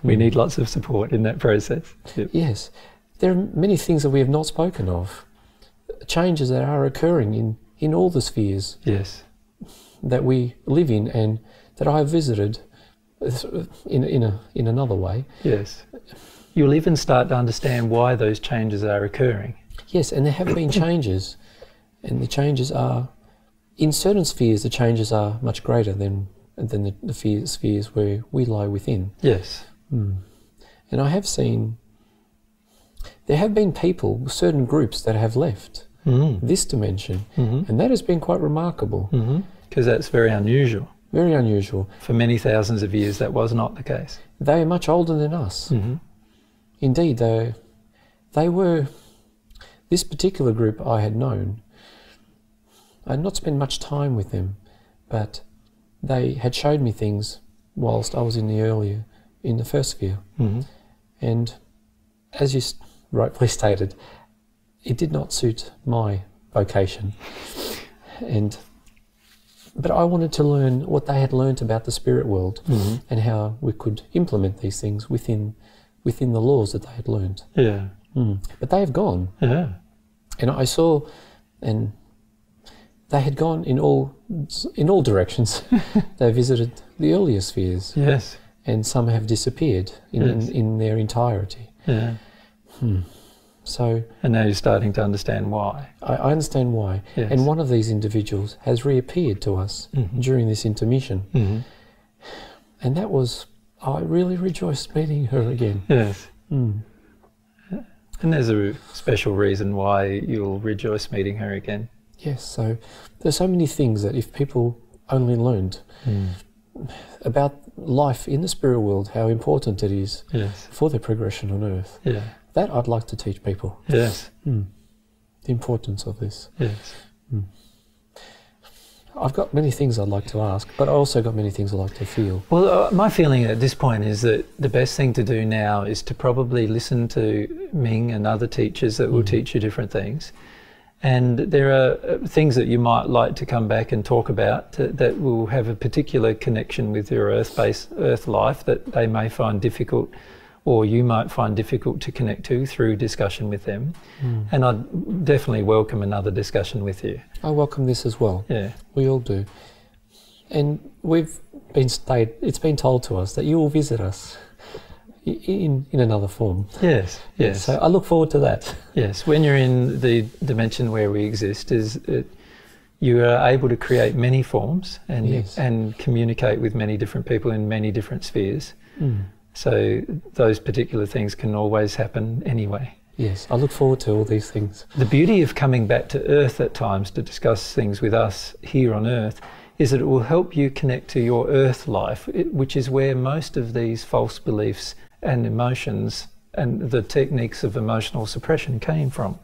We need lots of support in that process. Yep. Yes. There are many things that we have not spoken of. Changes that are occurring in all the spheres Yes. that we live in and that I have visited in another way. Yes. You'll even start to understand why those changes are occurring. Yes, and there have been changes, and the changes are, in certain spheres, the changes are much greater than the spheres where we lie within. Yes. And I have seen, there have been people, certain groups that have left this dimension, and that has been quite remarkable. Because that's very unusual. Very unusual. For many thousands of years, that was not the case. They are much older than us. Indeed, they were, this particular group I had known, I had not spent much time with them, but they had showed me things whilst I was in the first sphere. And as you rightfully stated, it did not suit my vocation. But I wanted to learn what they had learnt about the spirit world and how we could implement these things within the laws that they had learnt. Yeah. But they have gone. Yeah. And I saw, and they had gone in all directions. They visited the earlier spheres. Yes. And some have disappeared in their entirety. Yeah. So, And now you're starting to understand why. I understand why. Yes. And one of these individuals has reappeared to us during this intermission. And that was, I really rejoiced meeting her again. Yes. And there's a special reason why you'll rejoice meeting her again. Yes, so there's so many things that if people only learned about life in the spirit world, how important it is for their progression on Earth, that I'd like to teach people. Yes. The importance of this. Yes. I've got many things I'd like to ask, but I also got many things I'd like to feel. Well, my feeling at this point is that the best thing to do now is to probably listen to Ming and other teachers that will teach you different things. And there are things that you might like to come back and talk about that will have a particular connection with your earth life that they may find difficult, or you might find difficult to connect to through discussion with them. And I'd definitely welcome another discussion with you. I welcome this as well. Yeah. We all do. And it's been told to us that you will visit us in another form. Yes, yes. So I look forward to that. Yes, when you're in the dimension where we exist, you are able to create many forms and communicate with many different people in many different spheres. So those particular things can always happen anyway. Yes, I look forward to all these things. The beauty of coming back to Earth at times to discuss things with us here on Earth is that it will help you connect to your Earth life, which is where most of these false beliefs and emotions and the techniques of emotional suppression came from.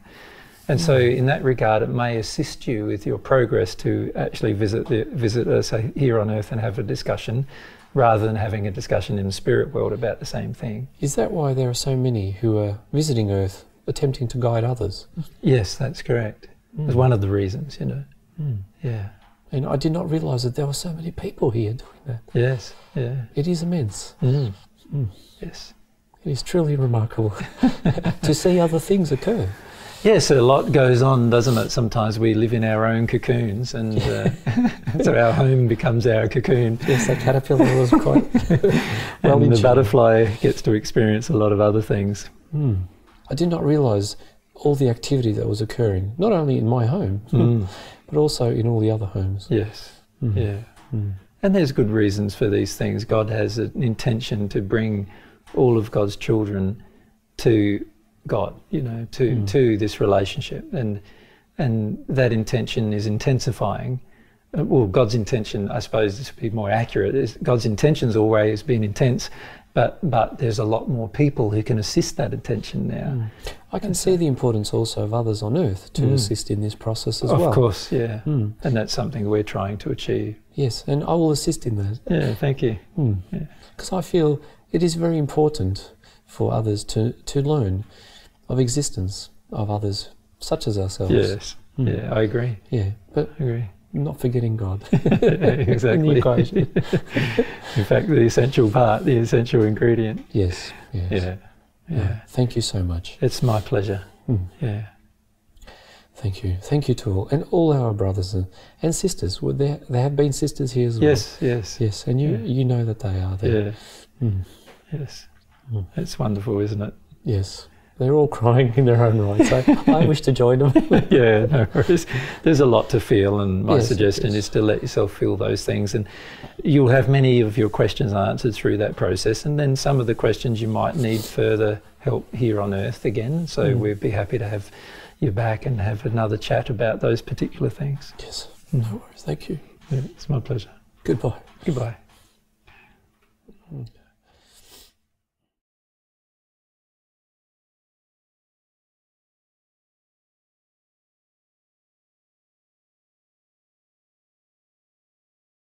And so in that regard, it may assist you with your progress to actually visit us here on Earth and have a discussion, rather than having a discussion in the spirit world about the same thing. Is that why there are so many who are visiting Earth, attempting to guide others? Yes, that's correct. That's one of the reasons, you know. Yeah. And I did not realise that there were so many people here doing that. Yes, yeah. It is immense. Yes. It is truly remarkable to see other things occur. Yes, a lot goes on, doesn't it? Sometimes we live in our own cocoons, and so our home becomes our cocoon. Yes, the caterpillar was quite well and the butterfly gets to experience a lot of other things. I did not realise all the activity that was occurring, not only in my home, but also in all the other homes. Yes, yeah. And there's good reasons for these things. God has an intention to bring all of God's children to God, you know, to this relationship, and that intention is intensifying. Well, God's intention, I suppose this would be more accurate, is God's intention's always been intense, but there's a lot more people who can assist that intention now. I can see the importance also of others on Earth to assist in this process as well. Of course, yeah. And that's something we're trying to achieve. Yes, and I will assist in that. Yeah, thank you. Because I feel it is very important for others to learn of existence of others such as ourselves. Yes, yeah, I agree. Yeah, but I agree. Not forgetting God. Exactly. In fact, the essential part, the essential ingredient. Yes, yes. Yeah. Thank you so much. It's my pleasure. Yeah. Thank you. Thank you to all our brothers and sisters. There have been sisters here as well. Yes. And you know that they are there. Yeah. Yes. It's wonderful, isn't it? Yes. They're all crying in their own right, so I wish to join them. Yeah, no worries. There's a lot to feel, and my suggestion yes. is to let yourself feel those things, and you'll have many of your questions answered through that process, and then some of the questions you might need further help here on Earth again, so we'd be happy to have you back and have another chat about those particular things. Yes, no worries, thank you. Yeah, it's my pleasure. Goodbye. Goodbye.